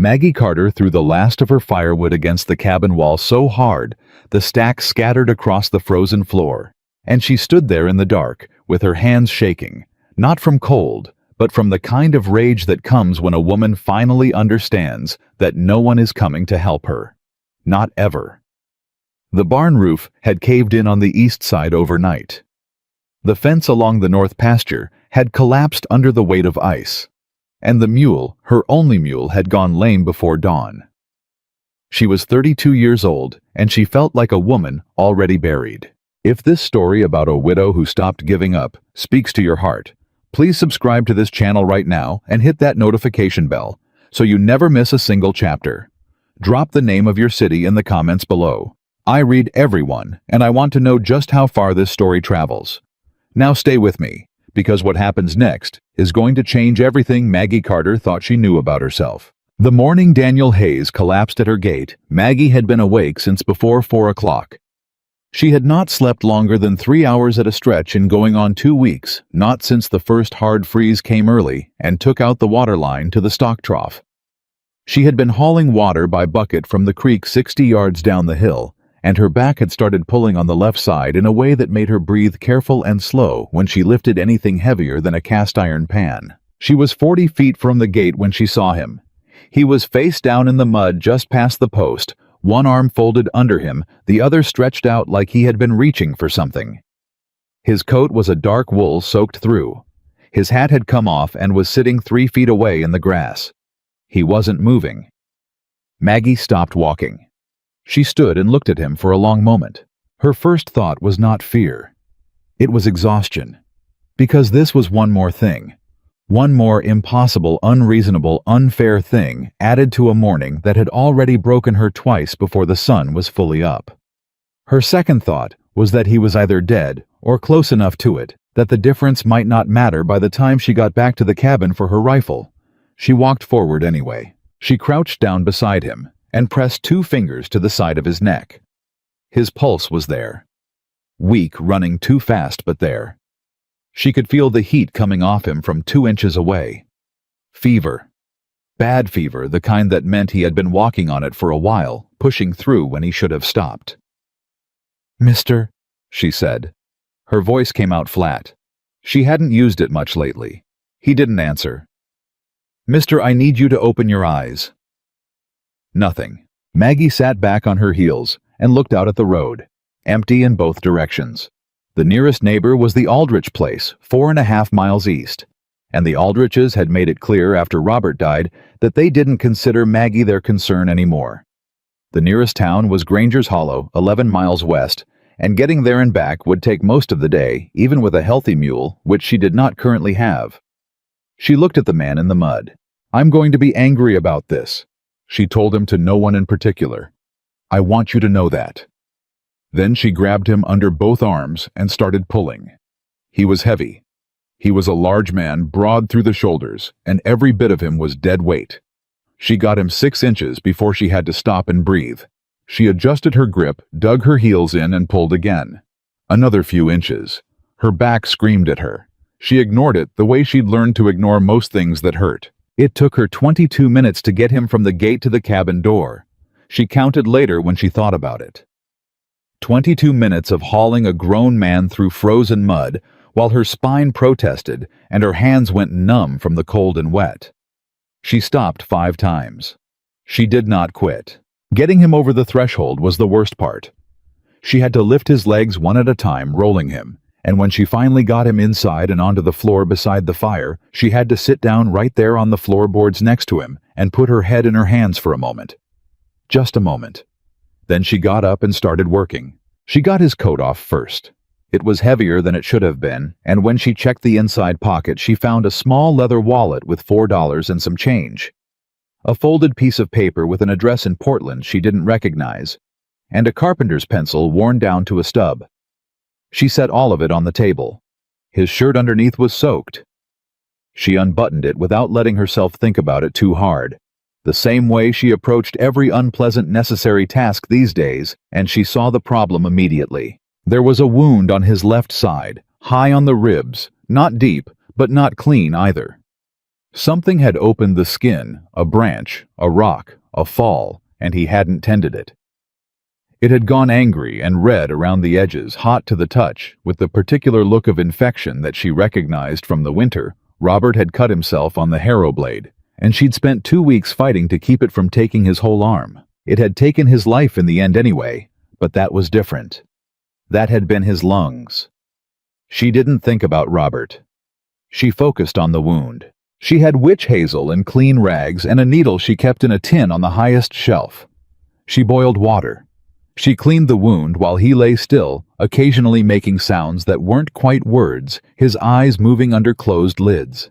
Maggie Carter threw the last of her firewood against the cabin wall so hard, the stack scattered across the frozen floor, and she stood there in the dark, with her hands shaking, not from cold, but from the kind of rage that comes when a woman finally understands that no one is coming to help her. Not ever. The barn roof had caved in on the east side overnight. The fence along the north pasture had collapsed under the weight of ice, and the mule, her only mule, had gone lame before dawn. She was 32 years old, and she felt like a woman already buried. If this story about a widow who stopped giving up speaks to your heart, please subscribe to this channel right now and hit that notification bell so you never miss a single chapter. Drop the name of your city in the comments below. I read everyone, and I want to know just how far this story travels. Now stay with me, because what happens next is going to change everything Maggie Carter thought she knew about herself. The morning Daniel Hayes collapsed at her gate, Maggie had been awake since before 4 o'clock. She had not slept longer than 3 hours at a stretch in going on 2 weeks, not since the first hard freeze came early and took out the water line to the stock trough. She had been hauling water by bucket from the creek 60 yards down the hill, and her back had started pulling on the left side in a way that made her breathe careful and slow when she lifted anything heavier than a cast-iron pan. She was 40 feet from the gate when she saw him. He was face down in the mud just past the post, one arm folded under him, the other stretched out like he had been reaching for something. His coat was a dark wool soaked through. His hat had come off and was sitting 3 feet away in the grass. He wasn't moving. Maggie stopped walking. She stood and looked at him for a long moment. Her first thought was not fear. It was exhaustion. Because this was one more thing. One more impossible, unreasonable, unfair thing added to a morning that had already broken her twice before the sun was fully up. Her second thought was that he was either dead or close enough to it that the difference might not matter by the time she got back to the cabin for her rifle. She walked forward anyway. She crouched down beside him and pressed 2 fingers to the side of his neck. His pulse was there. Weak, running too fast, but there. She could feel the heat coming off him from 2 inches away. Fever. Bad fever, the kind that meant he had been walking on it for a while, pushing through when he should have stopped. "Mister," she said. Her voice came out flat. She hadn't used it much lately. He didn't answer. "Mister, I need you to open your eyes." Nothing. Maggie sat back on her heels and looked out at the road, empty in both directions. The nearest neighbor was the Aldrich place, 4.5 miles east, and the Aldriches had made it clear after Robert died that they didn't consider Maggie their concern anymore. The nearest town was Granger's Hollow, 11 miles west, and getting there and back would take most of the day, even with a healthy mule, which she did not currently have. She looked at the man in the mud. "I'm going to be angry about this," she told him to no one in particular. "I want you to know that." Then she grabbed him under both arms and started pulling. He was heavy. He was a large man, broad through the shoulders, and every bit of him was dead weight. She got him 6 inches before she had to stop and breathe. She adjusted her grip, dug her heels in, and pulled again. Another few inches. Her back screamed at her. She ignored it the way she'd learned to ignore most things that hurt. It took her 22 minutes to get him from the gate to the cabin door. She counted later when she thought about it. 22 minutes of hauling a grown man through frozen mud while her spine protested and her hands went numb from the cold and wet. She stopped 5 times. She did not quit. Getting him over the threshold was the worst part. She had to lift his legs one at a time, rolling him, and when she finally got him inside and onto the floor beside the fire, she had to sit down right there on the floorboards next to him and put her head in her hands for a moment. Just a moment. Then she got up and started working. She got his coat off first. It was heavier than it should have been, and when she checked the inside pocket, she found a small leather wallet with $4 and some change. A folded piece of paper with an address in Portland she didn't recognize, and a carpenter's pencil worn down to a stub. She set all of it on the table. His shirt underneath was soaked. She unbuttoned it without letting herself think about it too hard. The same way she approached every unpleasant necessary task these days, and she saw the problem immediately. There was a wound on his left side, high on the ribs, not deep, but not clean either. Something had opened the skin, a branch, a rock, a fall, and he hadn't tended it. It had gone angry and red around the edges, hot to the touch, with the particular look of infection that she recognized from the winter. Robert had cut himself on the harrow blade, and she'd spent 2 weeks fighting to keep it from taking his whole arm. It had taken his life in the end anyway, but that was different. That had been his lungs. She didn't think about Robert. She focused on the wound. She had witch hazel and clean rags and a needle she kept in a tin on the highest shelf. She boiled water. She cleaned the wound while he lay still, occasionally making sounds that weren't quite words, his eyes moving under closed lids.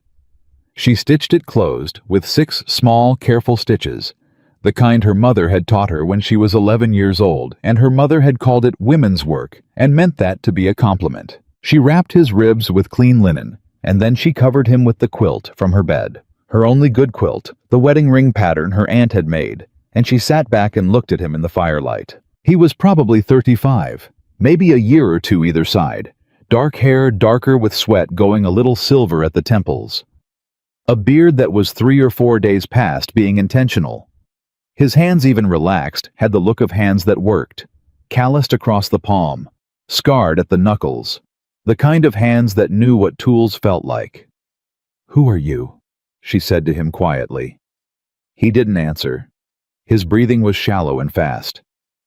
She stitched it closed with 6 small, careful stitches, the kind her mother had taught her when she was 11 years old, and her mother had called it women's work and meant that to be a compliment. She wrapped his ribs with clean linen, and then she covered him with the quilt from her bed, her only good quilt, the wedding ring pattern her aunt had made, and she sat back and looked at him in the firelight. He was probably 35, maybe a year or two either side, dark hair darker with sweat going a little silver at the temples. A beard that was 3 or 4 days past being intentional. His hands, even relaxed, had the look of hands that worked, calloused across the palm, scarred at the knuckles, the kind of hands that knew what tools felt like. "Who are you?" she said to him quietly. He didn't answer. His breathing was shallow and fast.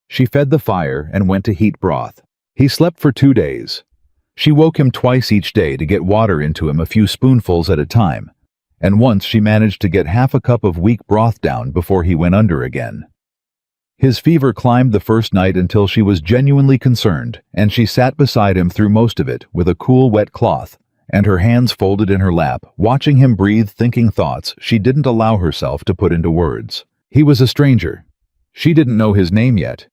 She fed the fire and went to heat broth. He slept for 2 days. She woke him twice each day to get water into him, a few spoonfuls at a time, and once she managed to get half a cup of weak broth down before he went under again. His fever climbed the first night until she was genuinely concerned, and she sat beside him through most of it with a cool wet cloth, and her hands folded in her lap, watching him breathe, thinking thoughts she didn't allow herself to put into words. He was a stranger. She didn't know his name yet.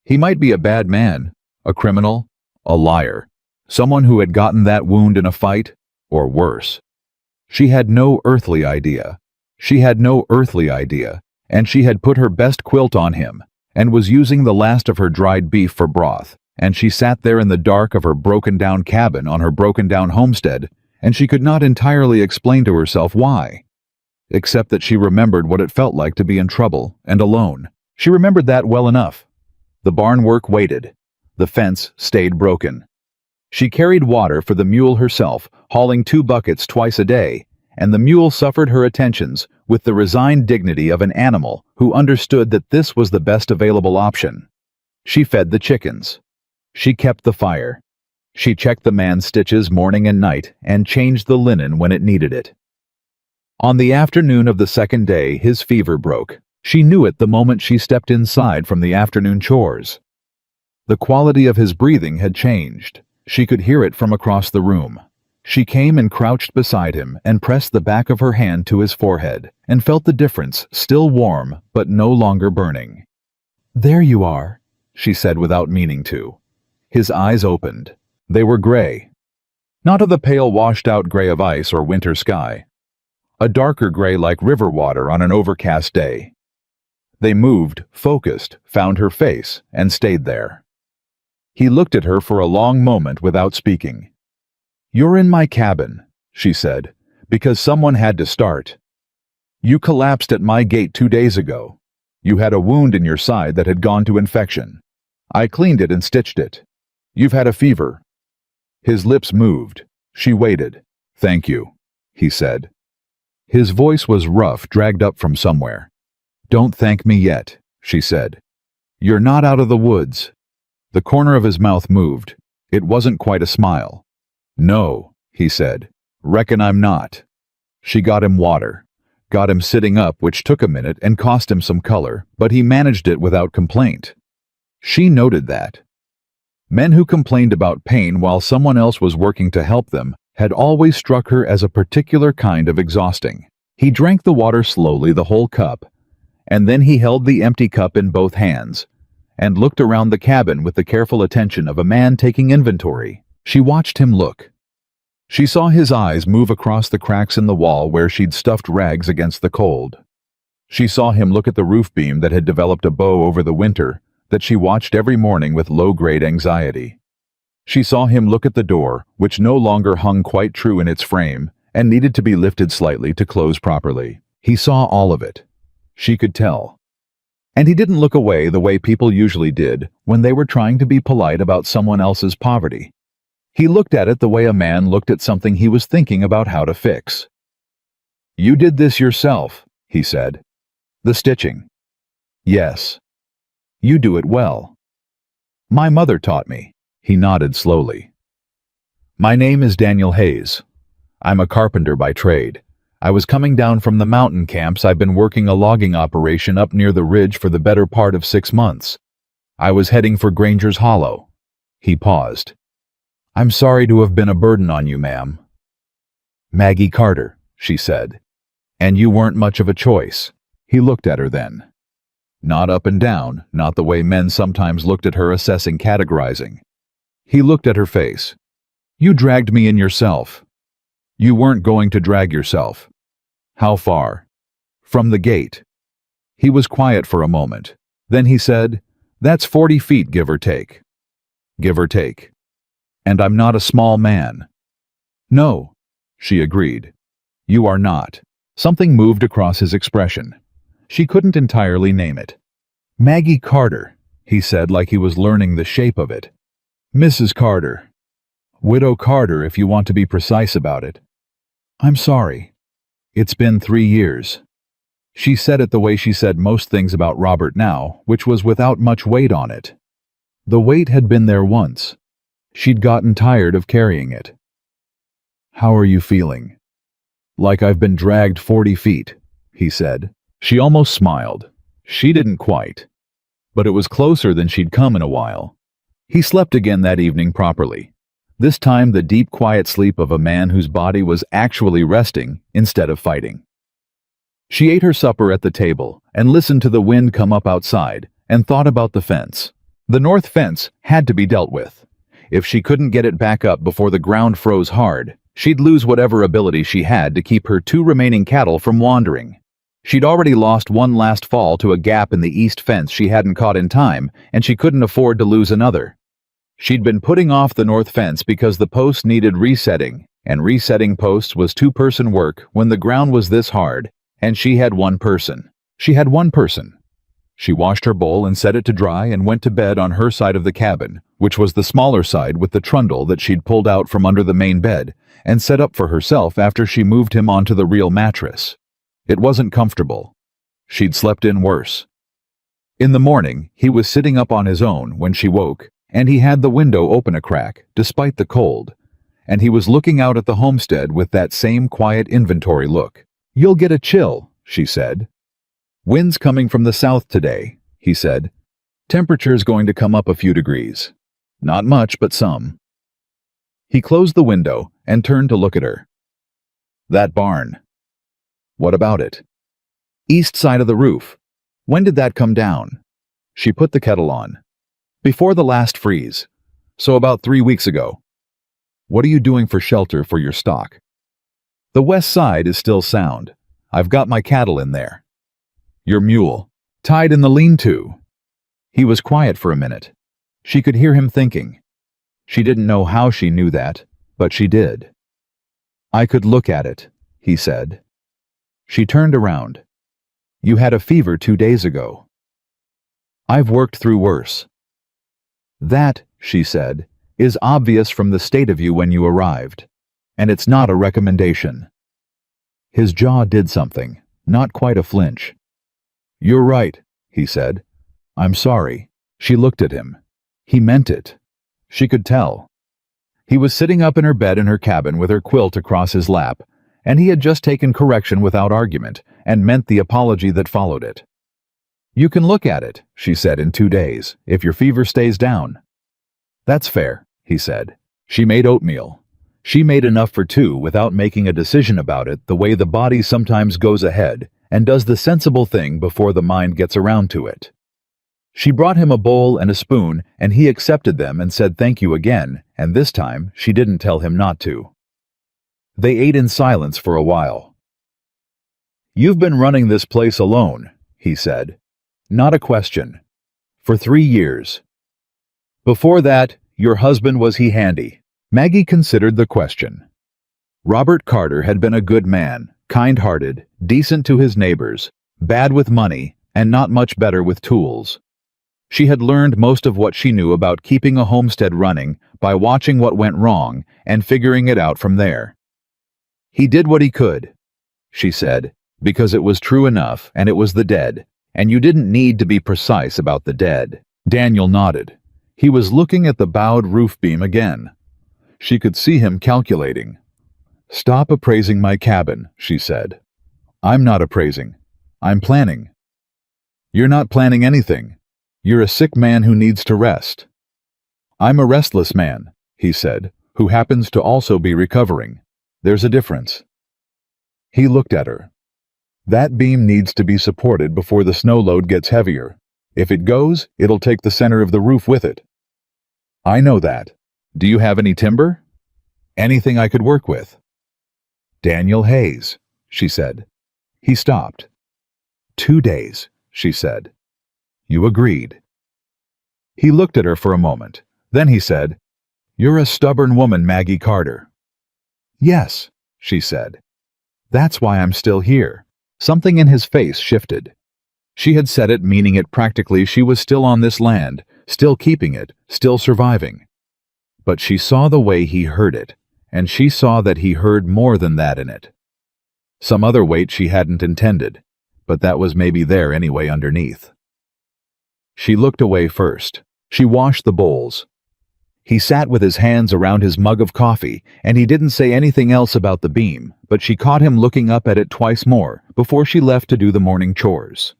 He might be a bad man, a criminal, a liar, someone who had gotten that wound in a fight, or worse. She had no earthly idea. She had no earthly idea, and she had put her best quilt on him, and was using the last of her dried beef for broth, and she sat there in the dark of her broken-down cabin on her broken-down homestead, and she could not entirely explain to herself why, except that she remembered what it felt like to be in trouble and alone. She remembered that well enough. The barn work waited. The fence stayed broken. She carried water for the mule herself, hauling 2 buckets twice a day, and the mule suffered her attentions with the resigned dignity of an animal who understood that this was the best available option. She fed the chickens. She kept the fire. She checked the man's stitches morning and night and changed the linen when it needed it. On the afternoon of the 2nd day, his fever broke. She knew it the moment she stepped inside from the afternoon chores. The quality of his breathing had changed. She could hear it from across the room. She came and crouched beside him and pressed the back of her hand to his forehead and felt the difference, still warm but no longer burning. "There you are," she said without meaning to. His eyes opened. They were gray. Not of the pale washed-out gray of ice or winter sky. A darker gray like river water on an overcast day. They moved, focused, found her face, and stayed there. He looked at her for a long moment without speaking. "You're in my cabin," she said, "because someone had to start. You collapsed at my gate 2 days ago. You had a wound in your side that had gone to infection. I cleaned it and stitched it. You've had a fever." His lips moved. She waited. "Thank you," he said. His voice was rough, dragged up from somewhere. "Don't thank me yet," she said. "You're not out of the woods." The corner of his mouth moved. It wasn't quite a smile. "No," he said. "Reckon I'm not." She got him water. Got him sitting up, which took a minute and cost him some color, but he managed it without complaint. She noted that. Men who complained about pain while someone else was working to help them had always struck her as a particular kind of exhausting. He drank the water slowly, the whole cup, and then he held the empty cup in both hands and looked around the cabin with the careful attention of a man taking inventory. She watched him look. She saw his eyes move across the cracks in the wall where she'd stuffed rags against the cold. She saw him look at the roof beam that had developed a bow over the winter that she watched every morning with low-grade anxiety. She saw him look at the door, which no longer hung quite true in its frame, and needed to be lifted slightly to close properly. He saw all of it. She could tell. And he didn't look away the way people usually did when they were trying to be polite about someone else's poverty. He looked at it the way a man looked at something he was thinking about how to fix. "You did this yourself," he said. "The stitching." "Yes." "You do it well." "My mother taught me." He nodded slowly. "My name is Daniel Hayes. I'm a carpenter by trade. I was coming down from the mountain camps. I've been working a logging operation up near the ridge for the better part of 6 months. I was heading for Granger's Hollow." He paused. "I'm sorry to have been a burden on you, ma'am." "Maggie Carter," she said. "And you weren't much of a choice." He looked at her then. Not up and down, not the way men sometimes looked at her, assessing, categorizing. He looked at her face. "You dragged me in yourself." "You weren't going to drag yourself." "How far?" "From the gate." He was quiet for a moment. Then he said, "That's 40 feet, give or take." "Give or take." "And I'm not a small man." "No," she agreed. "You are not." Something moved across his expression. She couldn't entirely name it. "Maggie Carter," he said, like he was learning the shape of it. "Mrs. Carter. Widow Carter, if you want to be precise about it." "I'm sorry. It's been 3 years." She said it the way she said most things about Robert now, which was without much weight on it. The weight had been there once. She'd gotten tired of carrying it. "How are you feeling?" "Like I've been dragged 40 feet, he said. She almost smiled. She didn't quite. But it was closer than she'd come in a while. He slept again that evening properly. This time the deep, quiet sleep of a man whose body was actually resting instead of fighting. She ate her supper at the table and listened to the wind come up outside and thought about the fence. The north fence had to be dealt with. If she couldn't get it back up before the ground froze hard, she'd lose whatever ability she had to keep her 2 remaining cattle from wandering. She'd already lost one last fall to a gap in the east fence she hadn't caught in time, and she couldn't afford to lose another. She'd been putting off the north fence because the posts needed resetting, and resetting posts was 2-person work when the ground was this hard, and she had 1 person. She had 1 person. She washed her bowl and set it to dry and went to bed on her side of the cabin, which was the smaller side with the trundle that she'd pulled out from under the main bed and set up for herself after she moved him onto the real mattress. It wasn't comfortable. She'd slept in worse. In the morning, he was sitting up on his own when she woke, and he had the window open a crack, despite the cold, and he was looking out at the homestead with that same quiet inventory look. "You'll get a chill," she said. "Wind's coming from the south today," he said. "Temperature's going to come up a few degrees. Not much, but some." He closed the window and turned to look at her. "That barn." "What about it?" "East side of the roof. When did that come down?" She put the kettle on. "Before the last freeze. So about 3 weeks ago." "What are you doing for shelter for your stock?" "The west side is still sound. I've got my cattle in there." "Your mule?" "Tied in the lean-to." He was quiet for a minute. She could hear him thinking. She didn't know how she knew that, but she did. "I could look at it," he said. She turned around. "You had a fever 2 days ago." "I've worked through worse." "That," she said, "is obvious from the state of you when you arrived. And it's not a recommendation." His jaw did something, not quite a flinch. "You're right," he said. "I'm sorry." She looked at him. He meant it. She could tell. He was sitting up in her bed in her cabin with her quilt across his lap, and he had just taken correction without argument and meant the apology that followed it. "You can look at it," she said, "in 2 days, if your fever stays down." "That's fair," he said. She made oatmeal. She made enough for 2 without making a decision about it, the way the body sometimes goes ahead and does the sensible thing before the mind gets around to it. She brought him a bowl and a spoon, and he accepted them and said thank you again, and this time she didn't tell him not to. They ate in silence for a while. "You've been running this place alone," he said. "Not a question. For 3 years. Before that, your husband, was he handy?" Maggie considered the question. Robert Carter had been a good man, kind-hearted, decent to his neighbors, bad with money, and not much better with tools. She had learned most of what she knew about keeping a homestead running by watching what went wrong and figuring it out from there. "He did what he could," she said, "because it was true enough, and it was the dead, and you didn't need to be precise about the dead." Daniel nodded. He was looking at the bowed roof beam again. She could see him calculating. "Stop appraising my cabin," she said. "I'm not appraising. I'm planning." "You're not planning anything. You're a sick man who needs to rest." "I'm a restless man," he said, "who happens to also be recovering. There's a difference." He looked at her. "That beam needs to be supported before the snow load gets heavier. If it goes, it'll take the center of the roof with it." "I know that. Do you have any timber? Anything I could work with?" "Daniel Hayes," she said. He stopped. 2 days, she said. "You agreed." He looked at her for a moment. Then he said, "You're a stubborn woman, Maggie Carter." "Yes," she said. "That's why I'm still here." Something in his face shifted. She had said it meaning it practically. She was still on this land, still keeping it, still surviving. But she saw the way he heard it, and she saw that he heard more than that in it. Some other weight she hadn't intended, but that was maybe there anyway underneath. She looked away first. She washed the bowls. He sat with his hands around his mug of coffee, and he didn't say anything else about the beam, but she caught him looking up at it twice more before she left to do the morning chores.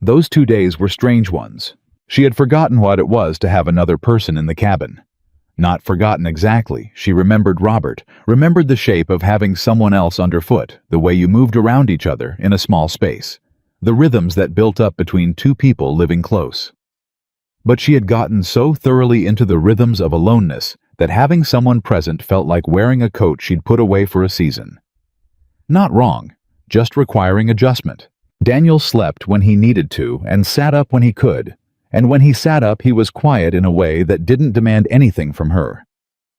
Those 2 days were strange ones. She had forgotten what it was to have another person in the cabin. Not forgotten exactly. She remembered Robert, remembered the shape of having someone else underfoot, the way you moved around each other in a small space, the rhythms that built up between two people living close. But she had gotten so thoroughly into the rhythms of aloneness that having someone present felt like wearing a coat she'd put away for a season. Not wrong, just requiring adjustment. Daniel slept when he needed to and sat up when he could, and when he sat up he was quiet in a way that didn't demand anything from her.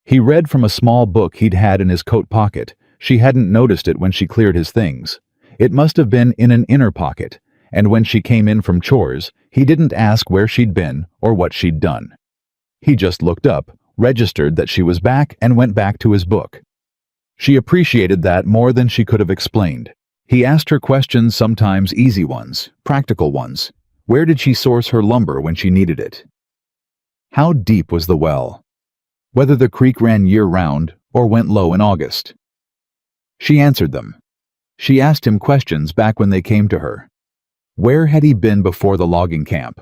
He read from a small book he'd had in his coat pocket. She hadn't noticed it when she cleared his things. It must have been in an inner pocket, and when she came in from chores, he didn't ask where she'd been or what she'd done. He just looked up, registered that she was back, and went back to his book. She appreciated that more than she could have explained. He asked her questions, sometimes easy ones, practical ones. Where did she source her lumber when she needed it? How deep was the well? Whether the creek ran year-round or went low in August. She answered them. She asked him questions back when they came to her. Where had he been before the logging camp?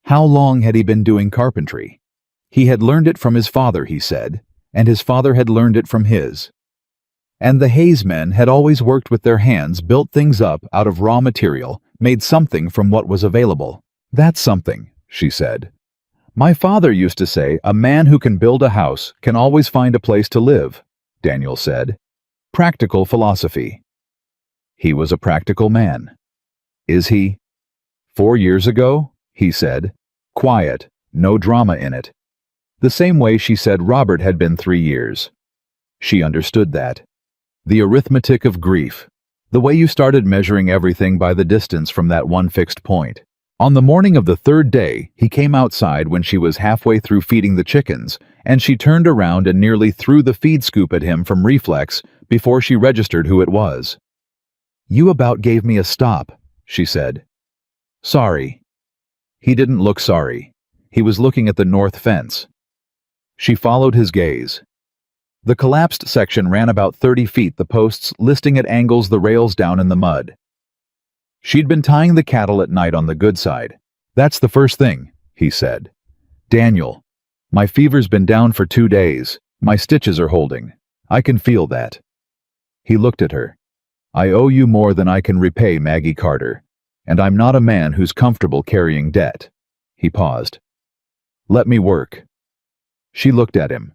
How long had he been doing carpentry? He had learned it from his father, he said, and his father had learned it from his. And the Hayes men had always worked with their hands, built things up out of raw material, made something from what was available. That's something, she said. My father used to say, a man who can build a house can always find a place to live, Daniel said. Practical philosophy. He was a practical man. Is he? 4 years ago, he said. Quiet, no drama in it. The same way she said Robert had been 3 years. She understood that. The arithmetic of grief. The way you started measuring everything by the distance from that one fixed point. On the morning of the 3rd day, he came outside when she was halfway through feeding the chickens, and she turned around and nearly threw the feed scoop at him from reflex before she registered who it was. You about gave me a stop, she said. Sorry. He didn't look sorry. He was looking at the north fence. She followed his gaze. The collapsed section ran about 30 feet, the posts listing at angles, the rails down in the mud. She'd been tying the cattle at night on the good side. That's the first thing, he said. Daniel, my fever's been down for 2 days. My stitches are holding. I can feel that. He looked at her. I owe you more than I can repay, Maggie Carter, and I'm not a man who's comfortable carrying debt. He paused. Let me work. She looked at him.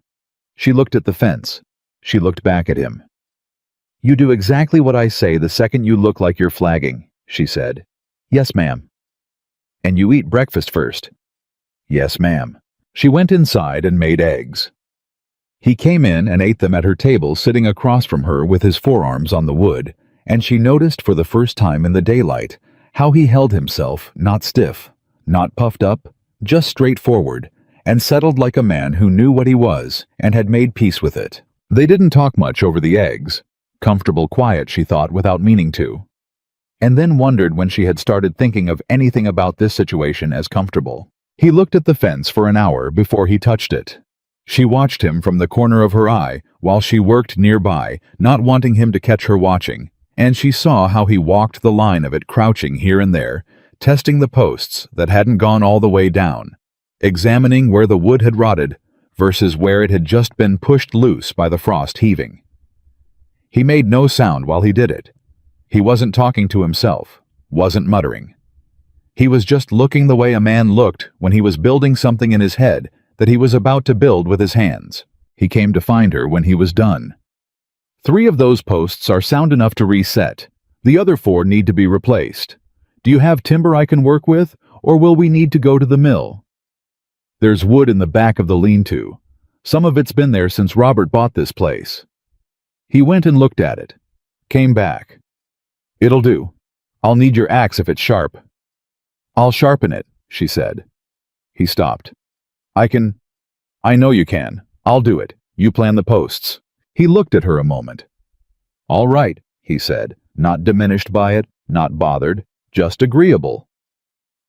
She looked at the fence. She looked back at him. You do exactly what I say the second you look like you're flagging, she said. Yes, ma'am. And you eat breakfast first. Yes, ma'am. She went inside and made eggs. He came in and ate them at her table, sitting across from her with his forearms on the wood, and she noticed for the first time in the daylight how he held himself, not stiff, not puffed up, just straightforward, and settled like a man who knew what he was and had made peace with it. They didn't talk much over the eggs. Comfortable quiet, she thought, without meaning to. And then wondered when she had started thinking of anything about this situation as comfortable. He looked at the fence for an hour before he touched it. She watched him from the corner of her eye while she worked nearby, not wanting him to catch her watching, and she saw how he walked the line of it, crouching here and there, testing the posts that hadn't gone all the way down, examining where the wood had rotted versus where it had just been pushed loose by the frost heaving. He made no sound while he did it. He wasn't talking to himself, wasn't muttering. He was just looking the way a man looked when he was building something in his head that he was about to build with his hands. He came to find her when he was done. 3 of those posts are sound enough to reset. The other 4 need to be replaced. Do you have timber I can work with, or will we need to go to the mill? There's wood in the back of the lean-to. Some of it's been there since Robert bought this place. He went and looked at it. Came back. It'll do. I'll need your axe if it's sharp. I'll sharpen it, she said. He stopped. I know you can. I'll do it. You plan the posts. He looked at her a moment. All right, he said, not diminished by it, not bothered, just agreeable.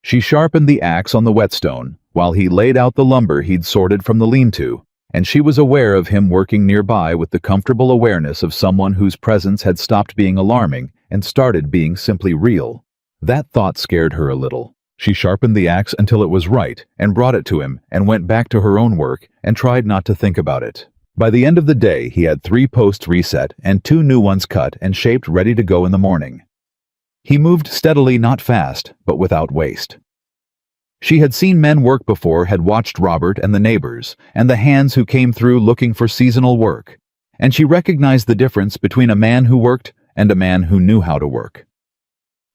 She sharpened the axe on the whetstone while he laid out the lumber he'd sorted from the lean-to, and she was aware of him working nearby with the comfortable awareness of someone whose presence had stopped being alarming and started being simply real. That thought scared her a little. She sharpened the axe until it was right and brought it to him and went back to her own work and tried not to think about it. By the end of the day, he had 3 posts reset and 2 new ones cut and shaped, ready to go in the morning. He moved steadily, not fast, but without waste. She had seen men work before, had watched Robert and the neighbors, and the hands who came through looking for seasonal work, and she recognized the difference between a man who worked and a man who knew how to work.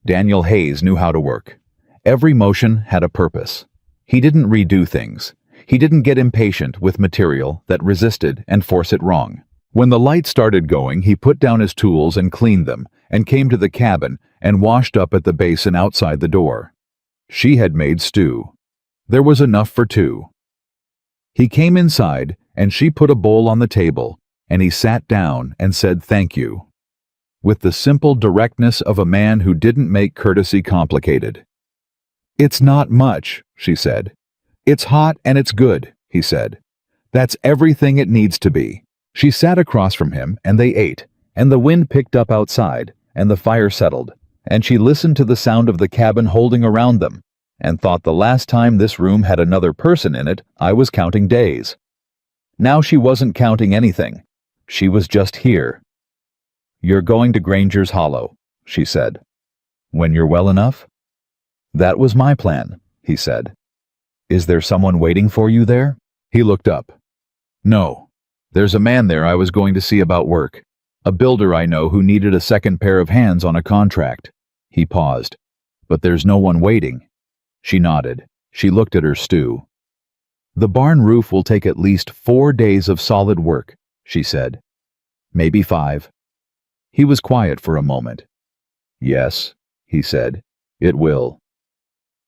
Daniel Hayes knew how to work. Every motion had a purpose. He didn't redo things. He didn't get impatient with material that resisted and force it wrong. When the light started going, he put down his tools and cleaned them, and came to the cabin and washed up at the basin outside the door. She had made stew. There was enough for 2. He came inside, and she put a bowl on the table, and he sat down and said thank you, with the simple directness of a man who didn't make courtesy complicated. It's not much, she said. It's hot and it's good, he said. That's everything it needs to be. She sat across from him, and they ate, and the wind picked up outside, and the fire settled, and she listened to the sound of the cabin holding around them, and thought the last time this room had another person in it, I was counting days. Now she wasn't counting anything. She was just here. You're going to Granger's Hollow, she said. When you're well enough? That was my plan, he said. Is there someone waiting for you there? He looked up. No. There's a man there I was going to see about work. A builder I know who needed a second pair of hands on a contract. He paused. But there's no one waiting. She nodded. She looked at her stew. The barn roof will take at least 4 days of solid work, she said. Maybe 5. He was quiet for a moment. Yes, he said, it will.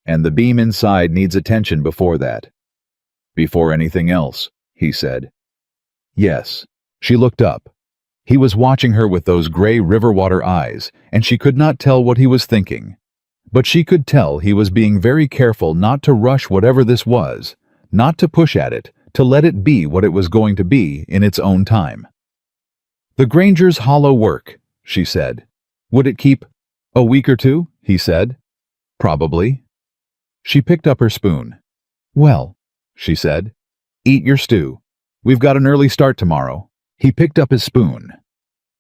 And the beam inside needs attention before that. Before anything else, he said. Yes. She looked up. He was watching her with those gray river water eyes, and she could not tell what he was thinking. But she could tell he was being very careful not to rush whatever this was, not to push at it, to let it be what it was going to be in its own time. The Granger's Hollow work, she said. Would it keep a week or 2? He said. Probably. She picked up her spoon. Well, she said, eat your stew. We've got an early start tomorrow. He picked up his spoon.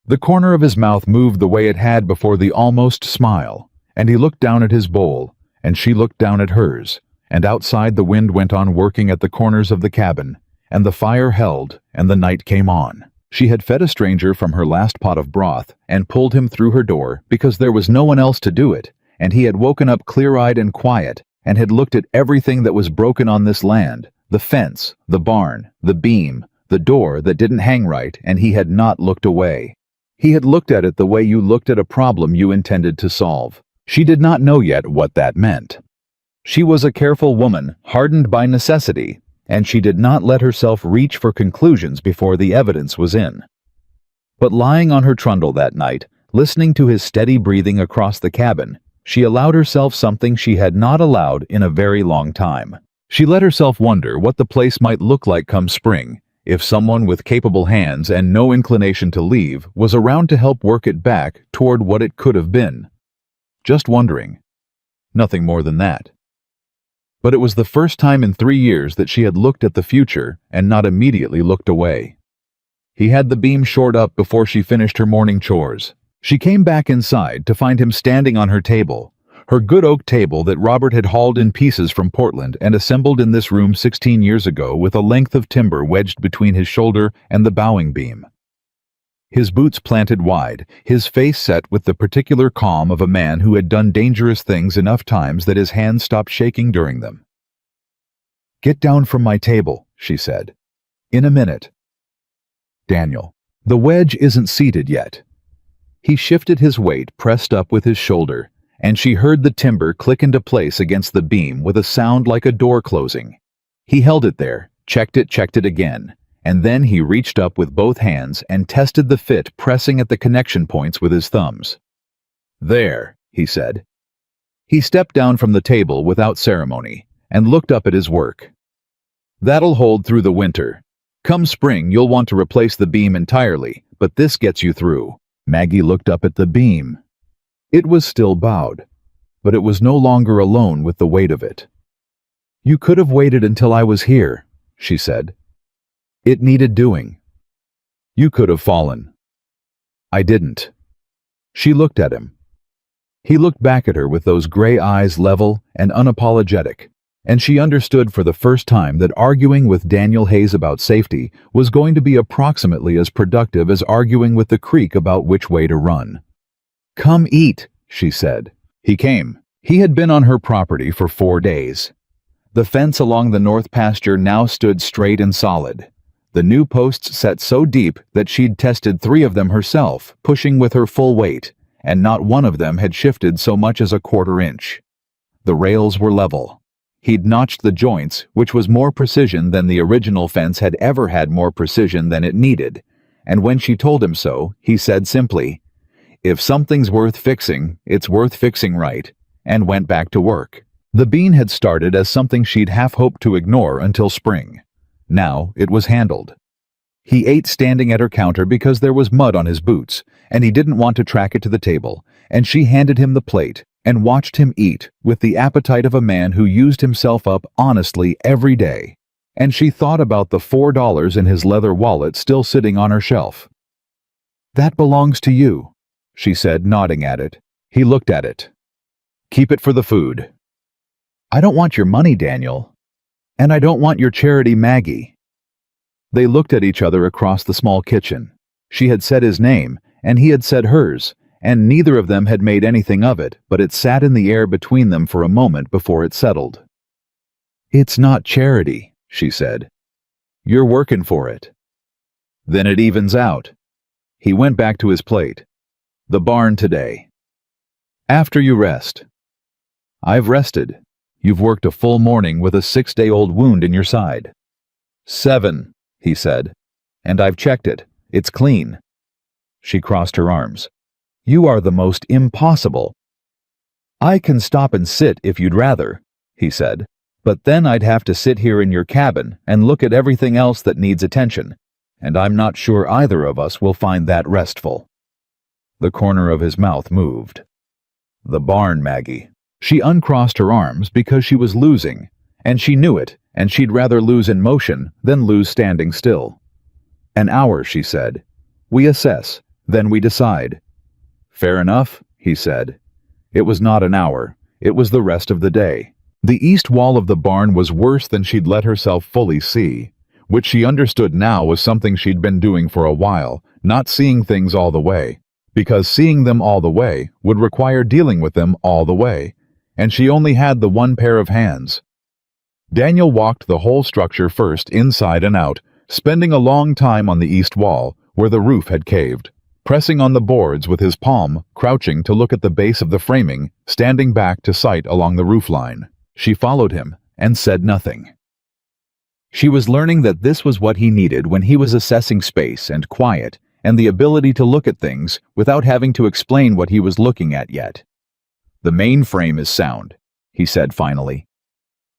The corner of his mouth moved the way it had before the almost smile, and he looked down at his bowl, and she looked down at hers, and outside the wind went on working at the corners of the cabin, and the fire held, and the night came on. She had fed a stranger from her last pot of broth and pulled him through her door because there was no one else to do it, and he had woken up clear-eyed and quiet and had looked at everything that was broken on this land, the fence, the barn, the beam, the door that didn't hang right, and he had not looked away. He had looked at it the way you looked at a problem you intended to solve. She did not know yet what that meant. She was a careful woman, hardened by necessity, and she did not let herself reach for conclusions before the evidence was in. But lying on her trundle that night, listening to his steady breathing across the cabin, she allowed herself something she had not allowed in a very long time. She let herself wonder what the place might look like come spring, if someone with capable hands and no inclination to leave was around to help work it back toward what it could have been. Just wondering. Nothing more than that. But it was the first time in 3 years that she had looked at the future and not immediately looked away. He had the beam shored up before she finished her morning chores. She came back inside to find him standing on her table, her good oak table that Robert had hauled in pieces from Portland and assembled in this room 16 years ago with a length of timber wedged between his shoulder and the bowing beam. His boots planted wide, his face set with the particular calm of a man who had done dangerous things enough times that his hands stopped shaking during them. "Get down from my table," she said. "In a minute." "Daniel, the wedge isn't seated yet." He shifted his weight, pressed up with his shoulder, and she heard the timber click into place against the beam with a sound like a door closing. He held it there, checked it again, and then he reached up with both hands and tested the fit, pressing at the connection points with his thumbs. "There," he said. He stepped down from the table without ceremony and looked up at his work. "That'll hold through the winter. Come spring, you'll want to replace the beam entirely, but this gets you through." Maggie looked up at the beam. It was still bowed, but it was no longer alone with the weight of it. "You could have waited until I was here," she said. "It needed doing. You could have fallen." "I didn't." She looked at him. He looked back at her with those gray eyes level and unapologetic, and she understood for the first time that arguing with Daniel Hayes about safety was going to be approximately as productive as arguing with the creek about which way to run. "Come eat," she said. He came. He had been on her property for 4 days. The fence along the north pasture now stood straight and solid. The new posts set so deep that she'd tested 3 of them herself, pushing with her full weight, and not one of them had shifted so much as a 1/4 inch. The rails were level. He'd notched the joints, which was more precision than the original fence had ever had, more precision than it needed, and when she told him so, he said simply, "If something's worth fixing, it's worth fixing right," and went back to work. The bean had started as something she'd half hoped to ignore until spring. Now it was handled. He ate standing at her counter because there was mud on his boots, and he didn't want to track it to the table, and she handed him the plate and watched him eat with the appetite of a man who used himself up honestly every day, and she thought about the $4 in his leather wallet still sitting on her shelf. "That belongs to you," she said, nodding at it. He looked at it. "Keep it for the food." "I don't want your money, Daniel. And I don't want your charity, Maggie." They looked at each other across the small kitchen. She had said his name, and he had said hers, and neither of them had made anything of it, but it sat in the air between them for a moment before it settled. "It's not charity," she said. "You're working for it." "Then it evens out." He went back to his plate. "The barn today." "After you rest." "I've rested. You've worked a full morning with a 6-day-old wound in your side." "7, he said. "And I've checked it. It's clean." She crossed her arms. "You are the most impossible." "I can stop and sit if you'd rather," he said, "but then I'd have to sit here in your cabin and look at everything else that needs attention, and I'm not sure either of us will find that restful." The corner of his mouth moved. "The barn, Maggie." She uncrossed her arms because she was losing, and she knew it, and she'd rather lose in motion than lose standing still. "An hour," she said. "We assess, then we decide." "Fair enough," he said. It was not an hour, it was the rest of the day. The east wall of the barn was worse than she'd let herself fully see, which she understood now was something she'd been doing for a while, not seeing things all the way, because seeing them all the way would require dealing with them all the way, and she only had the one pair of hands. Daniel walked the whole structure first inside and out, spending a long time on the east wall where the roof had caved, pressing on the boards with his palm, crouching to look at the base of the framing, standing back to sight along the roofline. She followed him and said nothing. She was learning that this was what he needed when he was assessing space and quiet and the ability to look at things without having to explain what he was looking at yet. "The main frame is sound," he said finally.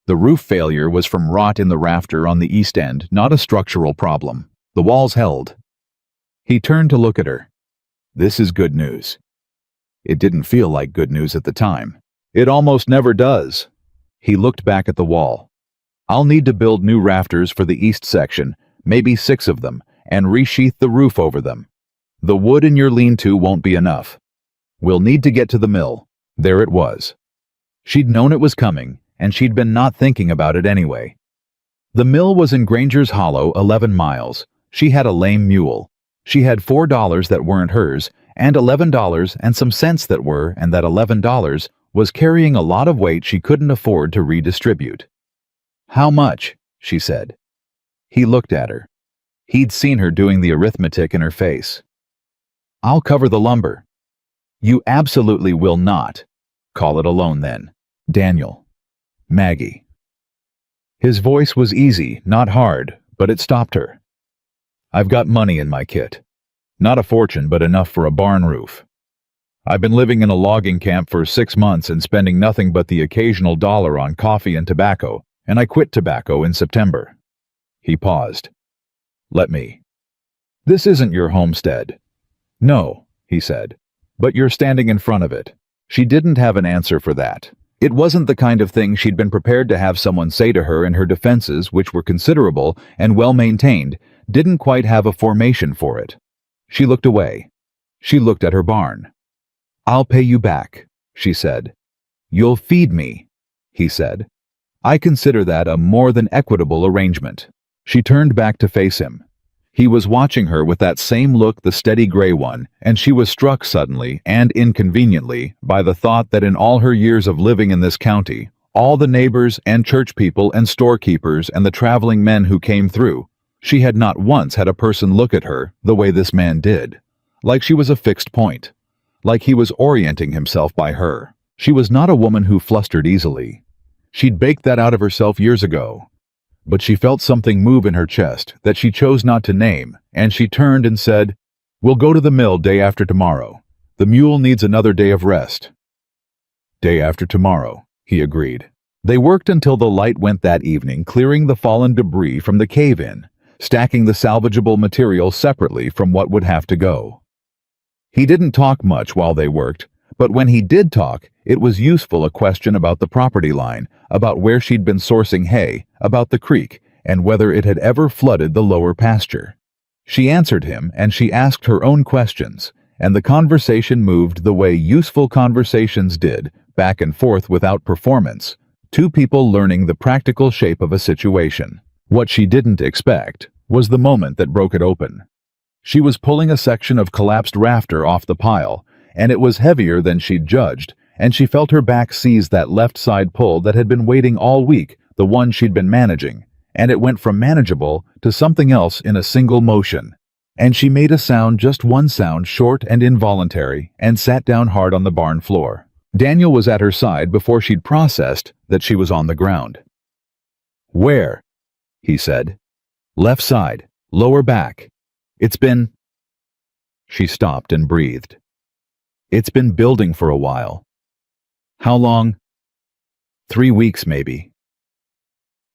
The roof failure was from rot in the rafter on the east end, not a structural problem. The walls held. He turned to look at her. "This is good news." It didn't feel like good news at the time. It almost never does. He looked back at the wall. "I'll need to build new rafters for the east section, maybe 6 of them, and resheath the roof over them. The wood in your lean-to won't be enough. We'll need to get to the mill." There it was. She'd known it was coming, and she'd been not thinking about it anyway. The mill was in Granger's Hollow, 11 miles. She had a lame mule. She had $4 that weren't hers, and $11 and some cents that were, and that $11 was carrying a lot of weight she couldn't afford to redistribute. "How much?" she said. He looked at her. He'd seen her doing the arithmetic in her face. "I'll cover the lumber." "You absolutely will not." "Call it a loan then. Daniel. Maggie." His voice was easy, not hard, but it stopped her. "I've got money in my kit. Not a fortune, but enough for a barn roof. I've been living in a logging camp for 6 months and spending nothing but the occasional dollar on coffee and tobacco, and I quit tobacco in September." He paused. "Let me. This isn't your homestead." "No," he said, "but you're standing in front of it." She didn't have an answer for that. It wasn't the kind of thing she'd been prepared to have someone say to her, and her defenses, which were considerable and well-maintained, didn't quite have a formation for it. She looked away. She looked at her barn. "I'll pay you back," she said. "You'll feed me," he said. "I consider that a more than equitable arrangement." She turned back to face him. He was watching her with that same look, the steady gray one, and she was struck suddenly and inconveniently by the thought that in all her years of living in this county, all the neighbors and church people and storekeepers and the traveling men who came through, she had not once had a person look at her the way this man did, like she was a fixed point, like he was orienting himself by her. She was not a woman who flustered easily. She'd baked that out of herself years ago. But she felt something move in her chest that she chose not to name, and she turned and said, "We'll go to the mill day after tomorrow. The mule needs another day of rest." "Day after tomorrow," he agreed. They worked until the light went that evening, clearing the fallen debris from the cave-in, stacking the salvageable material separately from what would have to go. He didn't talk much while they worked, but when he did talk, it was useful. A question about the property line, about where she'd been sourcing hay, about the creek, and whether it had ever flooded the lower pasture. She answered him, and she asked her own questions, and the conversation moved the way useful conversations did, back and forth without performance, 2 people learning the practical shape of a situation. What she didn't expect was the moment that broke it open. She was pulling a section of collapsed rafter off the pile, and it was heavier than she'd judged, and she felt her back seize that left side pull that had been waiting all week, the one she'd been managing, and it went from manageable to something else in a single motion. And she made a sound, just one sound, short and involuntary, and sat down hard on the barn floor. Daniel was at her side before she'd processed that she was on the ground. "Where?" he said. "Left side, lower back. It's been—" She stopped and breathed. "It's been building for a while." "How long?" 3 weeks, maybe."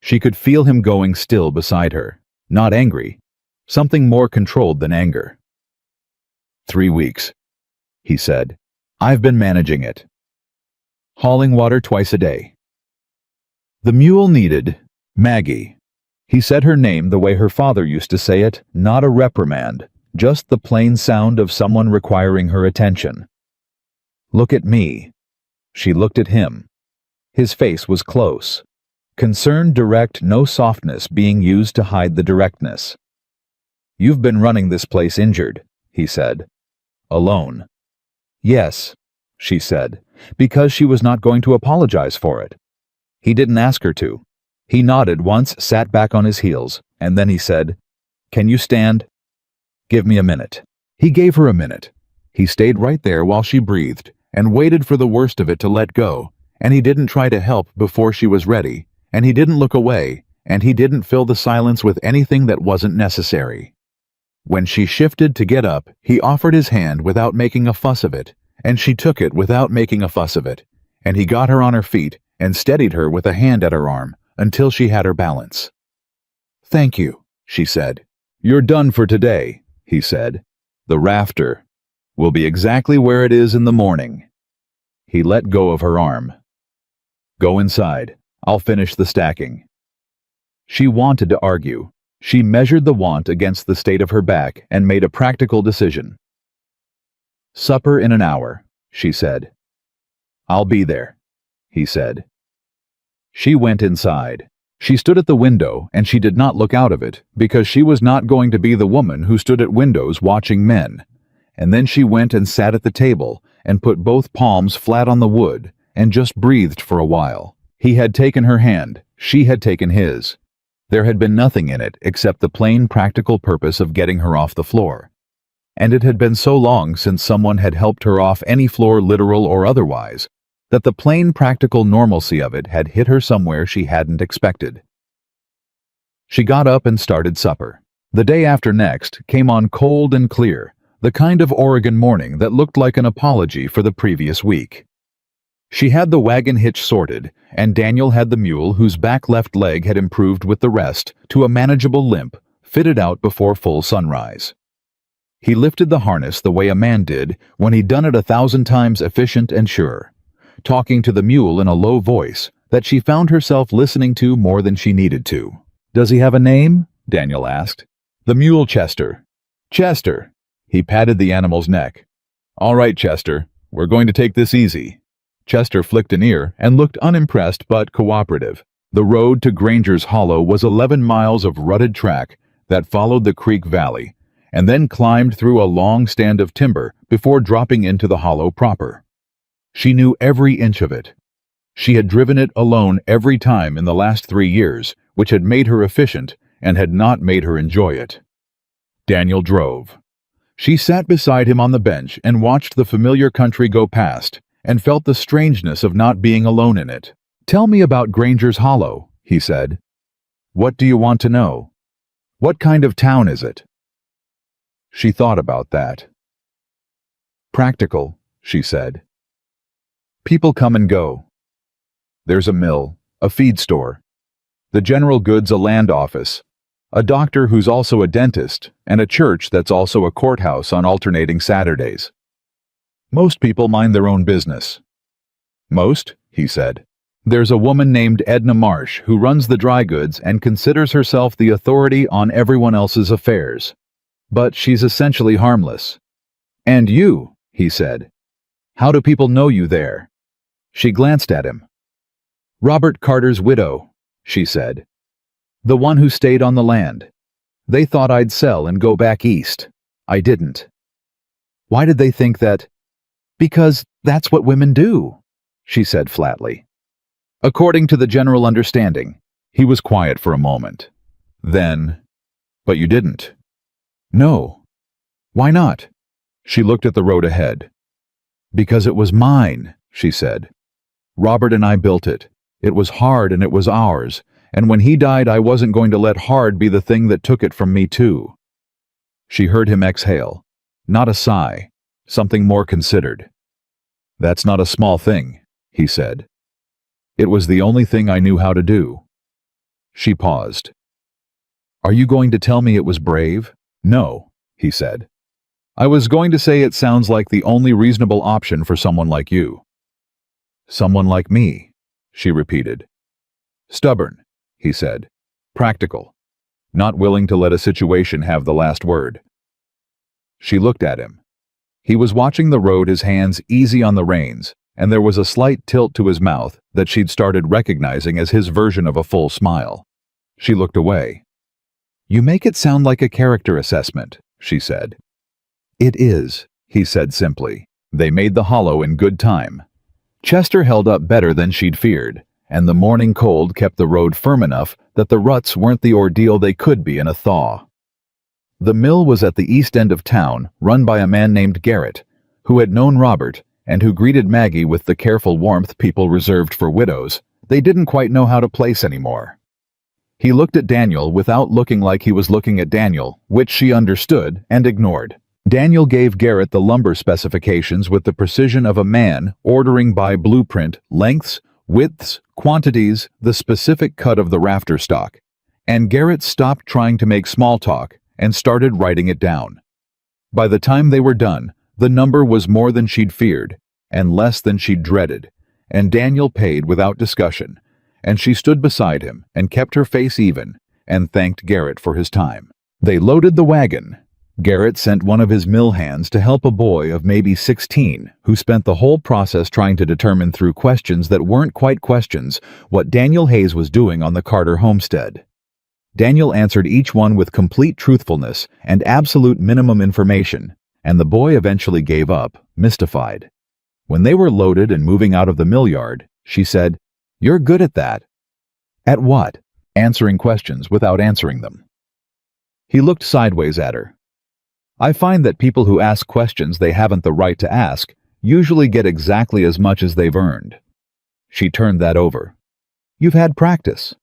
She could feel him going still beside her, not angry, something more controlled than anger. "3 weeks," he said. "I've been managing it. Hauling water twice a day." The mule needed Maggie. He said her name the way her father used to say it, not a reprimand, just the plain sound of someone requiring her attention. "Look at me." She looked at him. His face was close. Concern, direct, no softness being used to hide the directness. "You've been running this place injured," he said. "Alone." "Yes," she said, because she was not going to apologize for it. He didn't ask her to. He nodded once, sat back on his heels, and then he said, Can you stand? Give me a minute. He gave her a minute. He stayed right there while she breathed and waited for the worst of it to let go, and he didn't try to help before she was ready, and he didn't look away, and he didn't fill the silence with anything that wasn't necessary. When she shifted to get up, he offered his hand without making a fuss of it, and she took it without making a fuss of it, and he got her on her feet and steadied her with a hand at her arm until she had her balance. "Thank you," she said. "You're done for today," he said. "The rafter will be exactly where it is in the morning." He let go of her arm. "Go inside. I'll finish the stacking." She wanted to argue. She measured the want against the state of her back and made a practical decision. "Supper in an hour," she said. "I'll be there," he said. She went inside. She stood at the window, and she did not look out of it, because she was not going to be the woman who stood at windows watching men. And then she went and sat at the table, and put both palms flat on the wood, and just breathed for a while. He had taken her hand. She had taken his. There had been nothing in it except the plain practical purpose of getting her off the floor. And it had been so long since someone had helped her off any floor, literal or otherwise, that the plain practical normalcy of it had hit her somewhere she hadn't expected. She got up and started supper. The day after next came on cold and clear, the kind of Oregon morning that looked like an apology for the previous week. She had the wagon hitch sorted, and Daniel had the mule whose back left leg had improved with the rest to a manageable limp, fitted out before full sunrise. He lifted the harness the way a man did when he'd done it 1,000 times efficient and sure, talking to the mule in a low voice that she found herself listening to more than she needed to. "Does he have a name?" Daniel asked. "The mule, Chester." "Chester." He patted the animal's neck. "All right, Chester, we're going to take this easy." Chester flicked an ear and looked unimpressed but cooperative. The road to Granger's Hollow was 11 miles of rutted track that followed the creek valley, and then climbed through a long stand of timber before dropping into the hollow proper. She knew every inch of it. She had driven it alone every time in the last 3 years, which had made her efficient and had not made her enjoy it. Daniel drove. She sat beside him on the bench and watched the familiar country go past, and felt the strangeness of not being alone in it. "Tell me about Granger's Hollow," he said. "What do you want to know? What kind of town is it?" She thought about that. "Practical," she said. "People come and go. There's a mill, a feed store, the general goods a land office, a doctor who's also a dentist, and a church that's also a courthouse on alternating Saturdays. Most people mind their own business." "Most?" he said. "There's a woman named Edna Marsh who runs the dry goods and considers herself the authority on everyone else's affairs. But she's essentially harmless." "And you," he said. "How do people know you there?" She glanced at him. "Robert Carter's widow," she said. "The one who stayed on the land. They thought I'd sell and go back east. I didn't." "Why did they think that?" "Because that's what women do," she said flatly. "According to the general understanding." He was quiet for a moment. Then, "But you didn't." "No." "Why not?" She looked at the road ahead. "Because it was mine," she said. "Robert and I built it. It was hard and it was ours, and when he died I wasn't going to let hard be the thing that took it from me too." She heard him exhale. Not a sigh. Something more considered. "That's not a small thing," he said. "It was the only thing I knew how to do." She paused. "Are you going to tell me it was brave?" "No," he said. "I was going to say it sounds like the only reasonable option for someone like you." "Someone like me," she repeated. "Stubborn," he said. "Practical. Not willing to let a situation have the last word." She looked at him. He was watching the road, his hands easy on the reins, and there was a slight tilt to his mouth that she'd started recognizing as his version of a full smile. She looked away. "You make it sound like a character assessment," she said. "It is," he said simply. They made the hollow in good time. Chester held up better than she'd feared, and the morning cold kept the road firm enough that the ruts weren't the ordeal they could be in a thaw. The mill was at the east end of town, run by a man named Garrett, who had known Robert and who greeted Maggie with the careful warmth people reserved for widows they didn't quite know how to place anymore. He looked at Daniel without looking like he was looking at Daniel, which she understood and ignored. Daniel gave Garrett the lumber specifications with the precision of a man ordering by blueprint lengths, widths, quantities, the specific cut of the rafter stock. And Garrett stopped trying to make small talk and started writing it down. By the time they were done, the number was more than she'd feared and less than she'd dreaded, and Daniel paid without discussion, and she stood beside him and kept her face even and thanked Garrett for his time. They loaded the wagon. Garrett sent one of his mill hands to help a boy of maybe 16 who spent the whole process trying to determine through questions that weren't quite questions what Daniel Hayes was doing on the Carter homestead. Daniel answered each one with complete truthfulness and absolute minimum information, and the boy eventually gave up, mystified. When they were loaded and moving out of the mill yard, she said, "You're good at that." "At what?" "Answering questions without answering them." He looked sideways at her. "I find that people who ask questions they haven't the right to ask usually get exactly as much as they've earned." She turned that over. "You've had practice."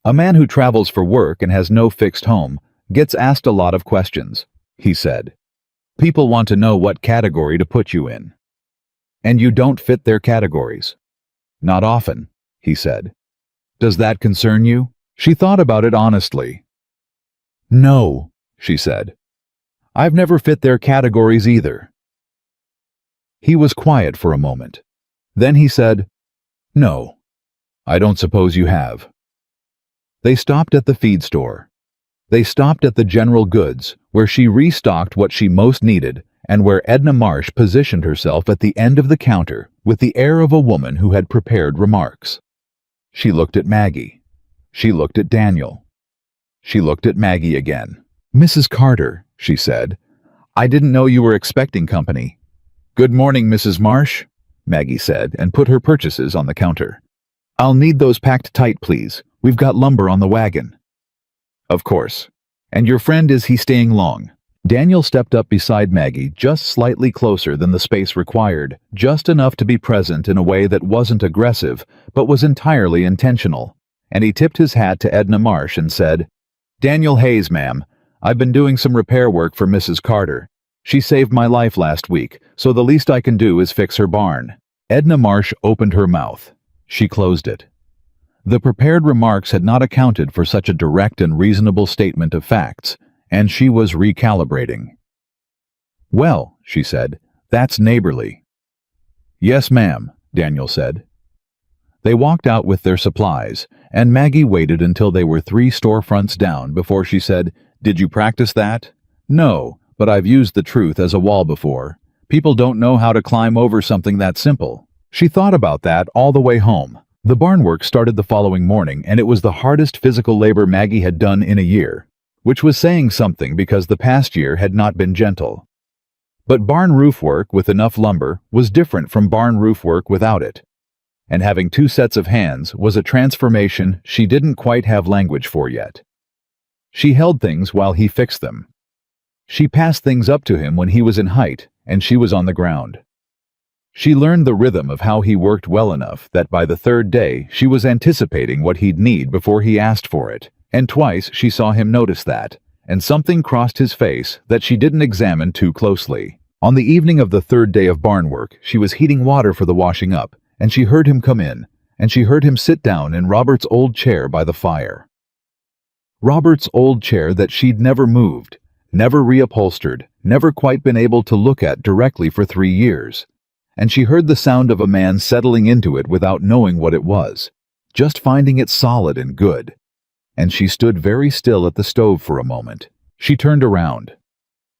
"A man who travels for work and has no fixed home gets asked a lot of questions," he said. "People want to know what category to put you in. And you don't fit their categories." "Not often," he said. "Does that concern you?" She thought about it honestly. "No," she said. "I've never fit their categories either." He was quiet for a moment. Then he said, "No, I don't suppose you have." They stopped at the feed store. They stopped at the general goods, where she restocked what she most needed, and where Edna Marsh positioned herself at the end of the counter with the air of a woman who had prepared remarks. She looked at Maggie. She looked at Daniel. She looked at Maggie again. "Mrs. Carter," she said, "I didn't know you were expecting company." "Good morning, Mrs. Marsh," Maggie said, and put her purchases on the counter. "I'll need those packed tight, please. We've got lumber on the wagon." "Of course. And your friend, is he staying long?" Daniel stepped up beside Maggie just slightly closer than the space required, just enough to be present in a way that wasn't aggressive, but was entirely intentional. And he tipped his hat to Edna Marsh and said, "Daniel Hayes, ma'am. I've been doing some repair work for Mrs. Carter. She saved my life last week, so the least I can do is fix her barn." Edna Marsh opened her mouth. She closed it. The prepared remarks had not accounted for such a direct and reasonable statement of facts, and she was recalibrating. "Well," she said, "that's neighborly." "Yes, ma'am," Daniel said. They walked out with their supplies, and Maggie waited until they were 3 storefronts down before she said, "Did you practice that?" "No, but I've used the truth as a wall before. People don't know how to climb over something that simple." She thought about that all the way home. The barn work started the following morning, and it was the hardest physical labor Maggie had done in a year, which was saying something because the past year had not been gentle. But barn roof work with enough lumber was different from barn roof work without it. And having 2 sets of hands was a transformation she didn't quite have language for yet. She held things while he fixed them. She passed things up to him when he was in height and she was on the ground. She learned the rhythm of how he worked well enough that by the 3rd day she was anticipating what he'd need before he asked for it, and twice she saw him notice that, and something crossed his face that she didn't examine too closely. On the evening of the 3rd day of barn work, she was heating water for the washing up, and she heard him come in, and she heard him sit down in Robert's old chair by the fire. Robert's old chair that she'd never moved, never reupholstered, never quite been able to look at directly for 3 years. And she heard the sound of a man settling into it without knowing what it was, just finding it solid and good. And she stood very still at the stove for a moment. She turned around.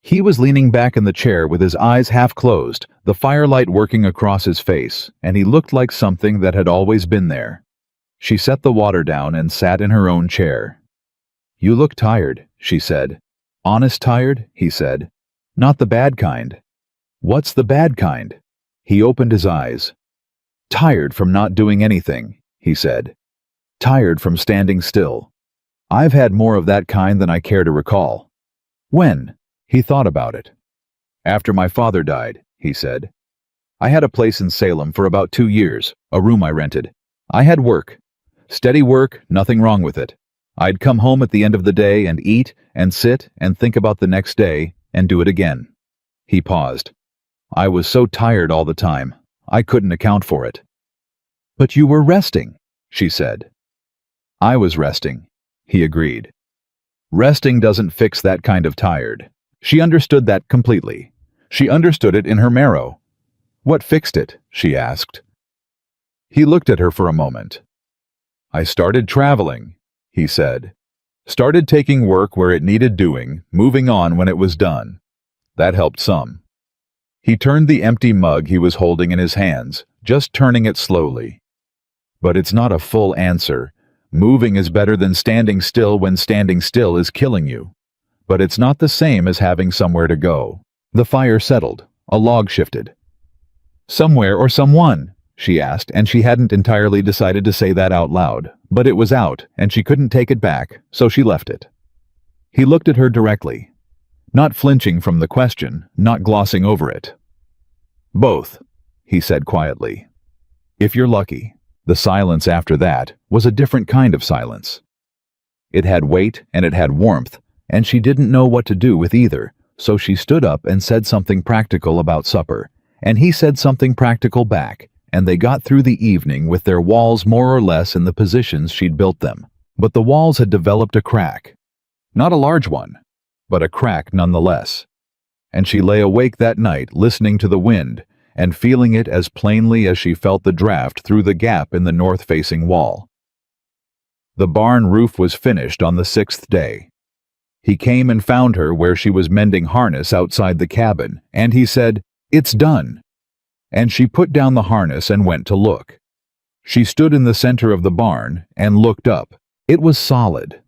He was leaning back in the chair with his eyes half closed, the firelight working across his face, and he looked like something that had always been there. She set the water down and sat in her own chair. "You look tired," she said. "Honest tired?" he said. "Not the bad kind." "What's the bad kind?" He opened his eyes. "Tired from not doing anything," he said. "Tired from standing still. I've had more of that kind than I care to recall." When? He thought about it. After my father died, he said. I had a place in Salem for about 2 years, a room I rented. I had work. Steady work, nothing wrong with it. I'd come home at the end of the day and eat and sit and think about the next day and do it again. He paused. I was so tired all the time, I couldn't account for it. But you were resting, she said. I was resting, he agreed. Resting doesn't fix that kind of tired. She understood that completely. She understood it in her marrow. What fixed it? She asked. He looked at her for a moment. I started traveling, he said. Started taking work where it needed doing, moving on when it was done. That helped some. He turned the empty mug he was holding in his hands, just turning it slowly. But it's not a full answer. Moving is better than standing still when standing still is killing you. But it's not the same as having somewhere to go. The fire settled. A log shifted. Somewhere or someone, she asked, and she hadn't entirely decided to say that out loud. But it was out, and she couldn't take it back, so she left it. He looked at her directly, not flinching from the question, not glossing over it. Both, he said quietly. If you're lucky. The silence after that was a different kind of silence. It had weight and it had warmth, and she didn't know what to do with either, so she stood up and said something practical about supper, and he said something practical back, and they got through the evening with their walls more or less in the positions she'd built them. But the walls had developed a crack. Not a large one, but a crack nonetheless. And she lay awake that night listening to the wind, and feeling it as plainly as she felt the draft through the gap in the north-facing wall. The barn roof was finished on the 6th day. He came and found her where she was mending harness outside the cabin, and he said, "It's done." And she put down the harness and went to look. She stood in the center of the barn and looked up. It was solid.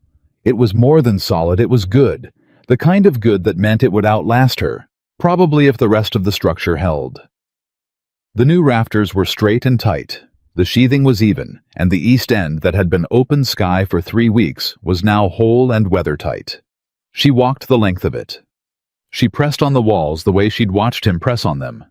It was more than solid, it was good. The kind of good that meant it would outlast her, probably if the rest of the structure held. The new rafters were straight and tight. The sheathing was even, and the east end that had been open sky for 3 weeks was now whole and weather-tight. She walked the length of it. She pressed on the walls the way she'd watched him press on them.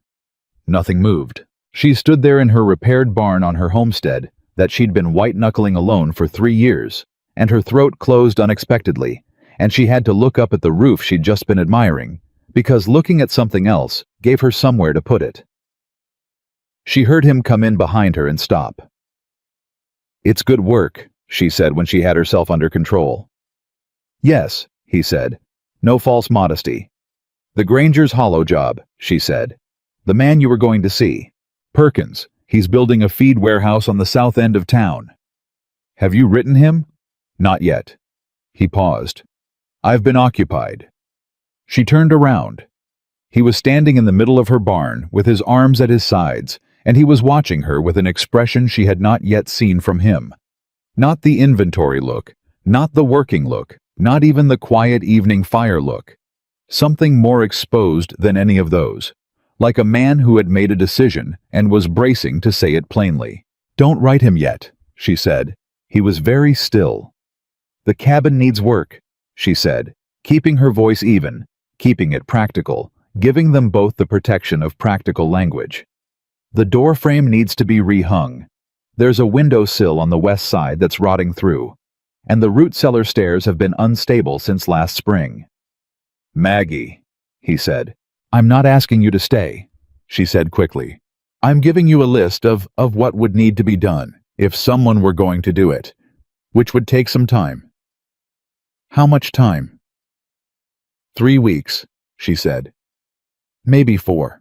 Nothing moved. She stood there in her repaired barn on her homestead that she'd been white-knuckling alone for 3 years, and her throat closed unexpectedly, and she had to look up at the roof she'd just been admiring, because looking at something else gave her somewhere to put it. She heard him come in behind her and stop. "It's good work," she said when she had herself under control. "Yes," he said. "No false modesty." "The Granger's Hollow job," she said. "The man you were going to see. Perkins. He's building a feed warehouse on the south end of town." "Have you written him?" "Not yet." He paused. "I've been occupied." She turned around. He was standing in the middle of her barn with his arms at his sides, and he was watching her with an expression she had not yet seen from him. Not the inventory look, not the working look, not even the quiet evening fire look. Something more exposed than any of those. Like a man who had made a decision and was bracing to say it plainly. "Don't write him yet," she said. He was very still. "The cabin needs work," she said, keeping her voice even, keeping it practical, giving them both the protection of practical language. "The door frame needs to be rehung. There's a windowsill on the west side that's rotting through, and the root cellar stairs have been unstable since last spring." "Maggie," he said. "I'm not asking you to stay," she said quickly. "I'm giving you a list of what would need to be done, if someone were going to do it, which would take some time." "How much time?" 3 weeks, she said. "Maybe 4.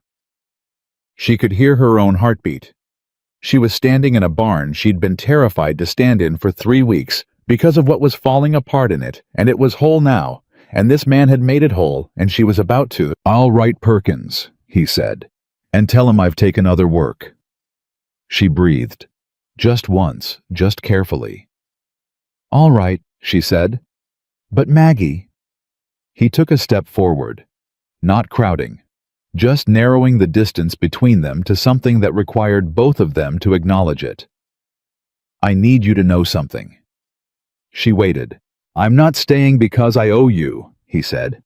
She could hear her own heartbeat. She was standing in a barn she'd been terrified to stand in for 3 weeks because of what was falling apart in it, and it was whole now, and this man had made it whole, and she was about to. "I'll write Perkins," he said, "and tell him I've taken other work." She breathed. Just once, just carefully. "All right," she said. "But Maggie..." He took a step forward, not crowding, just narrowing the distance between them to something that required both of them to acknowledge it. "I need you to know something." She waited. "I'm not staying because I owe you," he said.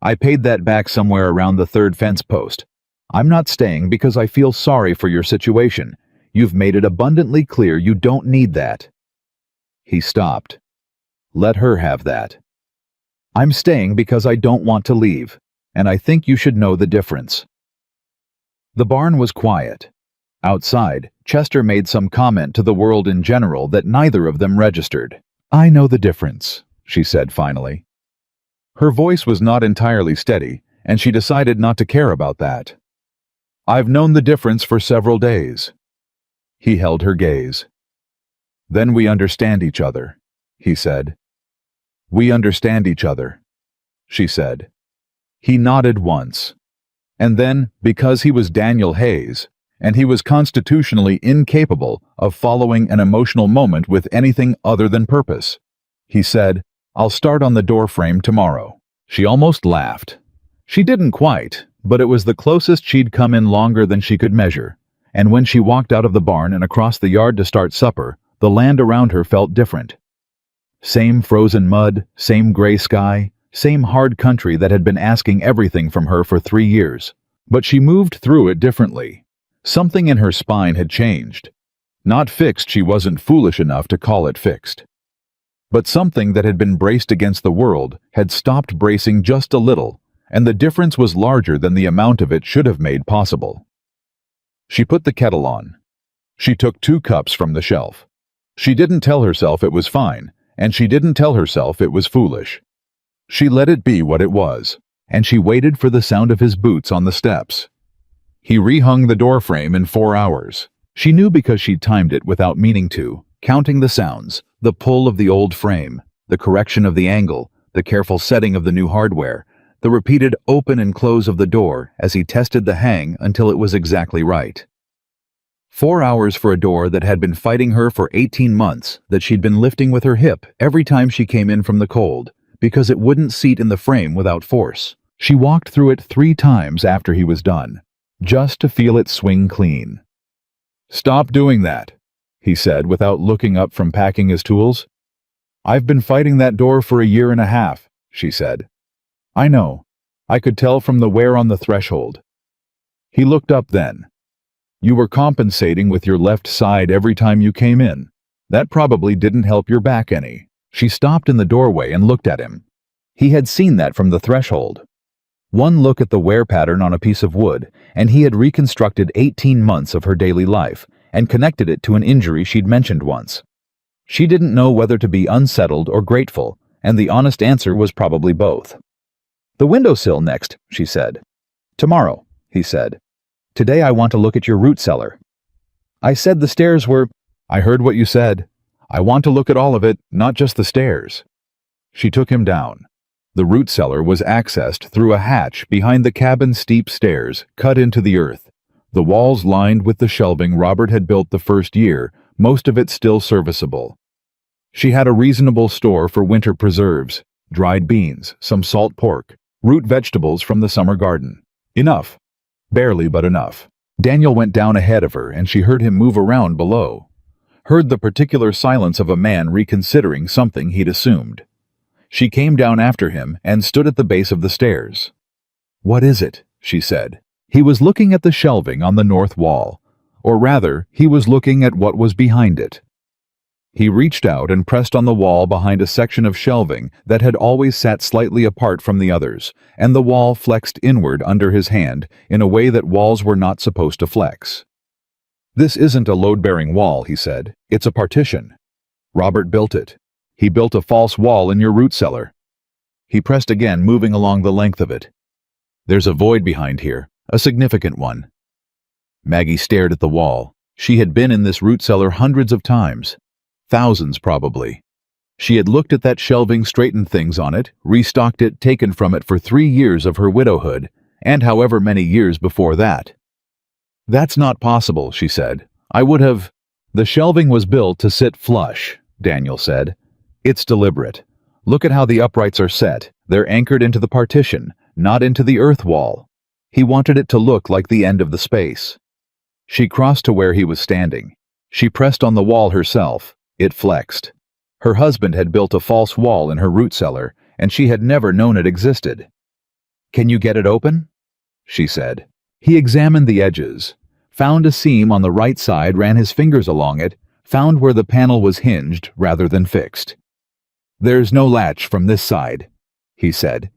I paid that back somewhere around the third fence post. I'm not staying because I feel sorry for your situation. You've made it abundantly clear you don't need that." He stopped. "Let her have that. I'm staying because I don't want to leave, and I think you should know the difference." The barn was quiet. Outside, Chester made some comment to the world in general that neither of them registered. "I know the difference," she said finally. Her voice was not entirely steady, and she decided not to care about that. "I've known the difference for several days." He held her gaze. "Then we understand each other," he said. "We understand each other," she said. He nodded once. And then, because he was Daniel Hayes, and he was constitutionally incapable of following an emotional moment with anything other than purpose, he said, "I'll start on the door frame tomorrow." She almost laughed. She didn't quite, but it was the closest she'd come in longer than she could measure, and when she walked out of the barn and across the yard to start supper, the land around her felt different. Same frozen mud, same gray sky, same hard country that had been asking everything from her for 3 years. But she moved through it differently. Something in her spine had changed. Not fixed, she wasn't foolish enough to call it fixed. But something that had been braced against the world had stopped bracing just a little, and the difference was larger than the amount of it should have made possible. She put the kettle on. She took 2 cups from the shelf. She didn't tell herself it was fine, and she didn't tell herself it was foolish. She let it be what it was, and she waited for the sound of his boots on the steps. He rehung the doorframe in 4 hours. She knew because she'd timed it without meaning to, counting the sounds, the pull of the old frame, the correction of the angle, the careful setting of the new hardware, the repeated open and close of the door as he tested the hang until it was exactly right. 4 hours for a door that had been fighting her for 18 months, that she'd been lifting with her hip every time she came in from the cold, because it wouldn't seat in the frame without force. She walked through it 3 times after he was done, just to feel it swing clean. "Stop doing that," he said without looking up from packing his tools. "I've been fighting that door for 1.5 years, she said. "I know. I could tell from the wear on the threshold." He looked up then. "You were compensating with your left side every time you came in. That probably didn't help your back any." She stopped in the doorway and looked at him. He had seen that from the threshold. One look at the wear pattern on a piece of wood, and he had reconstructed 18 months of her daily life and connected it to an injury she'd mentioned once. She didn't know whether to be unsettled or grateful, and the honest answer was probably both. "The windowsill next," she said. "Tomorrow," he said. "Today I want to look at your root cellar." "I said the stairs were—" "I heard what you said. I want to look at all of it, not just the stairs." She took him down. The root cellar was accessed through a hatch behind the cabin's steep stairs, cut into the earth. The walls lined with the shelving Robert had built the first year, most of it still serviceable. She had a reasonable store for winter preserves, dried beans, some salt pork, root vegetables from the summer garden. Enough. Barely, but enough. Daniel went down ahead of her, and she heard him move around below. Heard the particular silence of a man reconsidering something he'd assumed. She came down after him and stood at the base of the stairs. "What is it?" she said. He was looking at the shelving on the north wall, or rather, he was looking at what was behind it. He reached out and pressed on the wall behind a section of shelving that had always sat slightly apart from the others, and the wall flexed inward under his hand in a way that walls were not supposed to flex. "This isn't a load-bearing wall," he said. "It's a partition. Robert built it. He built a false wall in your root cellar." He pressed again, moving along the length of it. "There's a void behind here, a significant one." Maggie stared at the wall. She had been in this root cellar hundreds of times. Thousands, probably. She had looked at that shelving, straightened things on it, restocked it, taken from it for 3 years of her widowhood, and however many years before that. "That's not possible," she said. "I would have—" "The shelving was built to sit flush," Daniel said. "It's deliberate. Look at how the uprights are set. They're anchored into the partition, not into the earth wall. He wanted it to look like the end of the space." She crossed to where he was standing. She pressed on the wall herself. It flexed. Her husband had built a false wall in her root cellar, and she had never known it existed. "Can you get it open?" she said. He examined the edges, found a seam on the right side, ran his fingers along it, found where the panel was hinged rather than fixed. "There's no latch from this side," he said.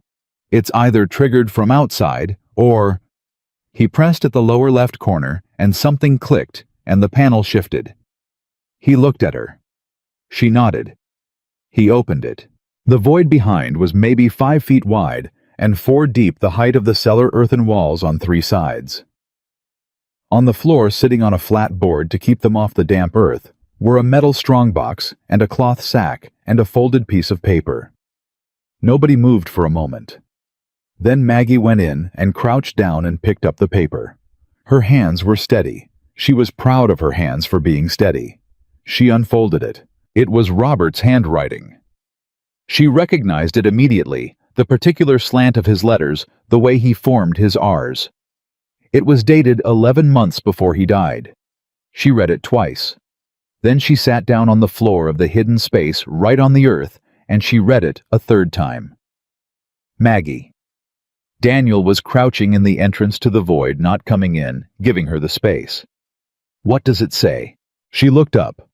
"It's either triggered from outside or—" He pressed at the lower left corner and something clicked and the panel shifted. He looked at her. She nodded. He opened it. The void behind was maybe 5 feet wide and 4 deep, the height of the cellar earthen walls on 3 sides. On the floor, sitting on a flat board to keep them off the damp earth, were a metal strongbox and a cloth sack and a folded piece of paper. Nobody moved for a moment. Then Maggie went in and crouched down and picked up the paper. Her hands were steady. She was proud of her hands for being steady. She unfolded it. It was Robert's handwriting. She recognized it immediately, the particular slant of his letters, the way he formed his R's. It was dated 11 months before he died. She read it twice. Then she sat down on the floor of the hidden space right on the earth, and she read it a 3rd time. Maggie. Daniel was crouching in the entrance to the void, not coming in, giving her the space. "What does it say?" She looked up.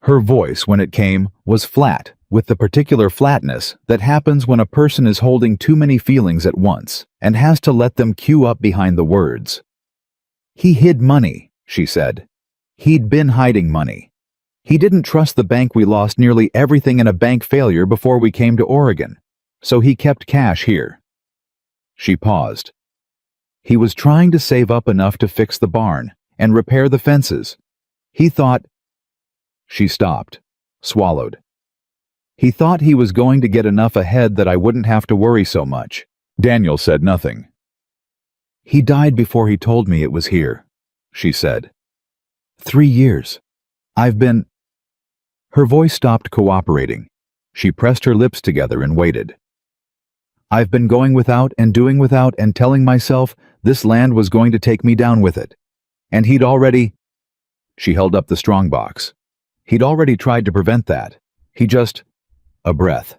Her voice, when it came, was flat, with the particular flatness that happens when a person is holding too many feelings at once and has to let them queue up behind the words. "He hid money," she said. "He'd been hiding money. He didn't trust the bank. We lost nearly everything in a bank failure before we came to Oregon, so he kept cash here." She paused. He was trying to save up enough to fix the barn and repair the fences. He thought— She stopped, swallowed. "He thought he was going to get enough ahead that I wouldn't have to worry so much." Daniel said nothing. "He died before he told me it was here," she said. 3 years. I've been—" Her voice stopped cooperating. She pressed her lips together and waited. "I've been going without and doing without and telling myself this land was going to take me down with it. And he'd already—" She held up the strongbox. "He'd already tried to prevent that. He just—" A breath.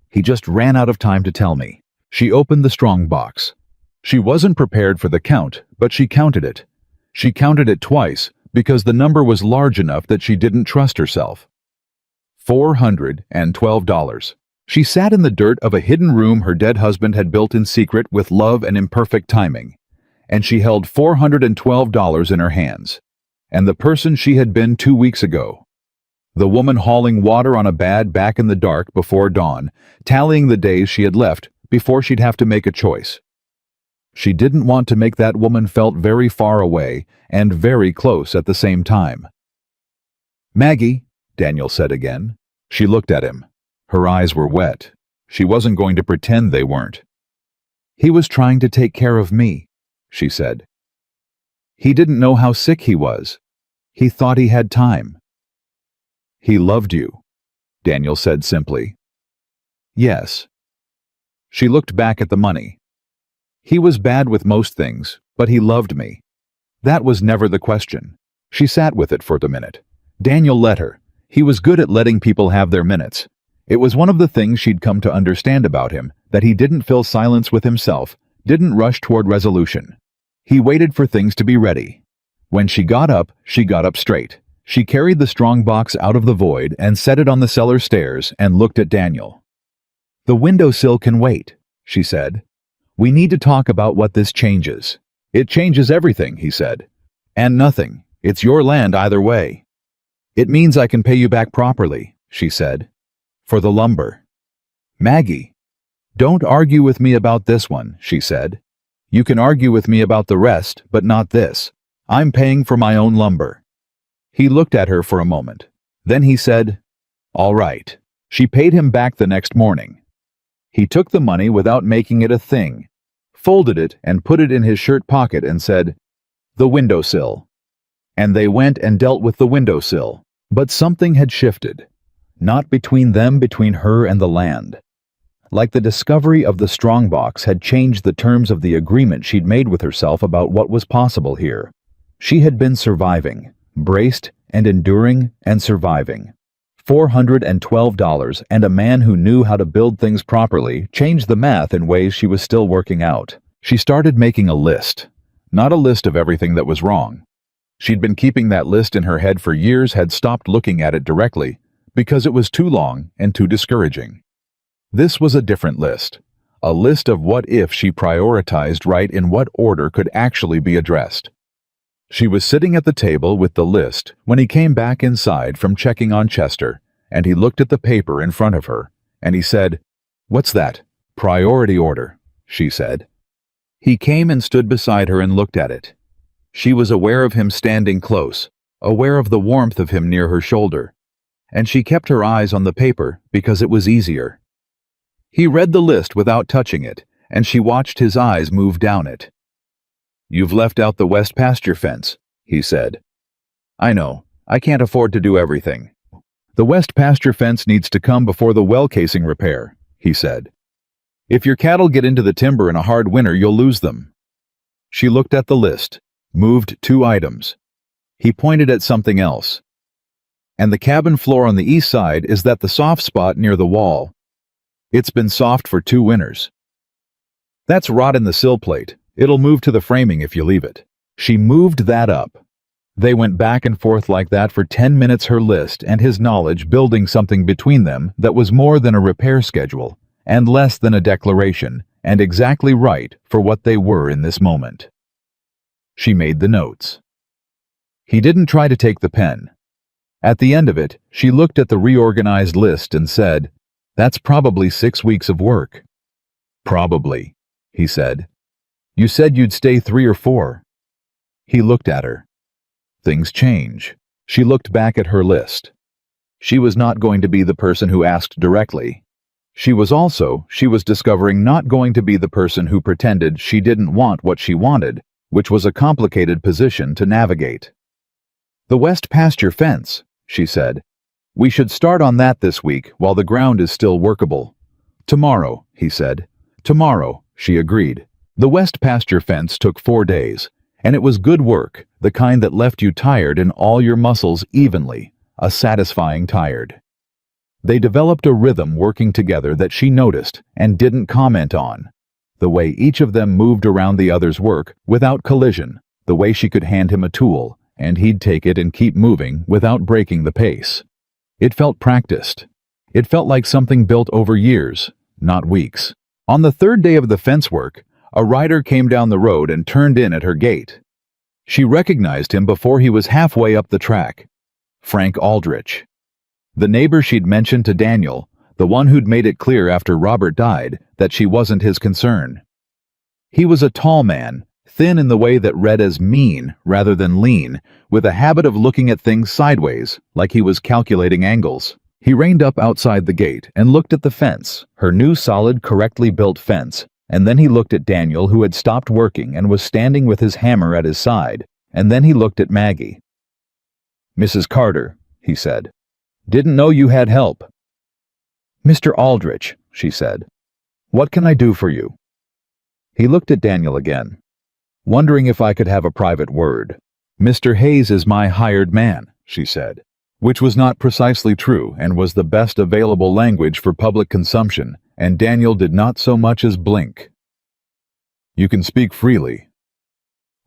"He just ran out of time to tell me." She opened the strongbox. She wasn't prepared for the count, but she counted it. She counted it twice because the number was large enough that she didn't trust herself. $412. She sat in the dirt of a hidden room her dead husband had built in secret with love and imperfect timing, and she held $412 in her hands. And the person she had been 2 weeks ago. The woman hauling water on a bad back in the dark before dawn, tallying the days she had left before she'd have to make a choice. She didn't want to make that woman felt very far away and very close at the same time. "Maggie," Daniel said again. She looked at him. Her eyes were wet. She wasn't going to pretend they weren't. "He was trying to take care of me," she said. "He didn't know how sick he was. He thought he had time." "He loved you," Daniel said simply. "Yes." She looked back at the money. "He was bad with most things, but he loved me. That was never the question." She sat with it for a minute. Daniel let her. He was good at letting people have their minutes. It was one of the things she'd come to understand about him, that he didn't fill silence with himself, didn't rush toward resolution. He waited for things to be ready. When she got up straight. She carried the strongbox out of the void and set it on the cellar stairs and looked at Daniel. "The windowsill can wait," she said. "We need to talk about what this changes." "It changes everything," he said. "And nothing. It's your land either way." "It means I can pay you back properly," she said. "For the lumber." "Maggie, don't argue with me about this one," she said. "You can argue with me about the rest, but not this. I'm paying for my own lumber." He looked at her for a moment. Then he said, "All right." She paid him back the next morning. He took the money without making it a thing, folded it and put it in his shirt pocket and said, "The windowsill." And they went and dealt with the windowsill. But something had shifted. Not between them, between her and the land. Like the discovery of the strongbox had changed the terms of the agreement she'd made with herself about what was possible here. She had been surviving, braced and enduring and surviving. $412, and a man who knew how to build things properly changed the math in ways she was still working out. She started making a list. Not a list of everything that was wrong. She'd been keeping that list in her head for years, had stopped looking at it directly, because it was too long and too discouraging. This was a different list. A list of what if she prioritized right in what order could actually be addressed. She was sitting at the table with the list when he came back inside from checking on Chester, and he looked at the paper in front of her, and he said, "What's that?" "Priority order," she said. He came and stood beside her and looked at it. She was aware of him standing close, aware of the warmth of him near her shoulder, and she kept her eyes on the paper because it was easier. He read the list without touching it, and she watched his eyes move down it. "You've left out the west pasture fence," he said. "I know. I can't afford to do everything." "The west pasture fence needs to come before the well casing repair," he said. "If your cattle get into the timber in a hard winter, you'll lose them." She looked at the list, moved 2 items. He pointed at something else. "And the cabin floor on the east side is that the soft spot near the wall. It's been soft for 2 winters. That's rot in the sill plate. It'll move to the framing if you leave it." She moved that up. They went back and forth like that for 10 minutes, her list and his knowledge building something between them that was more than a repair schedule, and less than a declaration, and exactly right for what they were in this moment. She made the notes. He didn't try to take the pen. At the end of it, she looked at the reorganized list and said, "That's probably 6 weeks of work." "Probably," he said. "You said you'd stay 3 or 4. He looked at her. Things change. She looked back at her list. She was not going to be the person who asked directly. She was discovering, not going to be the person who pretended she didn't want what she wanted, which was a complicated position to navigate. "The west pasture fence," she said. "We should start on that this week while the ground is still workable." "Tomorrow," he said. "Tomorrow," she agreed. The west pasture fence took 4 days, and it was good work, the kind that left you tired in all your muscles evenly, a satisfying tired. They developed a rhythm working together that she noticed and didn't comment on. The way each of them moved around the other's work without collision, the way she could hand him a tool, and he'd take it and keep moving without breaking the pace. It felt practiced. It felt like something built over years, not weeks. On the 3rd day of the fence work, a rider came down the road and turned in at her gate. She recognized him before he was halfway up the track. Frank Aldrich. The neighbor she'd mentioned to Daniel, the one who'd made it clear after Robert died that she wasn't his concern. He was a tall man, thin in the way that read as mean rather than lean, with a habit of looking at things sideways, like he was calculating angles. He reined up outside the gate and looked at the fence, her new solid, correctly built fence, and then he looked at Daniel, who had stopped working and was standing with his hammer at his side, and then he looked at Maggie. "Mrs. Carter," he said. "Didn't know you had help." "Mr. Aldrich," she said. "What can I do for you?" He looked at Daniel again. "Wondering if I could have a private word." "Mr. Hayes is my hired man," she said, which was not precisely true and was the best available language for public consumption, and Daniel did not so much as blink. "You can speak freely."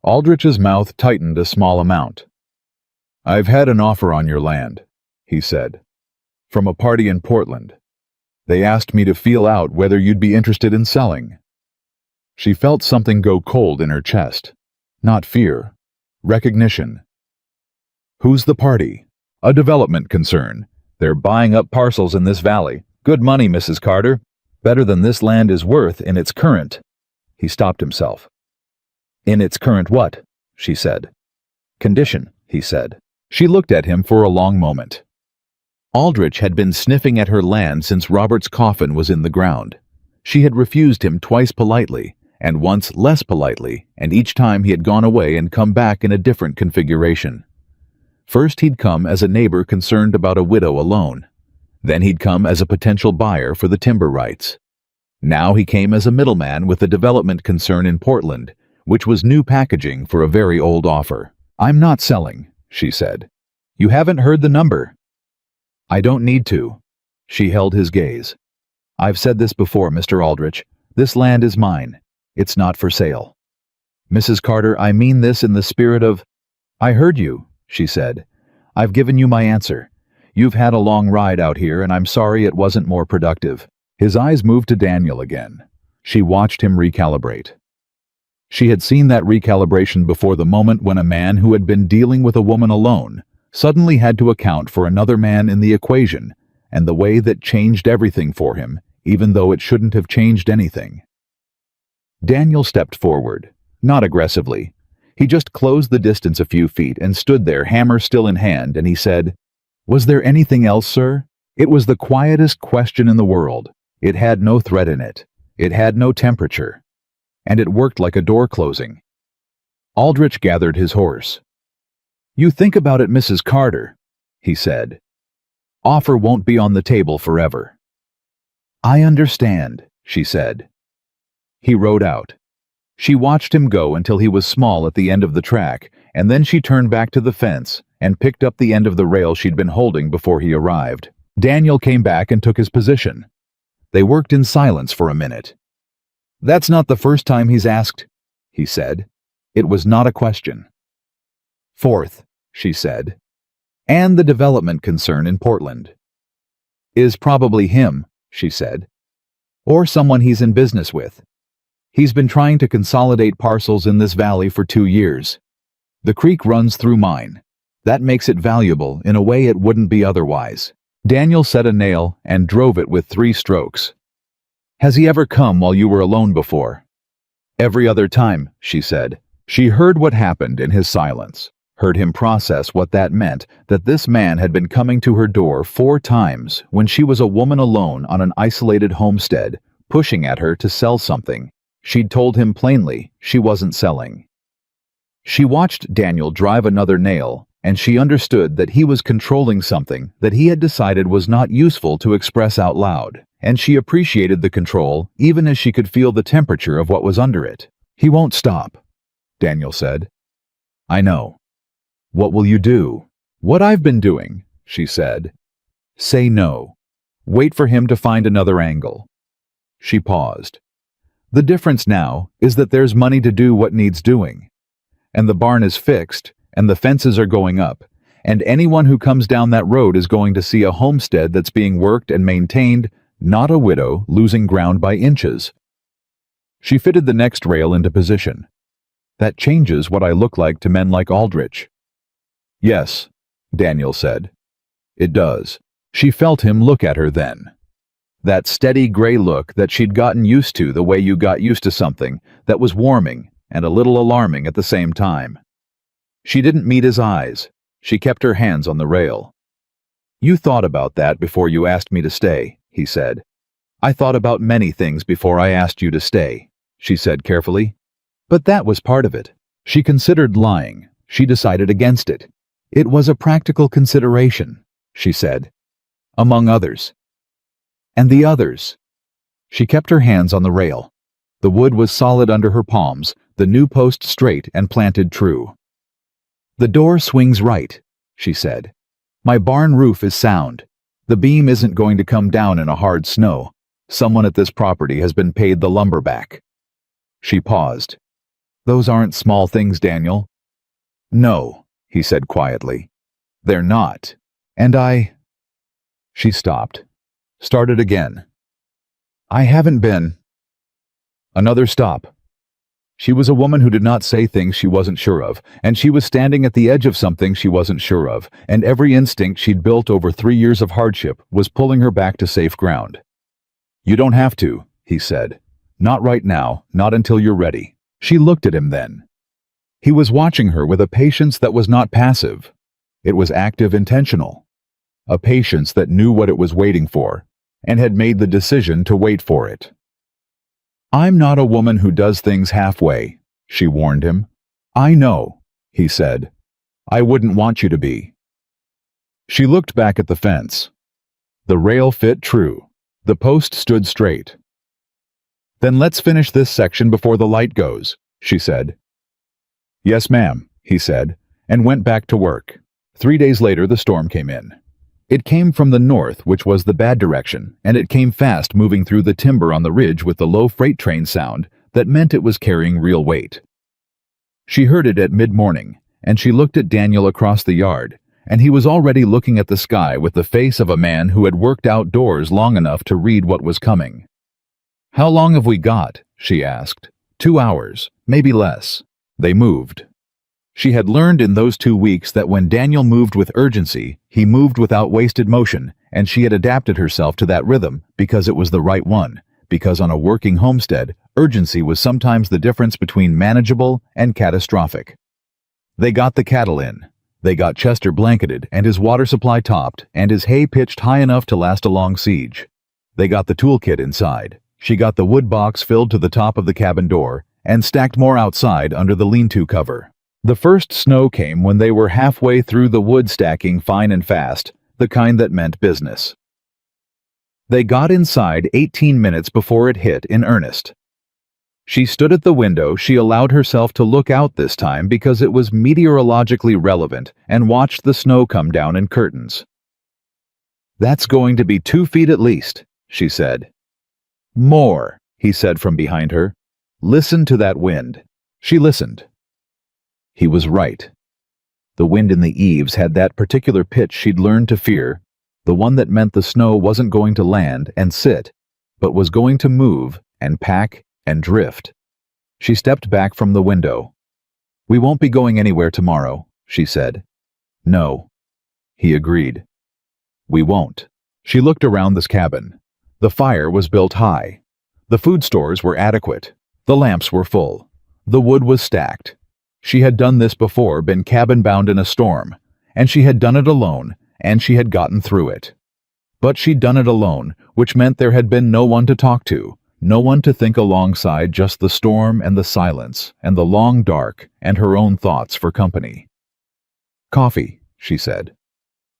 Aldrich's mouth tightened a small amount. "I've had an offer on your land," he said, "from a party in Portland. They asked me to feel out whether you'd be interested in selling." She felt something go cold in her chest. Not fear. Recognition. "Who's the party?" "A development concern. They're buying up parcels in this valley. Good money, Mrs. Carter. Better than this land is worth in its current." He stopped himself. "In its current what?" she said. "Condition," he said. She looked at him for a long moment. Aldrich had been sniffing at her land since Robert's coffin was in the ground. She had refused him twice politely, and once less politely, and each time he had gone away and come back in a different configuration. First he'd come as a neighbor concerned about a widow alone. Then he'd come as a potential buyer for the timber rights. Now he came as a middleman with a development concern in Portland, which was new packaging for a very old offer. "I'm not selling," she said. "You haven't heard the number." I don't need to. She held his gaze. I've said this before, Mr. Aldrich. This land is mine. It's not for sale. Mrs. Carter, I mean this in the spirit of— I heard you, she said. I've given you my answer. You've had a long ride out here, and I'm sorry it wasn't more productive. His eyes moved to Daniel again. She watched him recalibrate. She had seen that recalibration before, the moment when a man who had been dealing with a woman alone suddenly had to account for another man in the equation, and the way that changed everything for him, even though it shouldn't have changed anything. Daniel stepped forward, not aggressively. He just closed the distance a few feet and stood there, hammer still in hand, and he said, "Was there anything else, sir?" It was the quietest question in the world. It had no threat in it. It had no temperature. And it worked like a door closing. Aldrich gathered his horse. "You think about it, Mrs. Carter," he said. "Offer won't be on the table forever." "I understand," she said. He rode out. She watched him go until he was small at the end of the track, and then she turned back to the fence and picked up the end of the rail she'd been holding before he arrived. Daniel came back and took his position. They worked in silence for a minute. "That's not the first time he's asked," he said. It was not a question. "Fourth," she said. "And the development concern in Portland." "Is probably him," she said. "Or someone he's in business with. He's been trying to consolidate parcels in this valley for 2 years. The creek runs through mine. That makes it valuable in a way it wouldn't be otherwise." Daniel set a nail and drove it with 3 strokes. "Has he ever come while you were alone before?" "Every other time," she said. She heard what happened in his silence, heard him process what that meant, that this man had been coming to her door 4 times when she was a woman alone on an isolated homestead, pushing at her to sell something she'd told him plainly she wasn't selling. She watched Daniel drive another nail, and she understood that he was controlling something that he had decided was not useful to express out loud, and she appreciated the control even as she could feel the temperature of what was under it. "He won't stop," Daniel said. "I know." "What will you do?" "What I've been doing," she said. "Say no. Wait for him to find another angle." She paused. "The difference now is that there's money to do what needs doing. And the barn is fixed, and the fences are going up, and anyone who comes down that road is going to see a homestead that's being worked and maintained, not a widow losing ground by inches." She fitted the next rail into position. "That changes what I look like to men like Aldrich." "Yes," Daniel said. "It does." She felt him look at her then. That steady gray look that she'd gotten used to, the way you got used to something that was warming and a little alarming at the same time. She didn't meet his eyes. She kept her hands on the rail. "You thought about that before you asked me to stay," he said. "I thought about many things before I asked you to stay," she said carefully. "But that was part of it." She considered lying. She decided against it. "It was a practical consideration," she said. "Among others." "And the others?" She kept her hands on the rail. The wood was solid under her palms, the new post straight and planted true. "The door swings right," she said. "My barn roof is sound. The beam isn't going to come down in a hard snow. Someone at this property has been paid the lumber back." She paused. "Those aren't small things, Daniel." "No," he said quietly. "They're not. And She stopped. Started again. "I haven't been." Another stop. She was a woman who did not say things she wasn't sure of, and she was standing at the edge of something she wasn't sure of, and every instinct she'd built over 3 years of hardship was pulling her back to safe ground. "You don't have to," he said. "Not right now, not until you're ready." She looked at him then. He was watching her with a patience that was not passive. It was active, intentional. A patience that knew what it was waiting for, and had made the decision to wait for it. "I'm not a woman who does things halfway," she warned him. "I know," he said. "I wouldn't want you to be." She looked back at the fence. The rail fit true. The post stood straight. "Then let's finish this section before the light goes," she said. "Yes, ma'am," he said, and went back to work. 3 days later, the storm came in. It came from the north, which was the bad direction, and it came fast, moving through the timber on the ridge with the low freight train sound that meant it was carrying real weight. She heard it at mid-morning, and she looked at Daniel across the yard, and he was already looking at the sky with the face of a man who had worked outdoors long enough to read what was coming. "How long have we got?" she asked. 2 hours, maybe less." They moved. She had learned in those 2 weeks that when Daniel moved with urgency, he moved without wasted motion, and she had adapted herself to that rhythm because it was the right one, because on a working homestead, urgency was sometimes the difference between manageable and catastrophic. They got the cattle in. They got Chester blanketed and his water supply topped and his hay pitched high enough to last a long siege. They got the toolkit inside. She got the wood box filled to the top of the cabin door and stacked more outside under the lean-to cover. The first snow came when they were halfway through the wood stacking fine and fast, the kind that meant business. They got inside 18 minutes before it hit in earnest. She stood at the window. She allowed herself to look out this time because it was meteorologically relevant and watched the snow come down in curtains. "That's going to be 2 feet at least," she said. "More," he said from behind her. "Listen to that wind." She listened. He was right. The wind in the eaves had that particular pitch she'd learned to fear, the one that meant the snow wasn't going to land and sit, but was going to move and pack and drift. She stepped back from the window. "We won't be going anywhere tomorrow," she said. "No," he agreed. "We won't." She looked around this cabin. The fire was built high. The food stores were adequate. The lamps were full. The wood was stacked. She had done this before, been cabin-bound in a storm, and she had done it alone, and she had gotten through it. But she'd done it alone, which meant there had been no one to talk to, no one to think alongside, just the storm and the silence and the long dark and her own thoughts for company. "Coffee," she said.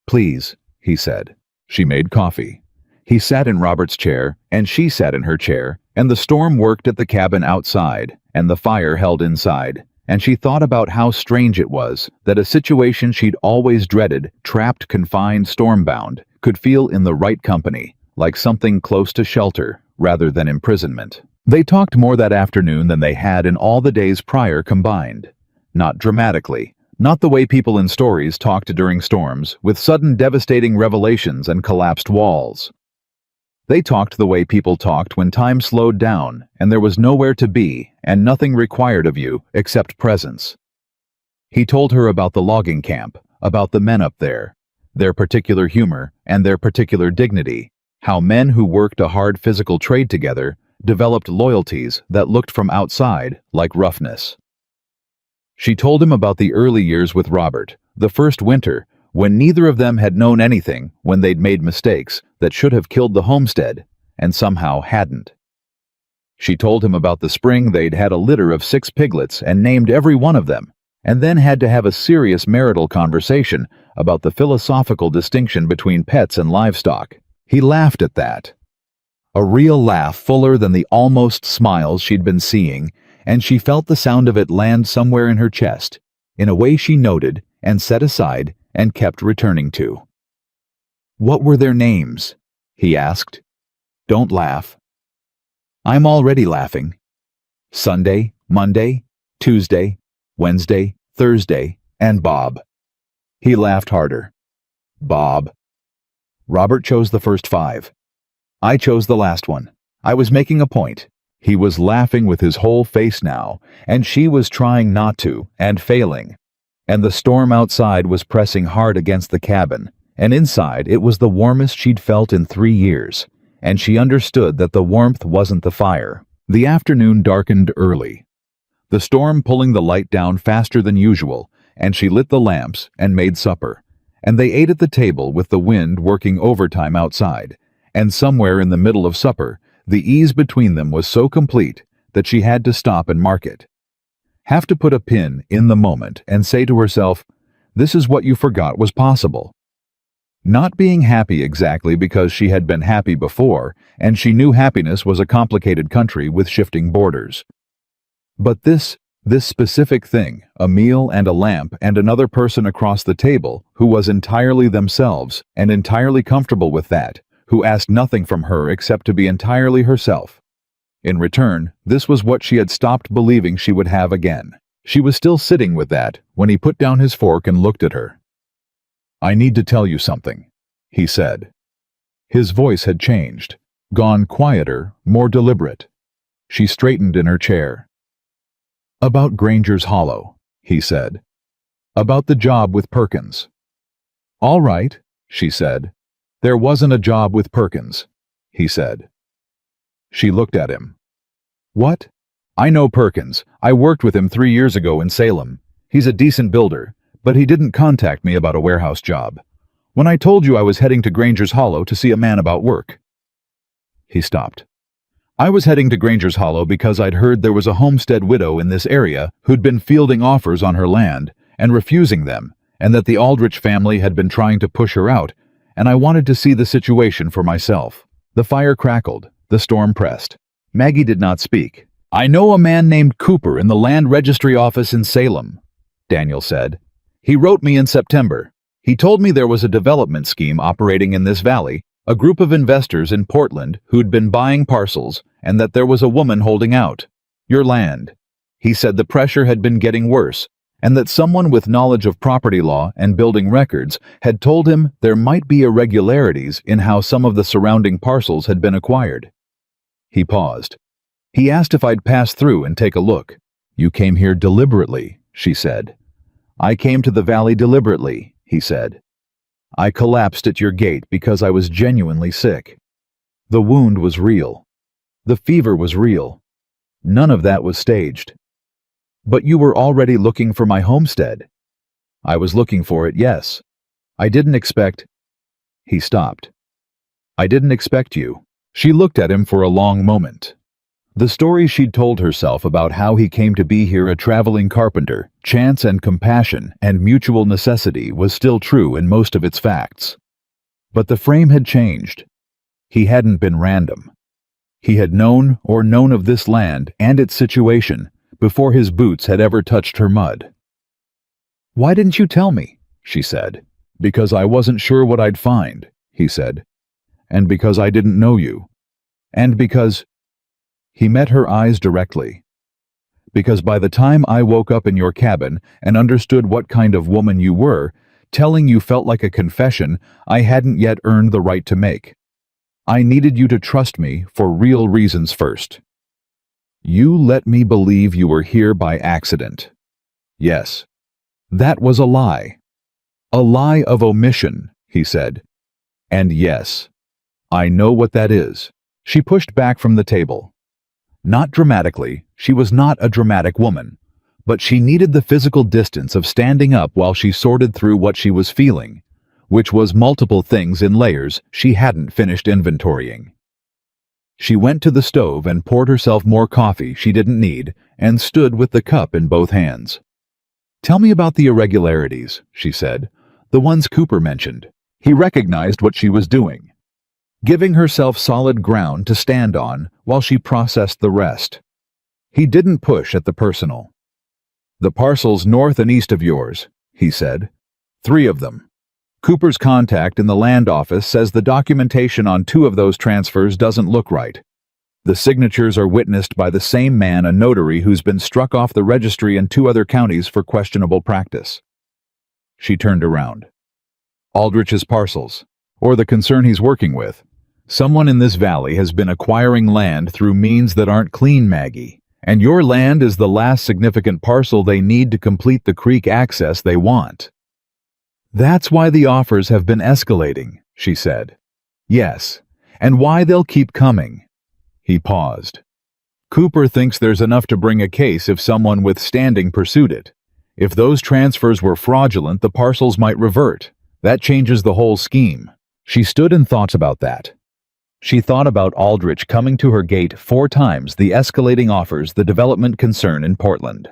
"Please," he said. She made coffee. He sat in Robert's chair, and she sat in her chair, and the storm worked at the cabin outside, and the fire held inside. And she thought about how strange it was that a situation she'd always dreaded, trapped, confined, stormbound, could feel in the right company, like something close to shelter rather than imprisonment. They talked more that afternoon than they had in all the days prior combined. Not dramatically, not the way people in stories talked during storms, with sudden devastating revelations and collapsed walls. They talked the way people talked when time slowed down and there was nowhere to be and nothing required of you except presence. He told her about the logging camp, about the men up there, their particular humor and their particular dignity, how men who worked a hard physical trade together developed loyalties that looked from outside like roughness. She told him about the early years with Robert, the first winter, when neither of them had known anything, when they'd made mistakes that should have killed the homestead, and somehow hadn't. She told him about the spring they'd had a litter of 6 piglets and named every one of them, and then had to have a serious marital conversation about the philosophical distinction between pets and livestock. He laughed at that. A real laugh fuller than the almost smiles she'd been seeing, and she felt the sound of it land somewhere in her chest, in a way she noted and set aside and kept returning to. "What were their names?" he asked. "Don't laugh." "I'm already laughing." "Sunday, Monday, Tuesday, Wednesday, Thursday, and Bob." He laughed harder. "Bob." Robert chose the first 5. "I chose the last one. I was making a point." He was laughing with his whole face now, and she was trying not to, and failing. And the storm outside was pressing hard against the cabin, and inside it was the warmest she'd felt in 3 years, and she understood that the warmth wasn't the fire. The afternoon darkened early, the storm pulling the light down faster than usual, and she lit the lamps and made supper, and they ate at the table with the wind working overtime outside, and somewhere in the middle of supper, the ease between them was so complete that she had to stop and mark it. Have to put a pin in the moment and say to herself, this is what you forgot was possible. Not being happy exactly because she had been happy before, and she knew happiness was a complicated country with shifting borders. But this This specific thing, a meal and a lamp and another person across the table who was entirely themselves and entirely comfortable with that, who asked nothing from her except to be entirely herself. In return, this was what she had stopped believing she would have again. She was still sitting with that when he put down his fork and looked at her. "I need to tell you something," he said. His voice had changed, gone quieter, more deliberate. She straightened in her chair. "About Granger's Hollow," he said. "About the job with Perkins." "All right," she said. "There wasn't a job with Perkins," he said. She looked at him. "What?" "I know Perkins. I worked with him 3 years ago in Salem. He's a decent builder, but he didn't contact me about a warehouse job. When I told you I was heading to Granger's Hollow to see a man about work." He stopped. "I was heading to Granger's Hollow because I'd heard there was a homestead widow in this area who'd been fielding offers on her land and refusing them, and that the Aldrich family had been trying to push her out, and I wanted to see the situation for myself." The fire crackled. The storm pressed. Maggie did not speak. "I know a man named Cooper in the land registry office in Salem," Daniel said. "He wrote me in September. He told me there was a development scheme operating in this valley, a group of investors in Portland who'd been buying parcels, and that there was a woman holding out. Your land. He said the pressure had been getting worse, and that someone with knowledge of property law and building records had told him there might be irregularities in how some of the surrounding parcels had been acquired." He paused. "He asked if I'd pass through and take a look." "You came here deliberately," she said. "I came to the valley deliberately," he said. "I collapsed at your gate because I was genuinely sick. The wound was real. The fever was real. None of that was staged." "But you were already looking for my homestead." "I was looking for it, yes. I didn't expect—" He stopped. "I didn't expect you." She looked at him for a long moment. The story she'd told herself about how he came to be here a traveling carpenter, chance and compassion and mutual necessity was still true in most of its facts. But the frame had changed. He hadn't been random. He had known of this land and its situation before his boots had ever touched her mud. "Why didn't you tell me?" she said. "Because I wasn't sure what I'd find," he said. "And because I didn't know you. And because—" He met her eyes directly. "Because by the time I woke up in your cabin and understood what kind of woman you were, telling you felt like a confession I hadn't yet earned the right to make. I needed you to trust me for real reasons first. You let me believe you were here by accident. Yes, that was a lie. A lie of omission," he said. "And yes, I know what that is." She pushed back from the table. Not dramatically, she was not a dramatic woman, but she needed the physical distance of standing up while she sorted through what she was feeling, which was multiple things in layers she hadn't finished inventorying. She went to the stove and poured herself more coffee she didn't need and stood with the cup in both hands. "Tell me about the irregularities," she said, "the ones Cooper mentioned." He recognized what she was doing, giving herself solid ground to stand on while she processed the rest. He didn't push at the personal. "The parcels north and east of yours," he said. 3 of them. Cooper's contact in the land office says the documentation on 2 of those transfers doesn't look right. The signatures are witnessed by the same man, a notary who's been struck off the registry in 2 other counties for questionable practice. She turned around. "Aldrich's parcels, or the concern he's working with. Someone in this valley has been acquiring land through means that aren't clean, Maggie, and your land is the last significant parcel they need to complete the creek access they want. That's why the offers have been escalating," she said. "Yes, and why they'll keep coming." He paused. "Cooper thinks there's enough to bring a case if someone with standing pursued it. If those transfers were fraudulent, the parcels might revert. That changes the whole scheme." She stood and thought about that. She thought about Aldrich coming to her gate 4 times the escalating offers the development concern in Portland.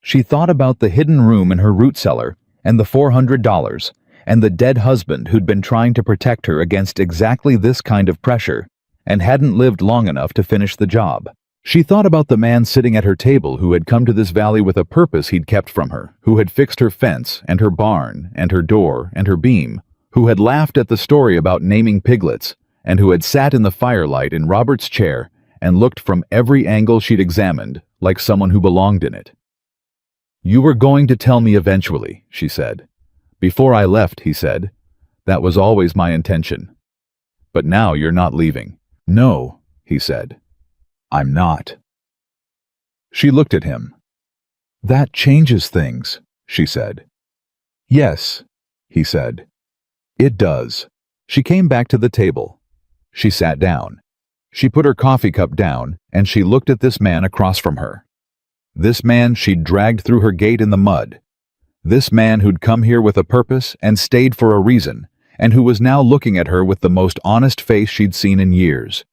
She thought about the hidden room in her root cellar and the $400 and the dead husband who'd been trying to protect her against exactly this kind of pressure and hadn't lived long enough to finish the job. She thought about the man sitting at her table who had come to this valley with a purpose he'd kept from her, who had fixed her fence and her barn and her door and her beam, who had laughed at the story about naming piglets, and who had sat in the firelight in Robert's chair and looked from every angle she'd examined like someone who belonged in it. "You were going to tell me eventually," she said. "Before I left," he said. "That was always my intention. But now you're not leaving." "No," he said. "I'm not." She looked at him. "That changes things," she said. "Yes," he said. "It does." She came back to the table. She sat down. She put her coffee cup down, and she looked at this man across from her. This man she'd dragged through her gate in the mud. This man who'd come here with a purpose and stayed for a reason, and who was now looking at her with the most honest face she'd seen in years.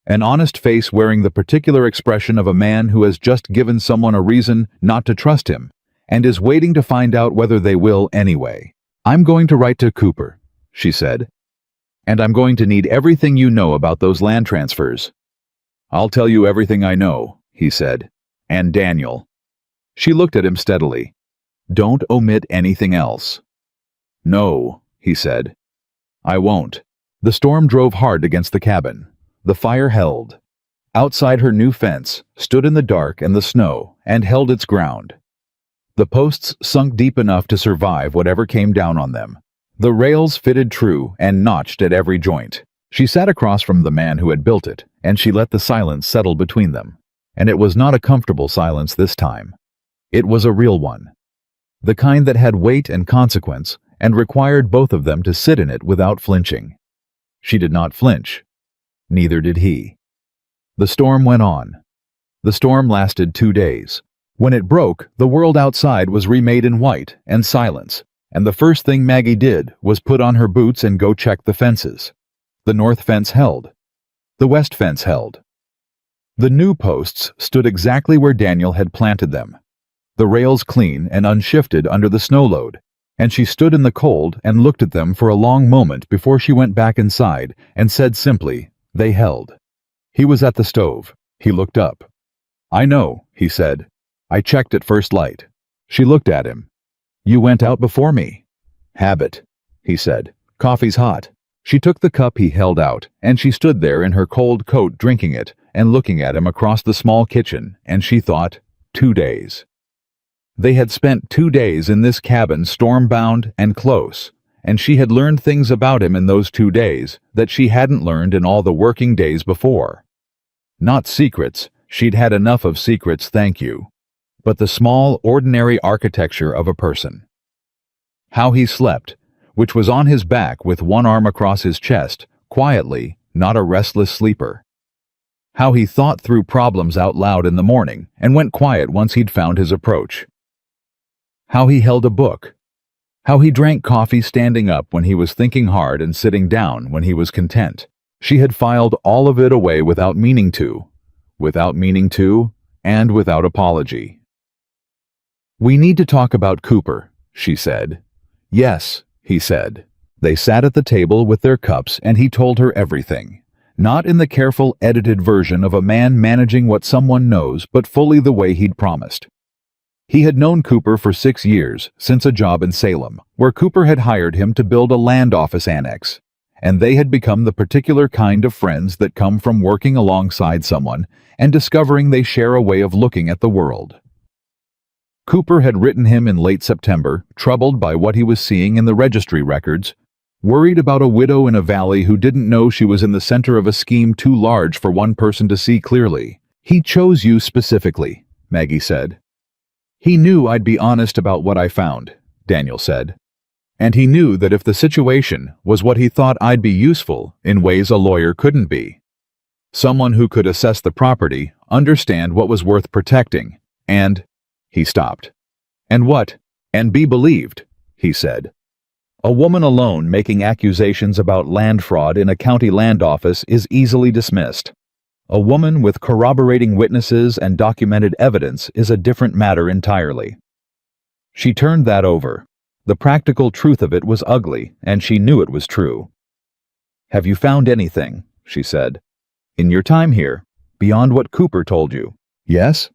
An honest face wearing the particular expression of a man who has just given someone a reason not to trust him, and is waiting to find out whether they will anyway. "I'm going to write to Cooper," she said. "And I'm going to need everything you know about those land transfers." "I'll tell you everything I know," he said. "And Daniel." She looked at him steadily. "Don't omit anything else." "No," he said. "I won't." The storm drove hard against the cabin. The fire held. Outside her new fence, stood in the dark and the snow, and held its ground. The posts sunk deep enough to survive whatever came down on them. The rails fitted true and notched at every joint. She sat across from the man who had built it, and she let the silence settle between them. And it was not a comfortable silence this time. It was a real one. The kind that had weight and consequence, and required both of them to sit in it without flinching. She did not flinch. Neither did he. The storm went on. The storm lasted 2 days. When it broke, the world outside was remade in white and silence, and the first thing Maggie did was put on her boots and go check the fences. The north fence held. The west fence held. The new posts stood exactly where Daniel had planted them, the rails clean and unshifted under the snow load, and she stood in the cold and looked at them for a long moment before she went back inside and said simply, "They held." He was at the stove. He looked up. "I know," he said. "I checked at first light." She looked at him. "You went out before me." "Habit," he said. "Coffee's hot." She took the cup he held out, and she stood there in her cold coat drinking it and looking at him across the small kitchen, and she thought, 2 days. They had spent 2 days in this cabin storm-bound and close, and she had learned things about him in those 2 days that she hadn't learned in all the working days before. Not secrets, she'd had enough of secrets, thank you, but the small, ordinary architecture of a person. How he slept, which was on his back with one arm across his chest, quietly, not a restless sleeper. How he thought through problems out loud in the morning and went quiet once he'd found his approach. How he held a book. How he drank coffee standing up when he was thinking hard and sitting down when he was content. She had filed all of it away without meaning to, and without apology. "We need to talk about Cooper," she said. "Yes," he said. They sat at the table with their cups and he told her everything. Not in the careful, edited version of a man managing what someone knows, but fully the way he'd promised. He had known Cooper for 6 years, since a job in Salem, where Cooper had hired him to build a land office annex, and they had become the particular kind of friends that come from working alongside someone and discovering they share a way of looking at the world. Cooper had written him in late September, troubled by what he was seeing in the registry records, worried about a widow in a valley who didn't know she was in the center of a scheme too large for one person to see clearly. "He chose you specifically," Maggie said. "He knew I'd be honest about what I found," Daniel said. "And he knew that if the situation was what he thought, I'd be useful in ways a lawyer couldn't be. Someone who could assess the property, understand what was worth protecting, and—" He stopped. "And what? And be believed," he said. "A woman alone making accusations about land fraud in a county land office is easily dismissed. A woman with corroborating witnesses and documented evidence is a different matter entirely." She turned that over. The practical truth of it was ugly, and she knew it was true. "Have you found anything?" she said. "In your time here?" Beyond what Cooper told you. Yes?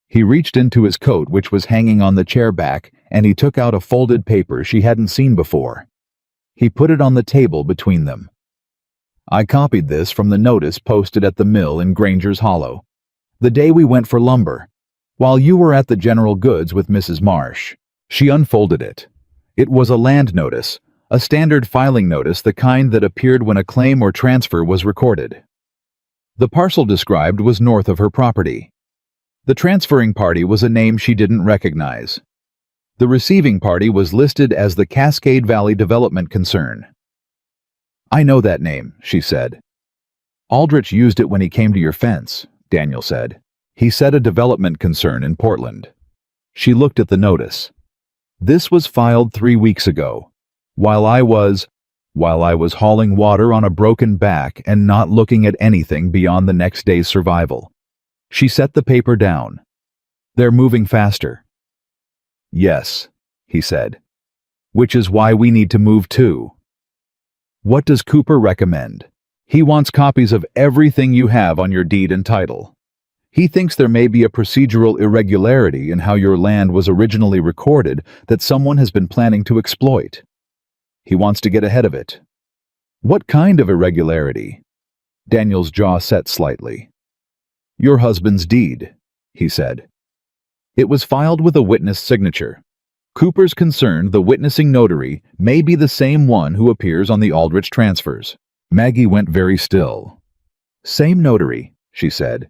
He reached into his coat, which was hanging on the chair back, and he took out a folded paper she hadn't seen before. He put it on the table between them. I copied this from the notice posted at the mill in Granger's Hollow, the day we went for lumber, while you were at the General Goods with Mrs. Marsh. She unfolded it. It was a land notice, a standard filing notice, the kind that appeared when a claim or transfer was recorded. The parcel described was north of her property. The transferring party was a name she didn't recognize. The receiving party was listed as the Cascade Valley Development Concern. I know that name, she said. Aldrich used it when he came to your fence, Daniel said. He said a development concern in Portland. She looked at the notice. This was filed 3 weeks ago, while I was hauling water on a broken back and not looking at anything beyond the next day's survival. She set the paper down. They're moving faster. Yes, he said. Which is why we need to move too. What does Cooper recommend? He wants copies of everything you have on your deed and title. He thinks there may be a procedural irregularity in how your land was originally recorded that someone has been planning to exploit. He wants to get ahead of it. What kind of irregularity? Daniel's jaw set slightly. Your husband's deed, he said. It was filed with a witness signature. Cooper's concerned the witnessing notary may be the same one who appears on the Aldrich transfers. Maggie went very still. Same notary, she said.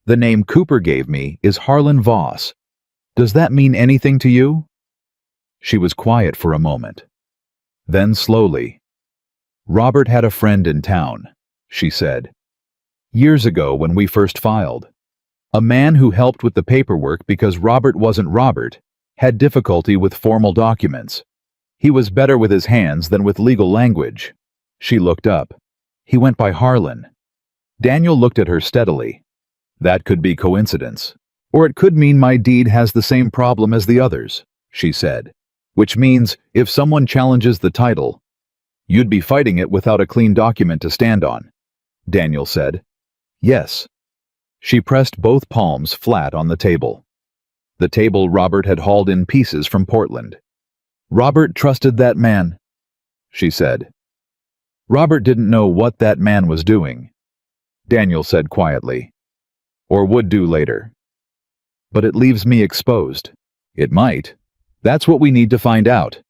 The name Cooper gave me is Harlan Voss. Does that mean anything to you? She was quiet for a moment. Then slowly, Robert had a friend in town, she said. Years ago when we first filed. A man who helped with the paperwork because Robert wasn't Robert, had difficulty with formal documents. He was better with his hands than with legal language. She looked up. He went by Harlan. Daniel looked at her steadily. That could be coincidence. Or it could mean my deed has the same problem as the others, she said. Which means, if someone challenges the title, you'd be fighting it without a clean document to stand on, Daniel said. Yes. She pressed both palms flat on the table. The table Robert had hauled in pieces from Portland. Robert trusted that man, she said. Robert didn't know what that man was doing, Daniel said quietly. Or would do later. But it leaves me exposed. It might. That's what we need to find out.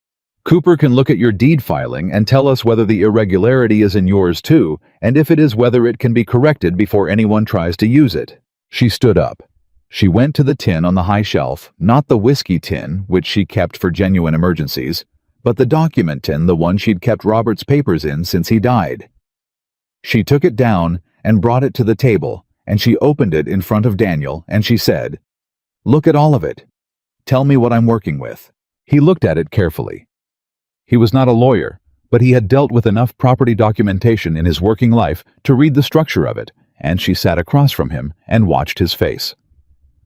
Cooper can look at your deed filing and tell us whether the irregularity is in yours too, and if it is, whether it can be corrected before anyone tries to use it. She stood up. She went to the tin on the high shelf, not the whiskey tin, which she kept for genuine emergencies, but the document tin, the one she'd kept Robert's papers in since he died. She took it down and brought it to the table, and she opened it in front of Daniel, and she said, Look at all of it. Tell me what I'm working with. He looked at it carefully. He was not a lawyer, but he had dealt with enough property documentation in his working life to read the structure of it, and she sat across from him and watched his face.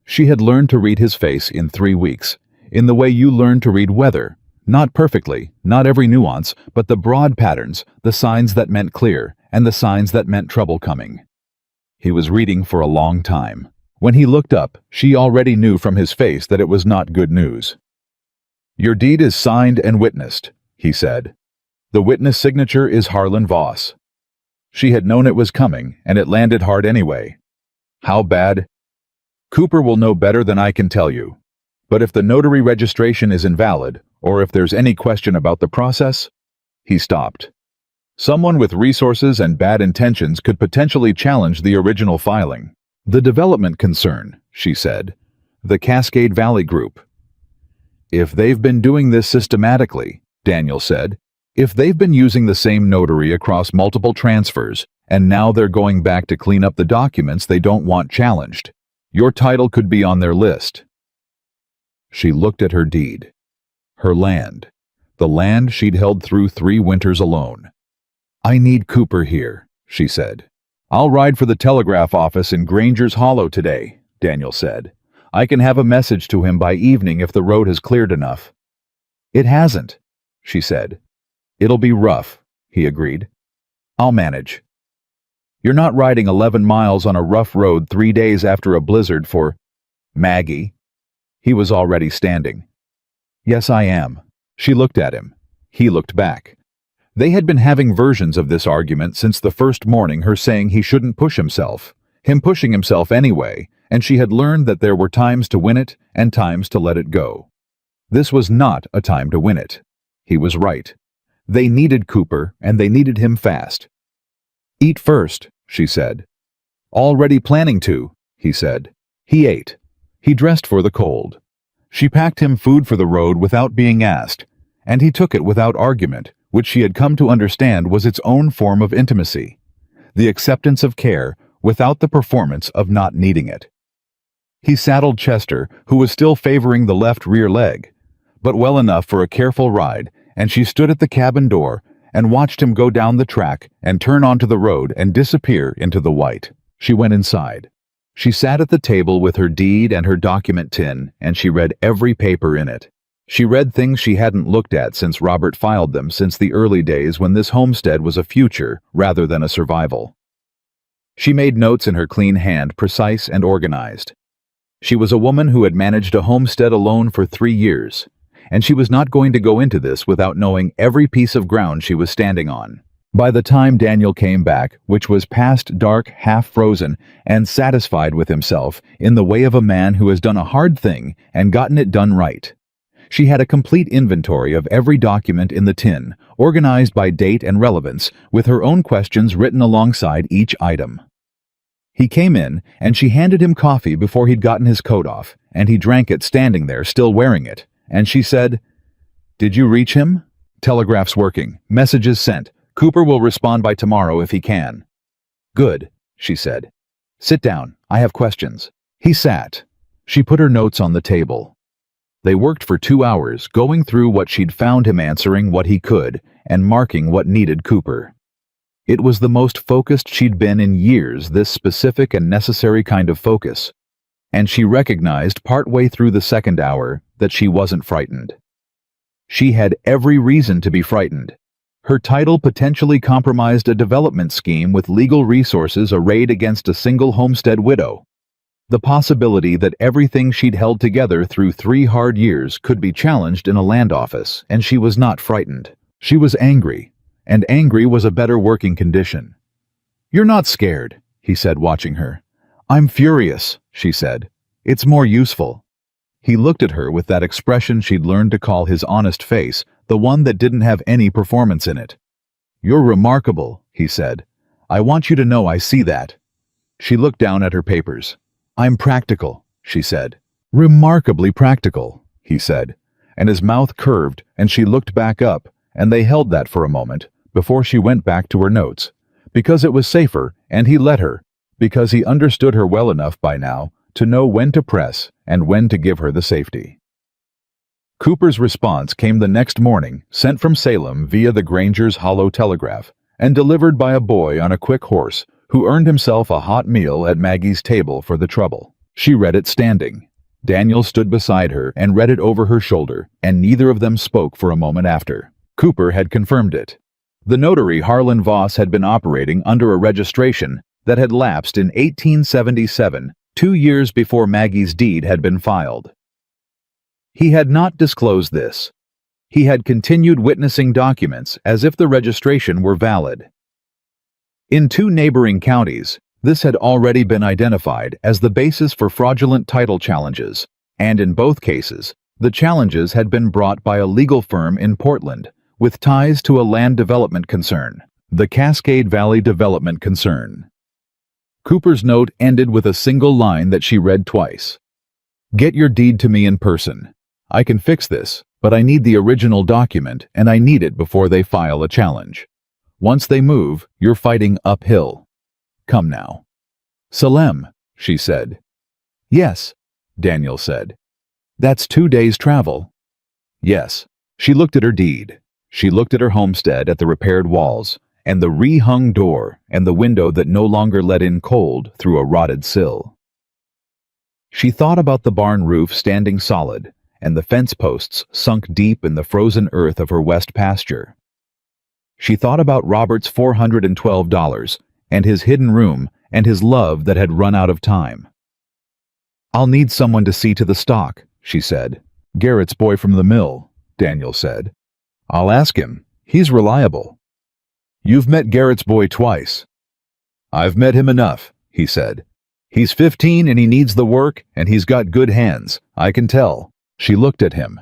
She had learned to read his face in 3 weeks, in the way you learn to read weather, not perfectly, not every nuance, but the broad patterns, the signs that meant clear, and the signs that meant trouble coming. He was reading for a long time. When he looked up, she already knew from his face that it was not good news. Your deed is signed and witnessed, he said. The witness signature is Harlan Voss. She had known it was coming, and it landed hard anyway. How bad? Cooper will know better than I can tell you. But if the notary registration is invalid, or if there's any question about the process, he stopped. Someone with resources and bad intentions could potentially challenge the original filing. The development concern, she said. The Cascade Valley Group. If they've been doing this systematically, Daniel said, if they've been using the same notary across multiple transfers, and now they're going back to clean up the documents they don't want challenged, your title could be on their list. She looked at her deed. Her land. The land she'd held through 3 winters alone. I need Cooper here, she said. I'll ride for the telegraph office in Granger's Hollow today, Daniel said. I can have a message to him by evening if the road has cleared enough. It hasn't, she said. It'll be rough, he agreed. I'll manage. You're not riding 11 miles on a rough road 3 days after a blizzard for Maggie. He was already standing. Yes, I am. She looked at him. He looked back. They had been having versions of this argument since the first morning, her saying he shouldn't push himself, him pushing himself anyway, and she had learned that there were times to win it and times to let it go. This was not a time to win it. He was right. They needed Cooper, and they needed him fast. Eat first, she said. Already planning to, he said. He ate. He dressed for the cold. She packed him food for the road without being asked, and he took it without argument, which she had come to understand was its own form of intimacy, the acceptance of care without the performance of not needing it. He saddled Chester, who was still favoring the left rear leg, but well enough for a careful ride, and she stood at the cabin door and watched him go down the track and turn onto the road and disappear into the white. She went inside. She sat at the table with her deed and her document tin, and she read every paper in it. She read things she hadn't looked at since Robert filed them, since the early days when this homestead was a future rather than a survival. She made notes in her clean hand, precise and organized. She was a woman who had managed a homestead alone for 3 years, and she was not going to go into this without knowing every piece of ground she was standing on. By the time Daniel came back, which was past dark, half-frozen, and satisfied with himself in the way of a man who has done a hard thing and gotten it done right, she had a complete inventory of every document in the tin, organized by date and relevance, with her own questions written alongside each item. He came in, and she handed him coffee before he'd gotten his coat off, and he drank it standing there, still wearing it, and she said, "Did you reach him? Telegraph's working. Messages sent. Cooper will respond by tomorrow if he can." "Good," she said. "Sit down. I have questions." He sat. She put her notes on the table. They worked for 2 hours, going through what she'd found, him answering what he could, and marking what needed Cooper. It was the most focused she'd been in years, this specific and necessary kind of focus. And she recognized partway through the second hour that she wasn't frightened. She had every reason to be frightened. Her title potentially compromised a development scheme with legal resources arrayed against a single homestead widow. The possibility that everything she'd held together through 3 hard years could be challenged in a land office, and she was not frightened. She was angry, and angry was a better working condition. "You're not scared," he said, watching her. "I'm furious," she said. "It's more useful." He looked at her with that expression she'd learned to call his honest face, the one that didn't have any performance in it. "You're remarkable," he said. "I want you to know I see that." She looked down at her papers. "I'm practical," she said. "Remarkably practical," he said, and his mouth curved, and she looked back up, and they held that for a moment before she went back to her notes, because it was safer, and he let her, because he understood her well enough by now to know when to press and when to give her the safety. Cooper's response came the next morning, sent from Salem via the Granger's hollow telegraph, and delivered by a boy on a quick horse who earned himself a hot meal at Maggie's table for the trouble. She read it standing. Daniel stood beside her and read it over her shoulder, and neither of them spoke for a moment after. Cooper had confirmed it. The notary Harlan Voss had been operating under a registration that had lapsed in 1877, 2 years before Maggie's deed had been filed. He had not disclosed this. He had continued witnessing documents as if the registration were valid. In 2 neighboring counties, this had already been identified as the basis for fraudulent title challenges, and in both cases, the challenges had been brought by a legal firm in Portland with ties to a land development concern, the Cascade Valley Development Concern. Cooper's note ended with a single line that she read twice. "Get your deed to me in person. I can fix this, but I need the original document, and I need it before they file a challenge. Once they move, you're fighting uphill. Come now." "Salem," she said. "Yes," Daniel said. "That's 2 days' travel." "Yes." She looked at her deed. She looked at her homestead, at the repaired walls, and the re-hung door, and the window that no longer let in cold through a rotted sill. She thought about the barn roof standing solid, and the fence posts sunk deep in the frozen earth of her west pasture. She thought about Robert's $412, and his hidden room, and his love that had run out of time. "I'll need someone to see to the stock," she said. "Garrett's boy from the mill," Daniel said. "I'll ask him. He's reliable." "You've met Garrett's boy twice." "I've met him enough," he said. "He's 15 and he needs the work, and he's got good hands. I can tell." She looked at him.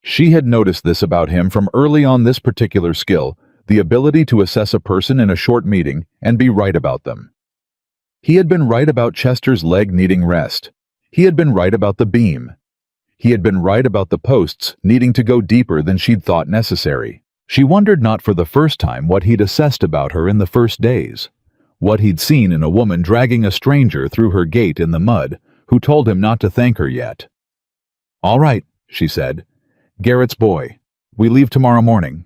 She had noticed this about him from early on, this particular skill, the ability to assess a person in a short meeting and be right about them. He had been right about Chester's leg needing rest. He had been right about the beam. He had been right about the posts needing to go deeper than she'd thought necessary. She wondered not for the first time what he'd assessed about her in the first days. What he'd seen in a woman dragging a stranger through her gate in the mud, who told him not to thank her yet. "All right," she said. "Garrett's boy. We leave tomorrow morning."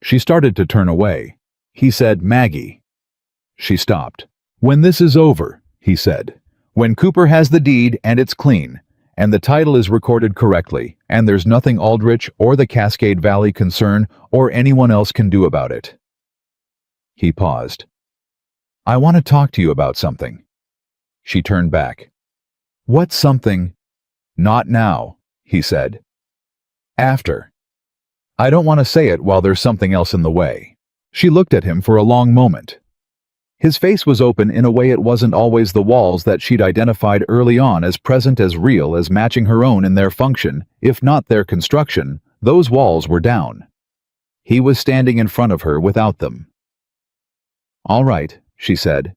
She started to turn away. He said, "Maggie." She stopped. "When this is over," he said. "When Cooper has the deed and it's clean, and the title is recorded correctly, and there's nothing Aldrich or the Cascade Valley concern or anyone else can do about it." He paused. "I want to talk to you about something." She turned back. "What's something?" "Not now," he said. "After." "I don't want to say it while there's something else in the way." She looked at him for a long moment. His face was open in a way it wasn't always. The walls that she'd identified early on as present, as real, as matching her own in their function, if not their construction, those walls were down. He was standing in front of her without them. "All right," she said.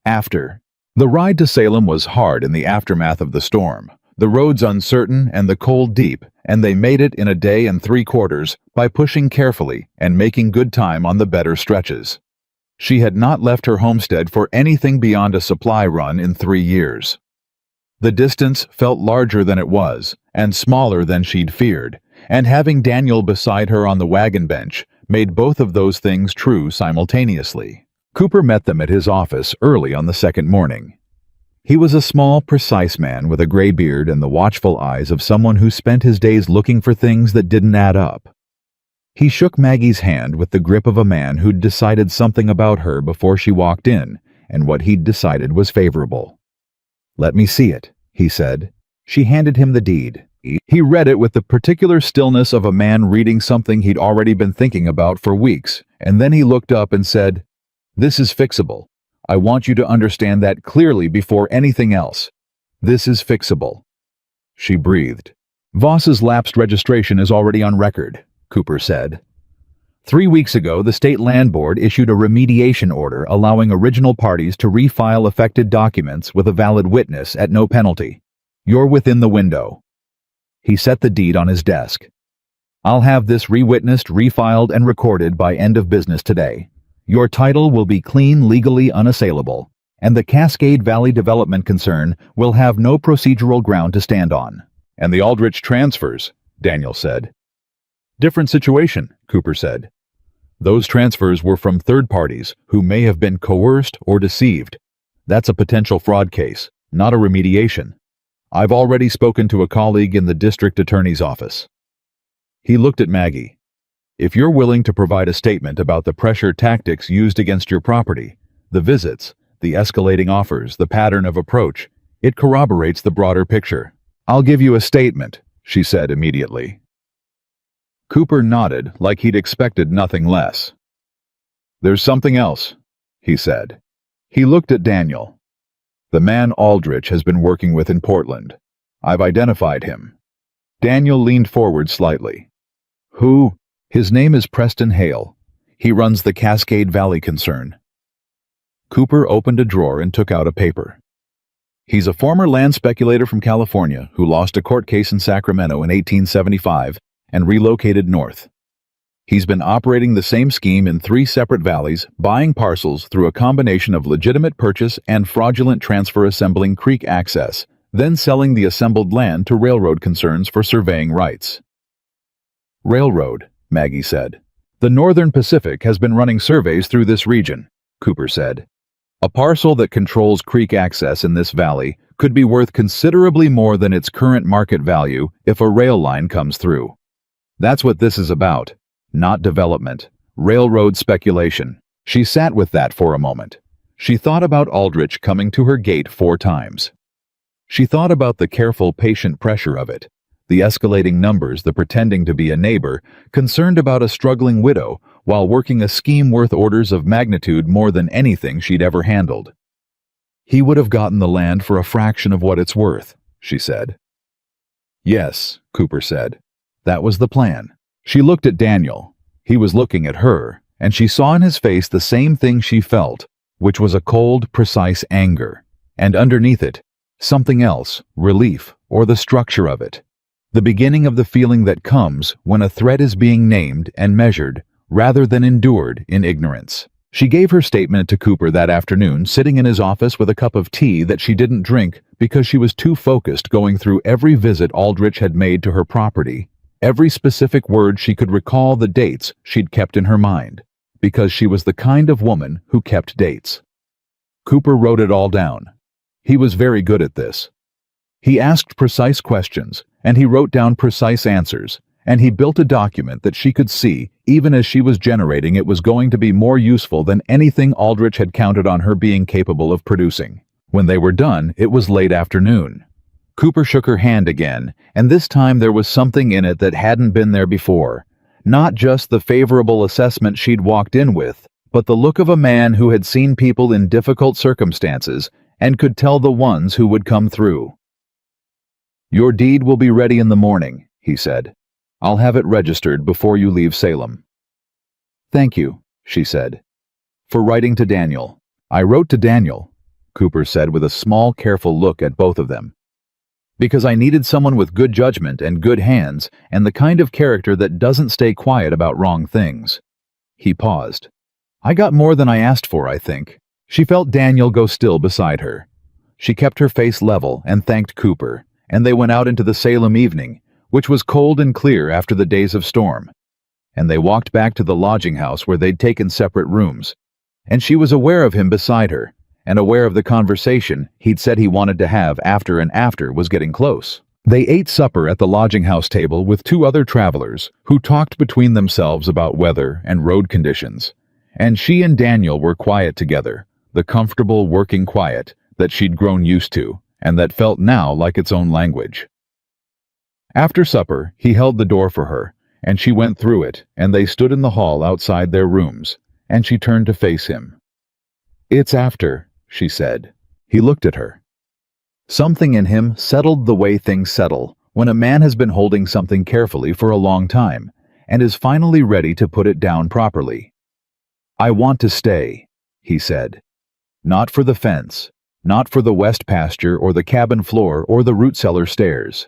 "After." The ride to Salem was hard in the aftermath of the storm, the roads uncertain and the cold deep, and they made it in a day and 3/4 by pushing carefully and making good time on the better stretches. She had not left her homestead for anything beyond a supply run in 3 years. The distance felt larger than it was, and smaller than she'd feared, and having Daniel beside her on the wagon bench made both of those things true simultaneously. Cooper met them at his office early on the second morning. He was a small, precise man with a gray beard and the watchful eyes of someone who spent his days looking for things that didn't add up. He shook Maggie's hand with the grip of a man who'd decided something about her before she walked in, and what he'd decided was favorable. "Let me see it," he said. She handed him the deed. He read it with the particular stillness of a man reading something he'd already been thinking about for weeks, and then he looked up and said, "This is fixable. I want you to understand that clearly before anything else. This is fixable." She breathed. "Voss's lapsed registration is already on record," Cooper said. 3 weeks ago, the State Land Board issued a remediation order allowing original parties to refile affected documents with a valid witness at no penalty. You're within the window. He set the deed on his desk. "I'll have this re-witnessed, refiled, and recorded by end of business today. Your title will be clean, legally unassailable, and the Cascade Valley Development Concern will have no procedural ground to stand on." "And the Aldrich transfers," Daniel said. "Different situation," Cooper said. "Those transfers were from third parties who may have been coerced or deceived. That's a potential fraud case, not a remediation. I've already spoken to a colleague in the district attorney's office." He looked at Maggie. "If you're willing to provide a statement about the pressure tactics used against your property, the visits, the escalating offers, the pattern of approach, it corroborates the broader picture." "I'll give you a statement," she said immediately. Cooper nodded like he'd expected nothing less. "There's something else," he said. He looked at Daniel. "The man Aldrich has been working with in Portland. I've identified him." Daniel leaned forward slightly. "Who?" "His name is Preston Hale. He runs the Cascade Valley Concern." Cooper opened a drawer and took out a paper. "He's a former land speculator from California who lost a court case in Sacramento in 1875 and relocated north. He's been operating the same scheme in 3 separate valleys, buying parcels through a combination of legitimate purchase and fraudulent transfer, assembling creek access, then selling the assembled land to railroad concerns for surveying rights." "Railroad," Maggie said. "The Northern Pacific has been running surveys through this region," Cooper said. "A parcel that controls creek access in this valley could be worth considerably more than its current market value if a rail line comes through. That's what this is about, not development, railroad speculation." She sat with that for a moment. She thought about Aldrich coming to her gate 4 times. She thought about the careful, patient pressure of it, the escalating numbers, the pretending to be a neighbor, concerned about a struggling widow, while working a scheme worth orders of magnitude more than anything she'd ever handled. He would have gotten the land for a fraction of what it's worth, she said. Yes, Cooper said. That was the plan. She looked at Daniel. He was looking at her, and she saw in his face the same thing she felt, which was a cold, precise anger. And underneath it, something else, relief, or the structure of it. The beginning of the feeling that comes when a threat is being named and measured, rather than endured in ignorance. She gave her statement to Cooper that afternoon, sitting in his office with a cup of tea that she didn't drink because she was too focused going through every visit Aldrich had made to her property, every specific word she could recall, the dates she'd kept in her mind, because she was the kind of woman who kept dates. Cooper wrote it all down. He was very good at this. He asked precise questions, and he wrote down precise answers, and he built a document that she could see, even as she was generating it, was going to be more useful than anything Aldrich had counted on her being capable of producing. When they were done, it was late afternoon. Cooper shook her hand again, and this time there was something in it that hadn't been there before. Not just the favorable assessment she'd walked in with, but the look of a man who had seen people in difficult circumstances and could tell the ones who would come through. Your deed will be ready in the morning, he said. I'll have it registered before you leave Salem. Thank you, she said. For writing to Daniel. I wrote to Daniel, Cooper said with a small, careful look at both of them. Because I needed someone with good judgment and good hands and the kind of character that doesn't stay quiet about wrong things. He paused. I got more than I asked for, I think. She felt Daniel go still beside her. She kept her face level and thanked Cooper, and they went out into the Salem evening, which was cold and clear after the days of storm. And they walked back to the lodging house where they'd taken separate rooms. And she was aware of him beside her, and aware of the conversation he'd said he wanted to have after was getting close. They ate supper at the lodging house table with 2 other travelers who talked between themselves about weather and road conditions. And she and Daniel were quiet together, the comfortable working quiet that she'd grown used to, and that felt now like its own language. After supper, he held the door for her, and she went through it, and they stood in the hall outside their rooms, and she turned to face him. It's after, she said. He looked at her. Something in him settled the way things settle when a man has been holding something carefully for a long time and is finally ready to put it down properly. I want to stay, he said. Not for the fence, not for the west pasture or the cabin floor or the root cellar stairs.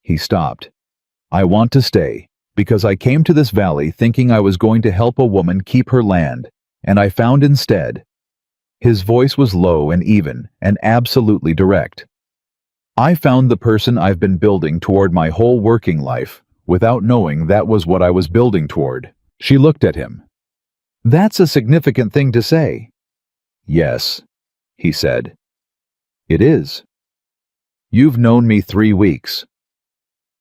He stopped. I want to stay because I came to this valley thinking I was going to help a woman keep her land, and I found instead. His voice was low and even and absolutely direct. I found the person I've been building toward my whole working life without knowing that was what I was building toward. She looked at him. That's a significant thing to say. Yes, he said. It is. You've known me 3 weeks.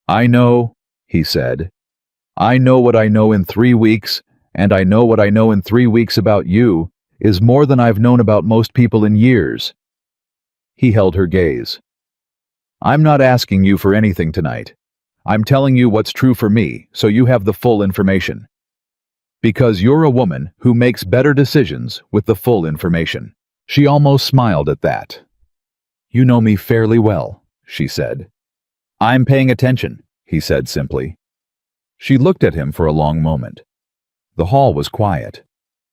I know, he said. I know what I know in 3 weeks, and I know what I know in 3 weeks about you is more than I've known about most people in years. He held her gaze. I'm not asking you for anything tonight. I'm telling you what's true for me, so you have the full information. Because you're a woman who makes better decisions with the full information. She almost smiled at that. You know me fairly well, she said. I'm paying attention, he said simply. She looked at him for a long moment. The hall was quiet.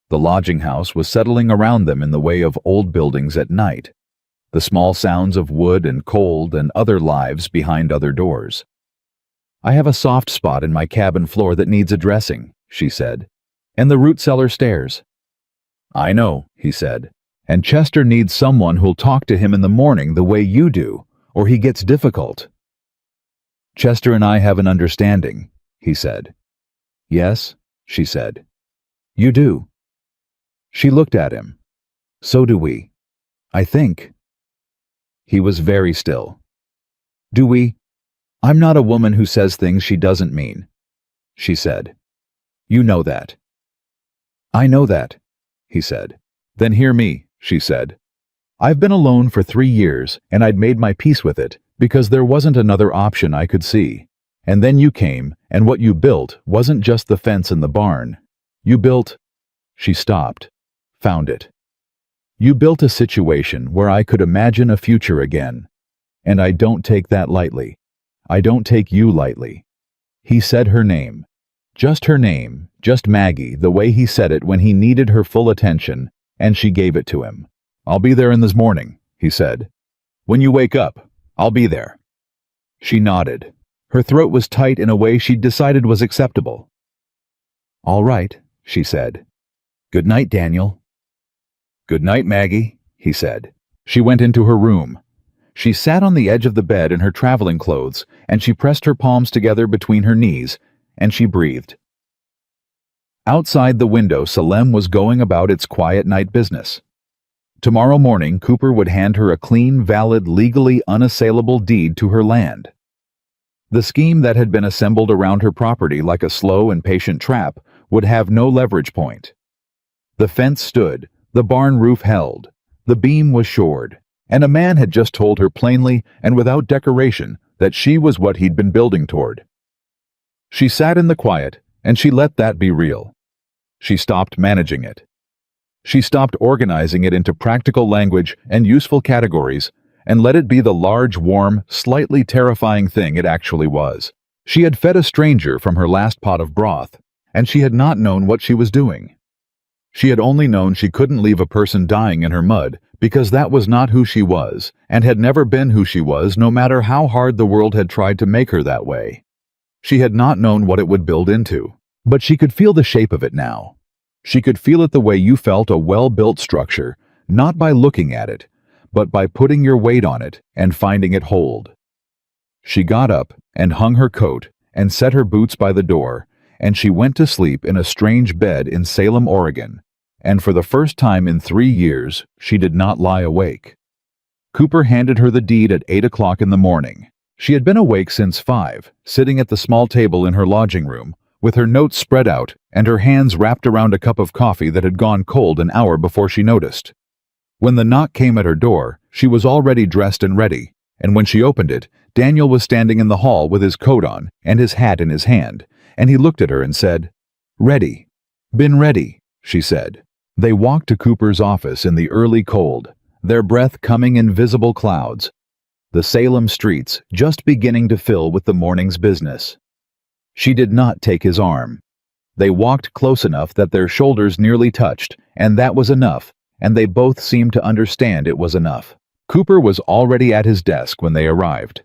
The lodging house was settling around them in the way of old buildings at night, the small sounds of wood and cold and other lives behind other doors. I have a soft spot in my cabin floor that needs addressing, she said, and the root cellar stairs. I know, he said, and Chester needs someone who'll talk to him in the morning the way you do, or he gets difficult. Chester and I have an understanding, he said. Yes, she said. You do. She looked at him. So do we. I think. He was very still. Do we? I'm not a woman who says things she doesn't mean, she said. You know that. I know that, he said. Then hear me, she said. I've been alone for 3 years, and I'd made my peace with it, because there wasn't another option I could see. And then you came, and what you built wasn't just the fence and the barn. You built— She stopped. Found it. You built a situation where I could imagine a future again. And I don't take that lightly. I don't take you lightly. He said her name. Just her name, just Maggie, the way he said it when he needed her full attention, and she gave it to him. I'll be there in this morning, he said. When you wake up, I'll be there. She nodded. Her throat was tight in a way she'd decided was acceptable. All right, she said. Good night, Daniel. Good night, Maggie, he said. She went into her room. She sat on the edge of the bed in her traveling clothes, and she pressed her palms together between her knees, and she breathed. Outside the window, Salem was going about its quiet night business. Tomorrow morning, Cooper would hand her a clean, valid, legally unassailable deed to her land. The scheme that had been assembled around her property like a slow and patient trap would have no leverage point. The fence stood, the barn roof held, the beam was shored, and a man had just told her plainly and without decoration that she was what he'd been building toward. She sat in the quiet, and she let that be real. She stopped managing it. She stopped organizing it into practical language and useful categories, and let it be the large, warm, slightly terrifying thing it actually was. She had fed a stranger from her last pot of broth, and she had not known what she was doing. She had only known she couldn't leave a person dying in her mud, because that was not who she was, and had never been who she was, no matter how hard the world had tried to make her that way. She had not known what it would build into, but she could feel the shape of it now. She could feel it the way you felt a well-built structure, not by looking at it, but by putting your weight on it and finding it hold. She got up and hung her coat and set her boots by the door, and she went to sleep in a strange bed in Salem, Oregon, and for the first time in 3 years, she did not lie awake. Cooper handed her the deed at 8 o'clock in the morning. She had been awake since 5, sitting at the small table in her lodging room, with her notes spread out and her hands wrapped around a cup of coffee that had gone cold an hour before she noticed. When the knock came at her door, she was already dressed and ready, and when she opened it, Daniel was standing in the hall with his coat on and his hat in his hand, and he looked at her and said, "Ready. Been ready," she said. They walked to Cooper's office in the early cold, their breath coming in visible clouds, the Salem streets just beginning to fill with the morning's business. She did not take his arm. They walked close enough that their shoulders nearly touched, and that was enough, and they both seemed to understand it was enough. Cooper was already at his desk when they arrived.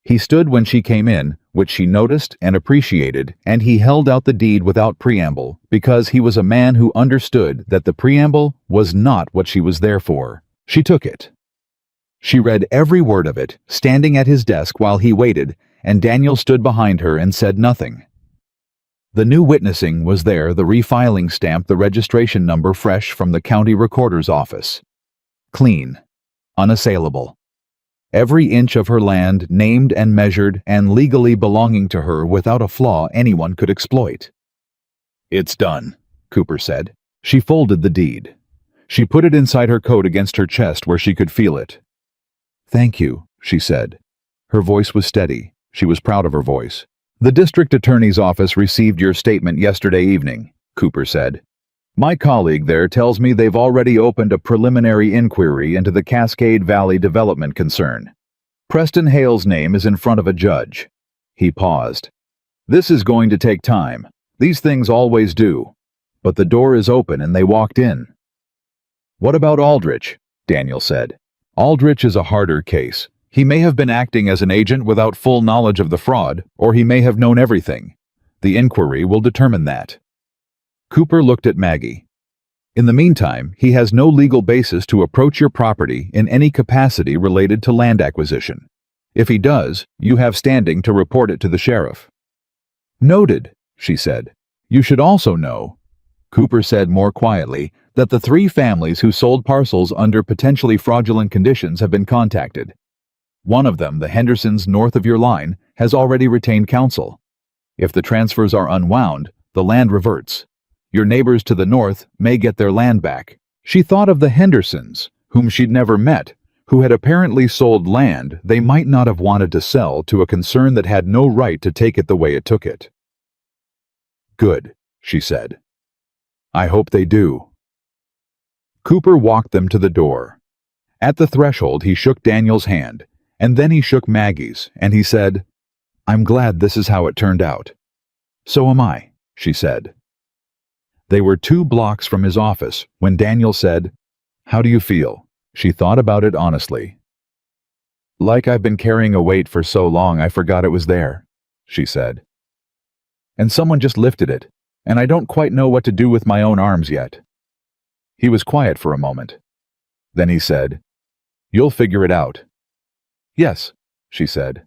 He stood when she came in, which she noticed and appreciated, and he held out the deed without preamble, because he was a man who understood that the preamble was not what she was there for. She took it. She read every word of it, standing at his desk while he waited, and Daniel stood behind her and said nothing. The new witnessing was there, the refiling stamp, the registration number fresh from the county recorder's office. Clean. Unassailable. Every inch of her land named and measured and legally belonging to her without a flaw anyone could exploit. "It's done," Cooper said. She folded the deed. She put it inside her coat against her chest where she could feel it. "Thank you," she said. Her voice was steady. She was proud of her voice. "The district attorney's office received your statement yesterday evening," Cooper said. "My colleague there tells me they've already opened a preliminary inquiry into the Cascade Valley development concern. Preston Hale's name is in front of a judge." He paused. "This is going to take time. These things always do. But the door is open and they walked in." "What about Aldrich?" Daniel said. "Aldrich is a harder case. He may have been acting as an agent without full knowledge of the fraud, or he may have known everything. The inquiry will determine that." Cooper looked at Maggie. "In the meantime, he has no legal basis to approach your property in any capacity related to land acquisition. If he does, you have standing to report it to the sheriff." "Noted," she said. "You should also know," Cooper said more quietly, "that the 3 families who sold parcels under potentially fraudulent conditions have been contacted. One of them, the Hendersons north of your line, has already retained counsel. If the transfers are unwound, the land reverts. Your neighbors to the north may get their land back, She thought of the Hendersons, whom she'd never met, who had apparently sold land they might not have wanted to sell to a concern that had no right to take it the way it took it. "Good," she said. "I hope they do." Cooper walked them to the door. At the threshold he shook Daniel's hand, and then he shook Maggie's, and he said, "I'm glad this is how it turned out." "So am I," she said. They were 2 blocks from his office when Daniel said, "How do you feel?" She thought about it honestly. "Like I've been carrying a weight for so long I forgot it was there," she said. "And someone just lifted it, and I don't quite know what to do with my own arms yet." He was quiet for a moment. Then he said, "You'll figure it out." "Yes," she said.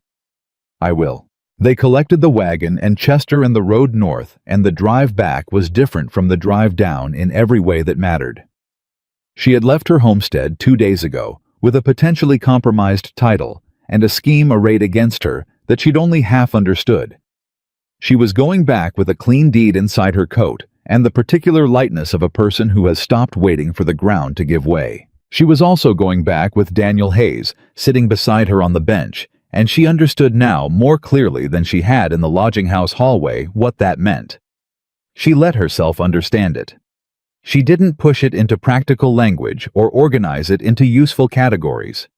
"I will." They collected the wagon and Chester and the road north, and the drive back was different from the drive down in every way that mattered. She had left her homestead 2 days ago with a potentially compromised title and a scheme arrayed against her that she'd only half understood. She was going back with a clean deed inside her coat and the particular lightness of a person who has stopped waiting for the ground to give way. She was also going back with Daniel Hayes sitting beside her on the bench, and she understood now more clearly than she had in the lodging house hallway what that meant. She let herself understand it. She didn't push it into practical language or organize it into useful categories.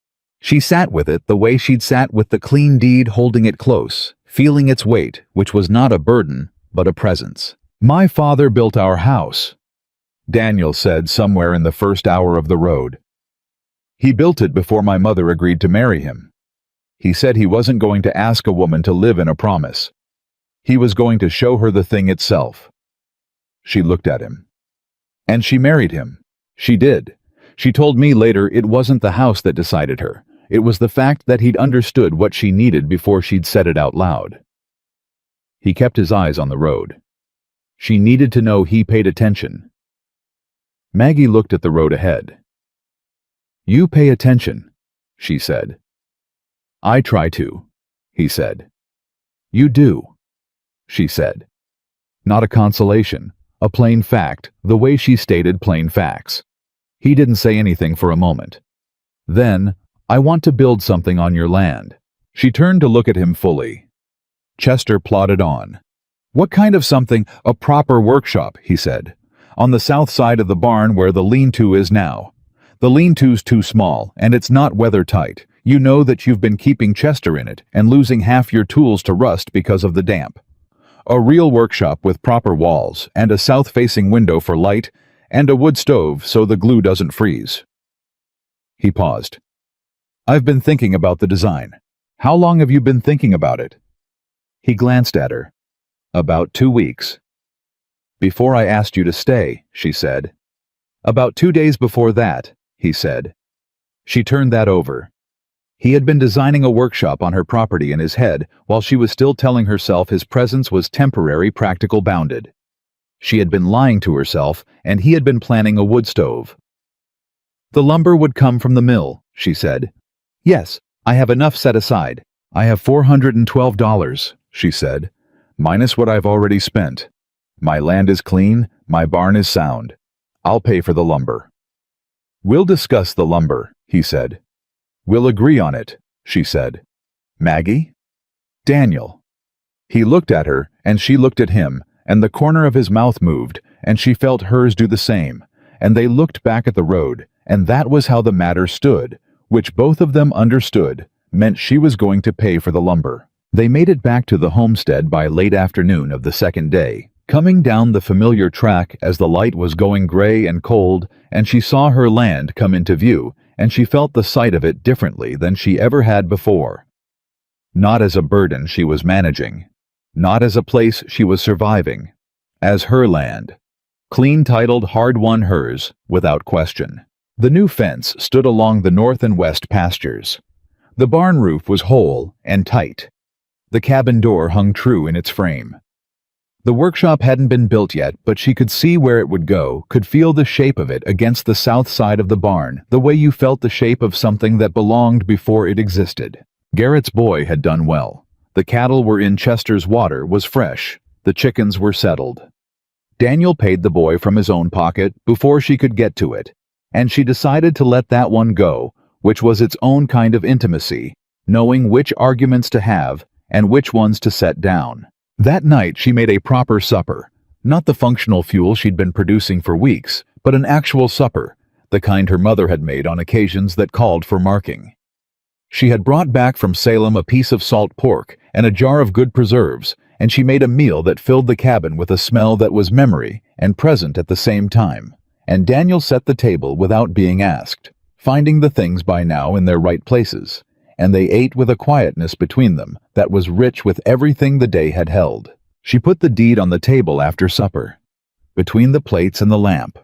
She sat with it the way she'd sat with the clean deed, holding it close, feeling its weight, which was not a burden, but a presence. "My father built our house," Daniel said somewhere in the first hour of the road. "He built it before my mother agreed to marry him. He said he wasn't going to ask a woman to live in a promise. He was going to show her the thing itself." She looked at him. "And she married him. She did. She told me later it wasn't the house that decided her. It was the fact that he'd understood what she needed before she'd said it out loud." He kept his eyes on the road. She needed to know he paid attention. Maggie looked at the road ahead. "You pay attention," she said. "I try to," he said. "You do," she said. Not a consolation, a plain fact, the way she stated plain facts. He didn't say anything for a moment. Then, "I want to build something on your land." She turned to look at him fully. Chester plodded on. "What kind of something?" "A proper workshop," he said. "On the south side of the barn where the lean-to is now. The lean-to's too small, and it's not weather-tight. You know that you've been keeping Chester in it and losing half your tools to rust because of the damp. A real workshop with proper walls and a south-facing window for light and a wood stove so the glue doesn't freeze." He paused. "I've been thinking about the design." "How long have you been thinking about it?" He glanced at her. "About 2 weeks." "Before I asked you to stay," she said. "About 2 days before that," he said. She turned that over. He had been designing a workshop on her property in his head while she was still telling herself his presence was temporary, practical, bounded. She had been lying to herself, and he had been planning a wood stove. "The lumber would come from the mill," she said. "Yes, I have enough set aside. I have $412, she said, "minus what I've already spent. My land is clean, my barn is sound. I'll pay for the lumber." "We'll discuss the lumber," he said. "We'll agree on it," she said. "Maggie?" "Daniel." He looked at her, and she looked at him, and the corner of his mouth moved, and she felt hers do the same, and they looked back at the road, and that was how the matter stood, which both of them understood, meant she was going to pay for the lumber. They made it back to the homestead by late afternoon of the second day, coming down the familiar track as the light was going gray and cold, and she saw her land come into view, and she felt the sight of it differently than she ever had before. Not as a burden she was managing, not as a place she was surviving, as her land. Clean titled, hard-won hers, without question. The new fence stood along the north and west pastures. The barn roof was whole and tight. The cabin door hung true in its frame. The workshop hadn't been built yet, but she could see where it would go, could feel the shape of it against the south side of the barn, the way you felt the shape of something that belonged before it existed. Garrett's boy had done well. The cattle were in, Chester's water was fresh. The chickens were settled. Daniel paid the boy from his own pocket before she could get to it, And she decided to let that one go, which was its own kind of intimacy, knowing which arguments to have and which ones to set down. That night she made a proper supper, not the functional fuel she'd been producing for weeks, but an actual supper, the kind her mother had made on occasions that called for marking. She had brought back from Salem a piece of salt pork and a jar of good preserves, and she made a meal that filled the cabin with a smell that was memory and present at the same time. And Daniel set the table without being asked, finding the things by now in their right places, and they ate with a quietness between them that was rich with everything the day had held. She put the deed on the table after supper, between the plates and the lamp.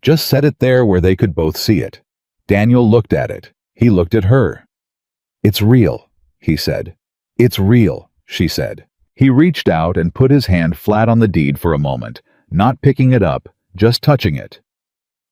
Just set it there where they could both see it. Daniel looked at it. He looked at her. "It's real," he said. "It's real," she said. He reached out and put his hand flat on the deed for a moment, not picking it up, just touching it.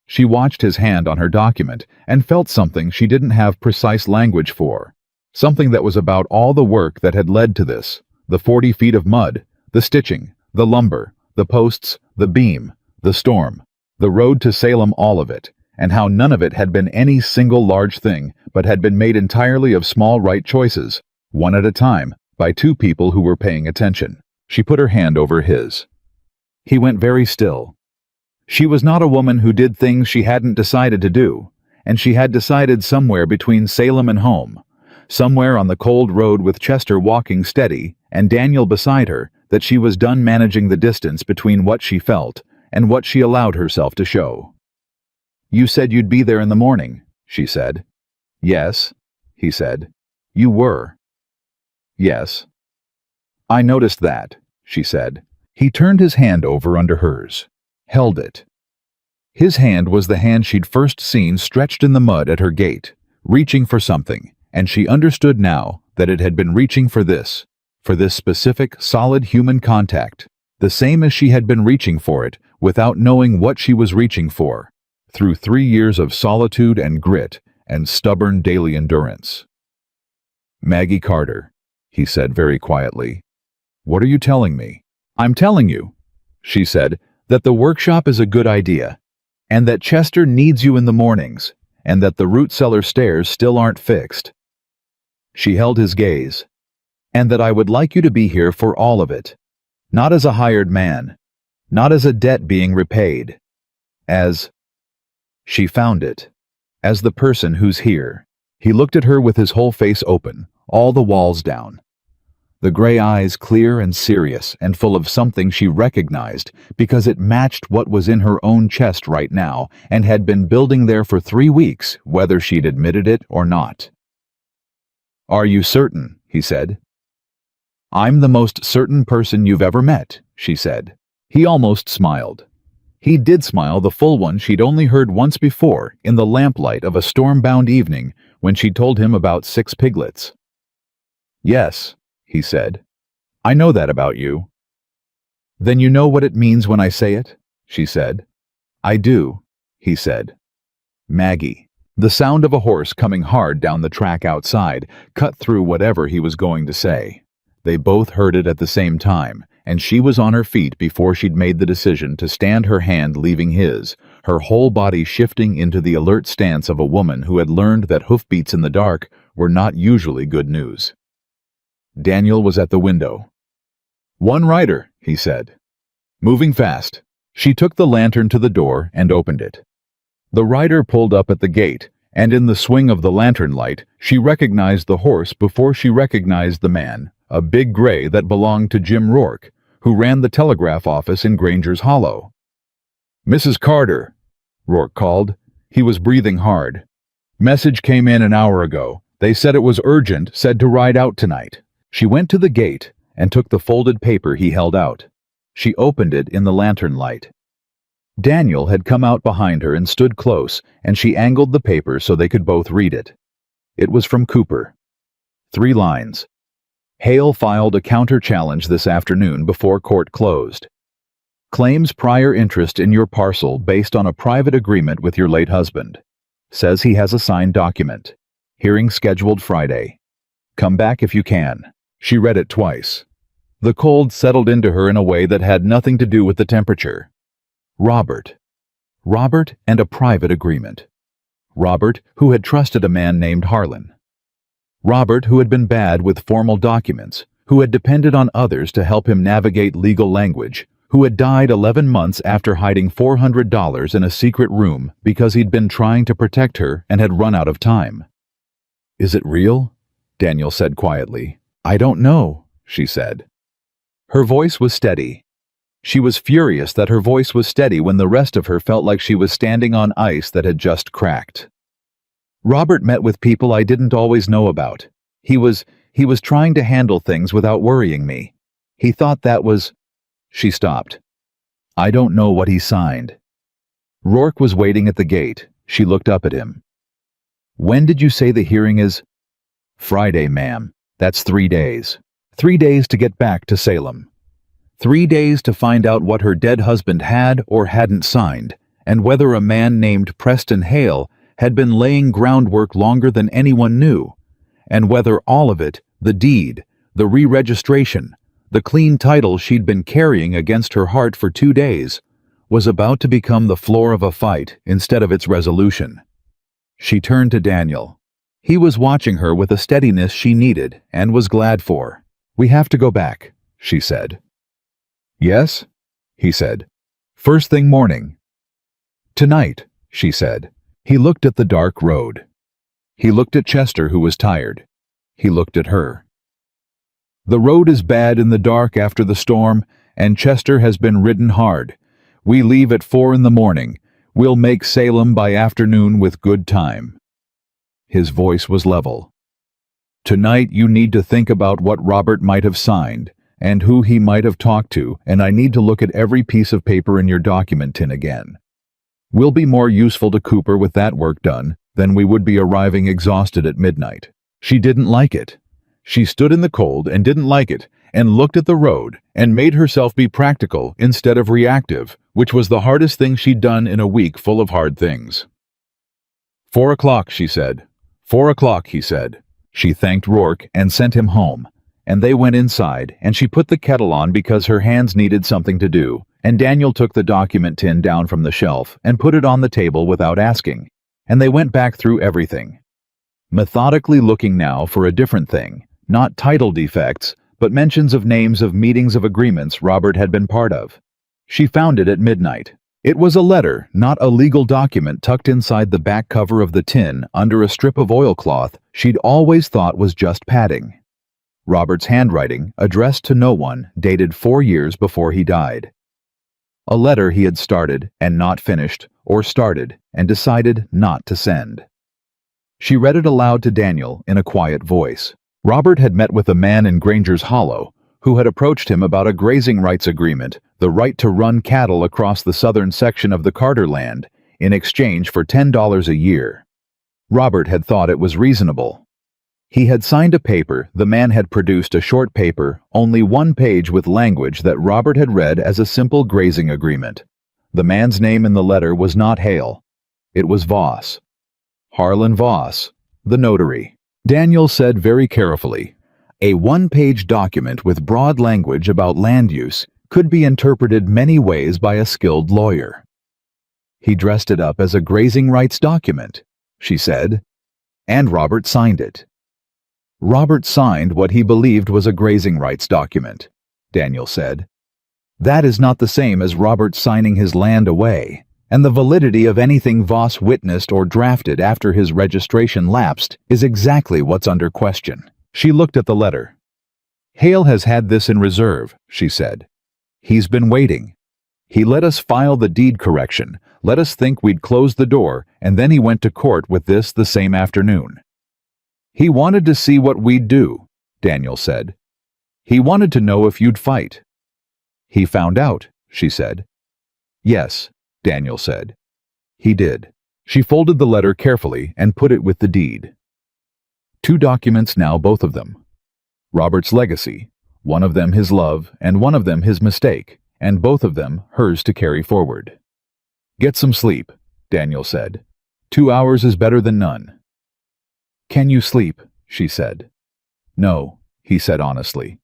She watched his hand on her document and felt something she didn't have precise language for, something that was about all the work that had led to this, the 40 feet of mud, the stitching, the lumber, the posts, the beam, the storm, the road to Salem, all of it, and how none of it had been any single large thing, but had been made entirely of small right choices, one at a time, by two people who were paying attention. She put her hand over his. He went very still. She was not a woman who did things she hadn't decided to do, and she had decided somewhere between Salem and home, somewhere on the cold road with Chester walking steady and Daniel beside her, that she was done managing the distance between what she felt and what she allowed herself to show. "You said you'd be there in the morning," she said. "Yes," he said. "You were." "Yes." "I noticed that," she said. He turned his hand over under hers, held it. His hand was the hand she'd first seen stretched in the mud at her gate, reaching for something, and she understood now that it had been reaching for this specific, solid human contact, the same as she had been reaching for it without knowing what she was reaching for, through 3 years of solitude and grit and stubborn daily endurance. "Maggie Carter," he said very quietly, "what are you telling me?" "I'm telling you," she said, "that the workshop is a good idea, and that Chester needs you in the mornings, and that the root cellar stairs still aren't fixed." She held his gaze. "And that I would like you to be here for all of it, not as a hired man, not as a debt being repaid, as—" She found it. "As the person who's here." He looked at her with his whole face open, all the walls down. The gray eyes clear and serious and full of something she recognized because it matched what was in her own chest right now and had been building there for 3 weeks, whether she'd admitted it or not. "Are you certain?" he said. "I'm the most certain person you've ever met," she said. He almost smiled. He did smile, the full one she'd only heard once before in the lamplight of a storm-bound evening when she'd told him about 6 piglets. "Yes," he said. "I know that about you." "Then you know what it means when I say it?" she said. "I do," he said. Maggie. The sound of a horse coming hard down the track outside cut through whatever he was going to say. They both heard it at the same time, and she was on her feet before she'd made the decision to stand, her hand leaving his, her whole body shifting into the alert stance of a woman who had learned that hoofbeats in the dark were not usually good news. Daniel was at the window. "One rider," he said. "Moving fast." She took the lantern to the door and opened it. The rider pulled up at the gate, and in the swing of the lantern light, she recognized the horse before she recognized the man, a big gray that belonged to Jim Rourke, who ran the telegraph office in Granger's Hollow. "Mrs. Carter," Rourke called. He was breathing hard. "Message came in an hour ago. They said it was urgent, said to ride out tonight." She went to the gate and took the folded paper he held out. She opened it in the lantern light. Daniel had come out behind her and stood close, and she angled the paper so they could both read it. It was from Cooper. 3 lines. Hale filed a counter-challenge this afternoon before court closed. Claims prior interest in your parcel based on a private agreement with your late husband. Says he has a signed document. Hearing scheduled Friday. Come back if you can. She read it twice. The cold settled into her in a way that had nothing to do with the temperature. Robert and a private agreement. Robert, who had trusted a man named Harlan. Robert, who had been bad with formal documents, who had depended on others to help him navigate legal language, who had died 11 months after hiding $400 in a secret room because he'd been trying to protect her and had run out of time. "Is it real?" Daniel said quietly. "I don't know," she said. Her voice was steady. She was furious that her voice was steady when the rest of her felt like she was standing on ice that had just cracked. "Robert met with people I didn't always know about. He was trying to handle things without worrying me. He thought that was—" She stopped. "I don't know what he signed." Rourke was waiting at the gate. She looked up at him. "When did you say the hearing is?" "Friday, ma'am. That's 3 days. 3 days to get back to Salem. 3 days to find out what her dead husband had or hadn't signed, and whether a man named Preston Hale had been laying groundwork longer than anyone knew, and whether all of it, the deed, the re-registration, the clean title she'd been carrying against her heart for 2 days, was about to become the floor of a fight instead of its resolution." She turned to Daniel. He was watching her with a steadiness she needed and was glad for. "We have to go back," she said. "Yes?" he said. "First thing morning." "Tonight," she said. He looked at the dark road. He looked at Chester, who was tired. He looked at her. "The road is bad in the dark after the storm, and Chester has been ridden hard. We leave at 4 in the morning. We'll make Salem by afternoon with good time." His voice was level. "Tonight you need to think about what Robert might have signed, and who he might have talked to, and I need to look at every piece of paper in your document tin again. We'll be more useful to Cooper with that work done than we would be arriving exhausted at midnight." She didn't like it. She stood in the cold and didn't like it, and looked at the road, and made herself be practical instead of reactive, which was the hardest thing she'd done in a week full of hard things. 4 o'clock, she said. 4 o'clock, he said. She thanked Rourke and sent him home, and they went inside, and she put the kettle on because her hands needed something to do, and Daniel took the document tin down from the shelf and put it on the table without asking, and they went back through everything, methodically looking now for a different thing, not title defects, but mentions of names of meetings of agreements Robert had been part of. She found it at midnight. It was a letter, not a legal document, tucked inside the back cover of the tin under a strip of oilcloth she'd always thought was just padding. Robert's handwriting, addressed to no one, dated 4 years before he died. A letter he had started and not finished, or started and decided not to send. She read it aloud to Daniel in a quiet voice. Robert had met with a man in Granger's Hollow who had approached him about a grazing rights agreement, the right to run cattle across the southern section of the Carter land, in exchange for $10 a year. Robert had thought it was reasonable. He had signed a paper. The man had produced a short paper, only 1 page, with language that Robert had read as a simple grazing agreement. The man's name in the letter was not Hale. It was Voss. Harlan Voss, the notary. Daniel said very carefully, a 1-page document with broad language about land use could be interpreted many ways by a skilled lawyer. He dressed it up as a grazing rights document, she said, and Robert signed it. Robert signed what he believed was a grazing rights document, Daniel said. That is not the same as Robert signing his land away, and the validity of anything Voss witnessed or drafted after his registration lapsed is exactly what's under question. She looked at the letter. Hale has had this in reserve, she said. He's been waiting. He let us file the deed correction, let us think we'd closed the door, and then he went to court with this the same afternoon. He wanted to see what we'd do, Daniel said. He wanted to know if you'd fight. He found out, she said. Yes, Daniel said. He did. She folded the letter carefully and put it with the deed. 2 documents now, both of them. Robert's legacy, one of them his love and one of them his mistake, and both of them hers to carry forward. Get some sleep, Daniel said. 2 hours is better than none. Can you sleep? She said. No, he said honestly.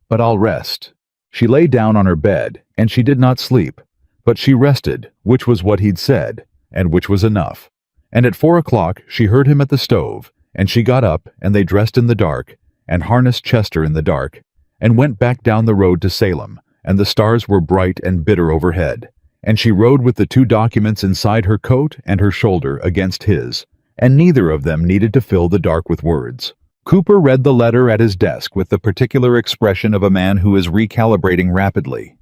But I'll rest. She lay down on her bed, and she did not sleep, but she rested, which was what he'd said, and which was enough. and at 4 o'clock she heard him at the stove, and she got up, and they dressed in the dark, and harnessed Chester in the dark, and went back down the road to Salem, and the stars were bright and bitter overhead, and she rode with the 2 documents inside her coat and her shoulder against his, and neither of them needed to fill the dark with words. Cooper read the letter at his desk with the particular expression of a man who is recalibrating rapidly.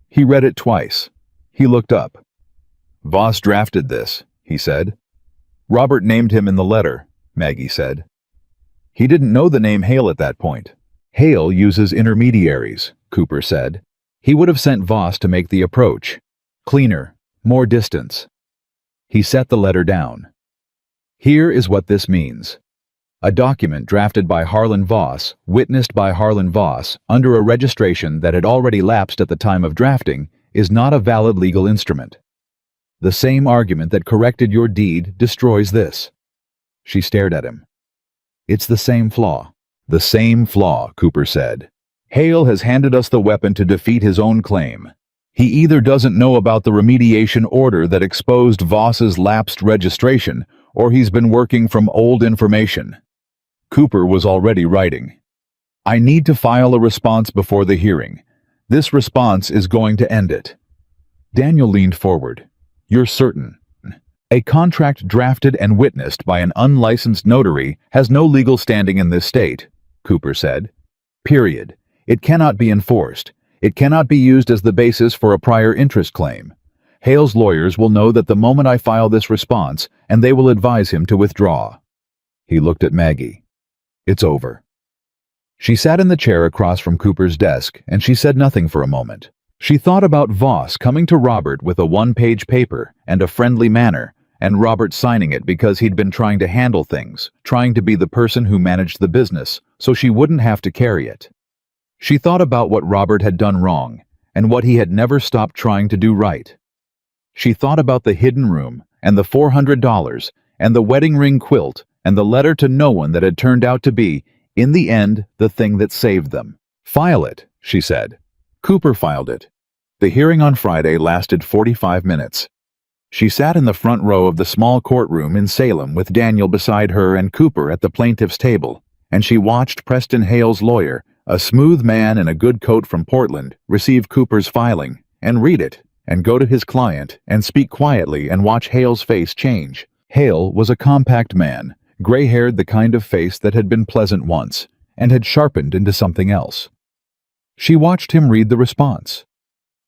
He read it twice. He looked up. "Voss drafted this," he said. "Robert named him in the letter," Maggie said. He didn't know the name Hale at that point. "Hale uses intermediaries," Cooper said. "He would have sent Voss to make the approach. Cleaner, more distance." He set the letter down. "Here is what this means. A document drafted by Harlan Voss, witnessed by Harlan Voss, under a registration that had already lapsed at the time of drafting, is not a valid legal instrument. The same argument that corrected your deed destroys this." She stared at him. "It's the same flaw." "The same flaw," Cooper said. "Hale has handed us the weapon to defeat his own claim. He either doesn't know about the remediation order that exposed Voss's lapsed registration, or he's been working from old information." Cooper was already writing. "I need to file a response before the hearing. This response is going to end it." Daniel leaned forward. "You're certain?" "A contract drafted and witnessed by an unlicensed notary has no legal standing in this state," Cooper said. "Period. It cannot be enforced. It cannot be used as the basis for a prior interest claim. Hale's lawyers will know that the moment I file this response, and they will advise him to withdraw." He looked at Maggie. "It's over." She sat in the chair across from Cooper's desk, and she said nothing for a moment. She thought about Voss coming to Robert with a 1-page paper and a friendly manner, and Robert signing it because he'd been trying to handle things, trying to be the person who managed the business, so she wouldn't have to carry it. She thought about what Robert had done wrong, and what he had never stopped trying to do right. She thought about the hidden room, and the $400, and the wedding ring quilt, and the letter to no one that had turned out to be, in the end, the thing that saved them. "File it," she said. Cooper filed it. The hearing on Friday lasted 45 minutes. She sat in the front row of the small courtroom in Salem with Daniel beside her and Cooper at the plaintiff's table, and she watched Preston Hale's lawyer, a smooth man in a good coat from Portland, receive Cooper's filing, and read it, and go to his client, and speak quietly and watch Hale's face change. Hale was a compact man, gray-haired, the kind of face that had been pleasant once, and had sharpened into something else. She watched him read the response.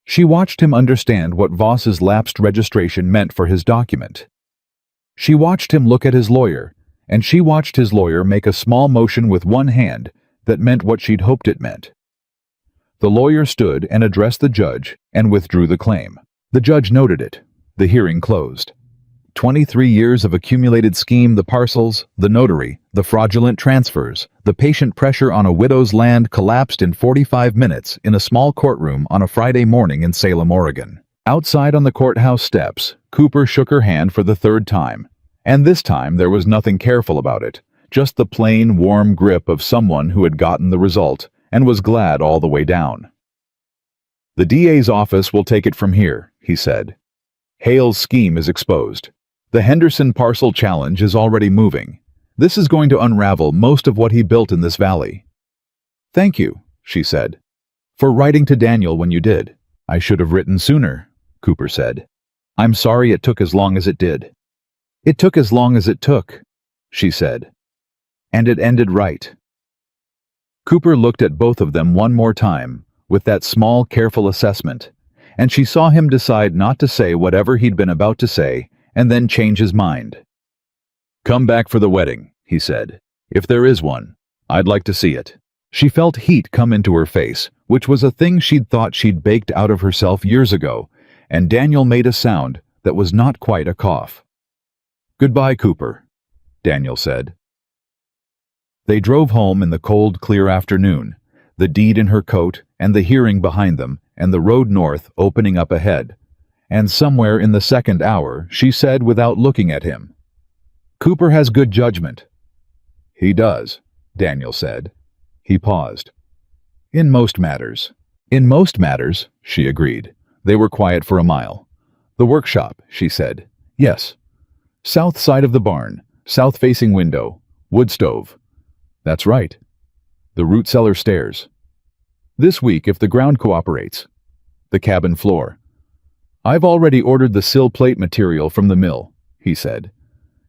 She watched him understand what Voss's lapsed registration meant for his document. She watched him look at his lawyer, and she watched his lawyer make a small motion with one hand that meant what she'd hoped it meant. The lawyer stood and addressed the judge and withdrew the claim. The judge noted it. The hearing closed. 23 years of accumulated scheme, the parcels, the notary, the fraudulent transfers, the patient pressure on a widow's land collapsed in 45 minutes in a small courtroom on a Friday morning in Salem, Oregon. Outside on the courthouse steps, Cooper shook her hand for the 3rd time, and this time there was nothing careful about it, just the plain, warm grip of someone who had gotten the result and was glad all the way down. "The DA's office will take it from here," he said. "Hale's scheme is exposed. The Henderson parcel challenge is already moving. This is going to unravel most of what he built in this valley." "Thank you," she said, "for writing to Daniel when you did." "I should have written sooner," Cooper said. "I'm sorry it took as long as it did." "It took as long as it took," she said. "And it ended right." Cooper looked at both of them one more time, with that small, careful assessment, and she saw him decide not to say whatever he'd been about to say, and then change his mind. "Come back for the wedding," he said. "If there is one. I'd like to see it." She felt heat come into her face, which was a thing she'd thought she'd baked out of herself years ago, and Daniel made a sound that was not quite a cough. "Goodbye, Cooper," Daniel said. They drove home in the cold, clear afternoon, the deed in her coat and the hearing behind them, and the road north opening up ahead. And somewhere in the 2nd hour, she said without looking at him, "Cooper has good judgment." "He does," Daniel said. He paused. "In most matters." "In most matters," she agreed. They were quiet for a mile. "The workshop," she said. "Yes." South side of the barn, south-facing window, wood stove. That's right. The root cellar stairs. This week if the ground cooperates. The cabin floor. I've already ordered the sill plate material from the mill, he said.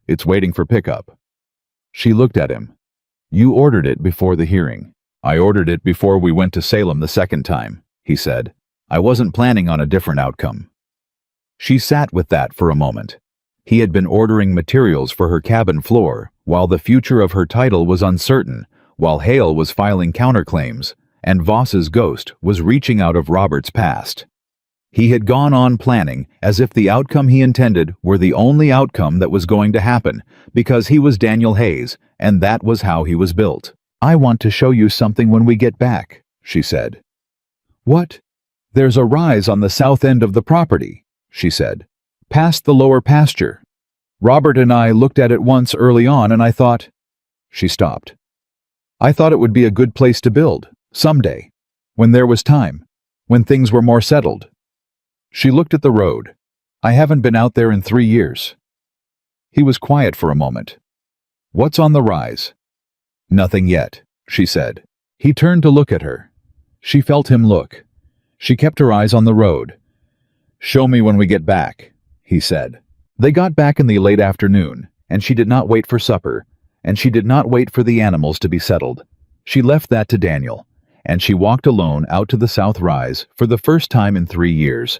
It's waiting for pickup. She looked at him. You ordered it before the hearing. I ordered it before we went to Salem the second time, he said. I wasn't planning on a different outcome. She sat with that for a moment. He had been ordering materials for her cabin floor while the future of her title was uncertain, while Hale was filing counterclaims, and Voss's ghost was reaching out of Robert's past. He had gone on planning as if the outcome he intended were the only outcome that was going to happen, because he was Daniel Hayes, and that was how he was built. I want to show you something when we get back, she said. What? There's a rise on the south end of the property, she said. Past the lower pasture. Robert and I looked at it once early on and I thought... She stopped. I thought it would be a good place to build, someday, when there was time, when things were more settled. She looked at the road. I haven't been out there in 3 years. He was quiet for a moment. What's on the rise? Nothing yet, she said. He turned to look at her. She felt him look. She kept her eyes on the road. Show me when we get back, he said. They got back in the late afternoon, and she did not wait for supper, and she did not wait for the animals to be settled. She left that to Daniel, and she walked alone out to the south rise for the first time in 3 years.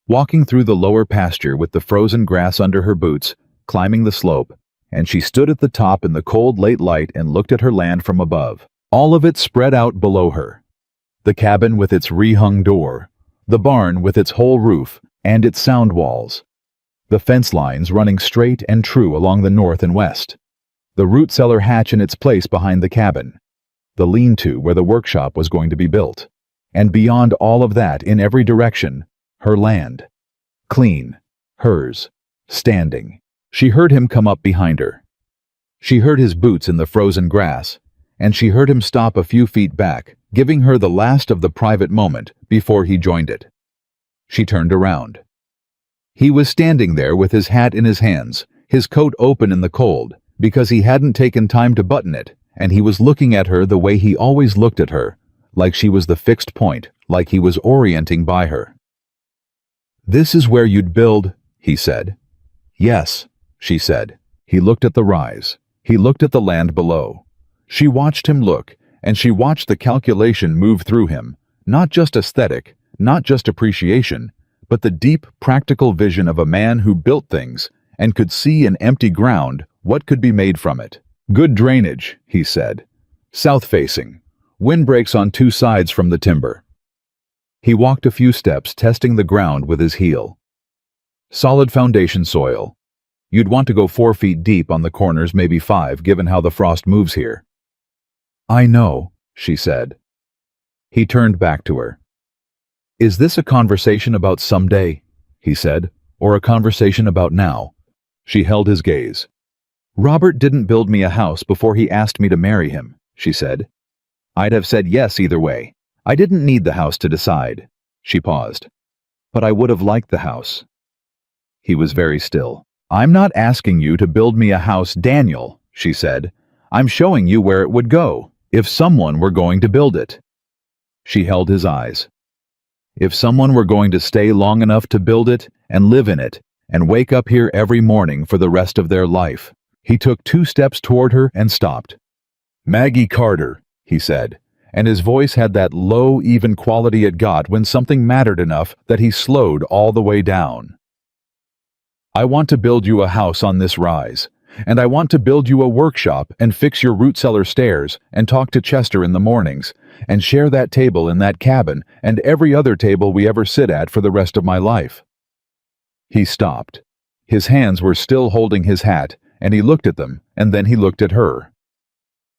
Walking through the lower pasture with the frozen grass under her boots, climbing the slope, and she stood at the top in the cold late light and looked at her land from above. All of it spread out below her. The cabin with its rehung door, the barn with its whole roof and its sound walls, the fence lines running straight and true along the north and west, the root cellar hatch in its place behind the cabin, the lean-to where the workshop was going to be built, and beyond all of that, in every direction, her land. Clean, hers, standing. She heard him come up behind her. She heard his boots in the frozen grass, and she heard him stop a few feet back, giving her the last of the private moment before he joined it. She turned around. He was standing there with his hat in his hands, his coat open in the cold, because he hadn't taken time to button it, and he was looking at her the way he always looked at her, like she was the fixed point, like he was orienting by her. This is where you'd build, he said. Yes, she said. He looked at the rise. He looked at the land below. She watched him look, and she watched the calculation move through him, not just aesthetic, not just appreciation, but the deep, practical vision of a man who built things and could see in empty ground what could be made from it. Good drainage, he said. South-facing. Windbreaks on 2 sides from the timber. He walked a few steps, testing the ground with his heel. Solid foundation soil. You'd want to go 4 feet deep on the corners, maybe 5, given how the frost moves here. I know, she said. He turned back to her. Is this a conversation about someday, he said, or a conversation about now? She held his gaze. Robert didn't build me a house before he asked me to marry him, she said. I'd have said yes either way. I didn't need the house to decide. She paused. But I would have liked the house. He was very still. I'm not asking you to build me a house, Daniel, she said. I'm showing you where it would go, if someone were going to build it. She held his eyes. If someone were going to stay long enough to build it and live in it and wake up here every morning for the rest of their life. He took 2 steps toward her and stopped. Maggie Carter, he said, and his voice had that low, even quality it got when something mattered enough that he slowed all the way down. I want to build you a house on this rise, and I want to build you a workshop and fix your root cellar stairs and talk to Chester in the mornings and share that table in that cabin and every other table we ever sit at for the rest of my life. He stopped. His hands were still holding his hat, and he looked at them, and then he looked at her.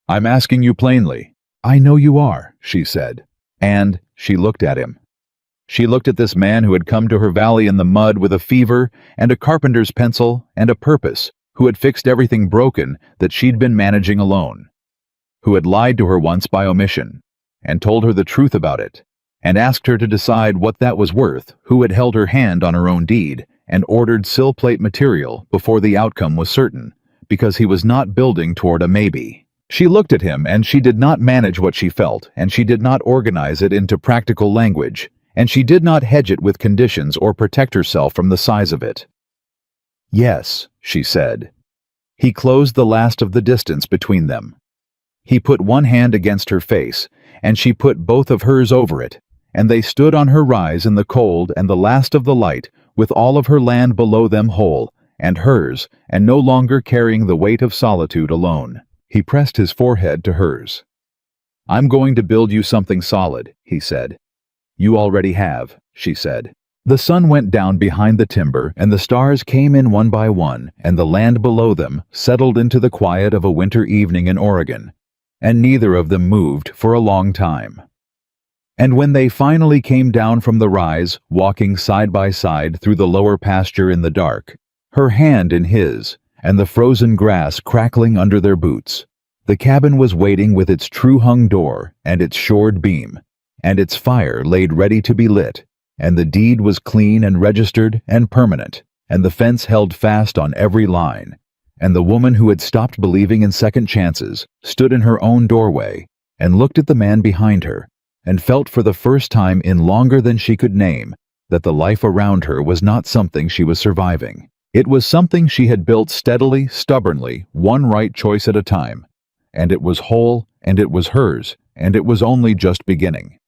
I'm asking you plainly. I know you are, she said. And she looked at him. She looked at this man who had come to her valley in the mud with a fever and a carpenter's pencil and a purpose, who had fixed everything broken that she'd been managing alone, who had lied to her once by omission, and told her the truth about it, and asked her to decide what that was worth, who had held her hand on her own deed, and ordered sill plate material before the outcome was certain, because he was not building toward a maybe. She looked at him, and she did not manage what she felt, and she did not organize it into practical language, and she did not hedge it with conditions or protect herself from the size of it. "Yes," she said. He closed the last of the distance between them. He put one hand against her face, and she put both of hers over it, and they stood on her rise in the cold and the last of the light, with all of her land below them whole, and hers, and no longer carrying the weight of solitude alone. He pressed his forehead to hers. "I'm going to build you something solid," he said. "You already have," she said. The sun went down behind the timber, and the stars came in one by one, and the land below them settled into the quiet of a winter evening in Oregon, and neither of them moved for a long time. And when they finally came down from the rise, walking side by side through the lower pasture in the dark, her hand in his, and the frozen grass crackling under their boots, the cabin was waiting with its true-hung door and its shored beam, and its fire laid ready to be lit, and the deed was clean and registered and permanent, and the fence held fast on every line, and the woman who had stopped believing in second chances stood in her own doorway and looked at the man behind her, and felt for the first time in longer than she could name that the life around her was not something she was surviving. It was something she had built steadily, stubbornly, one right choice at a time, and it was whole, and it was hers, and it was only just beginning.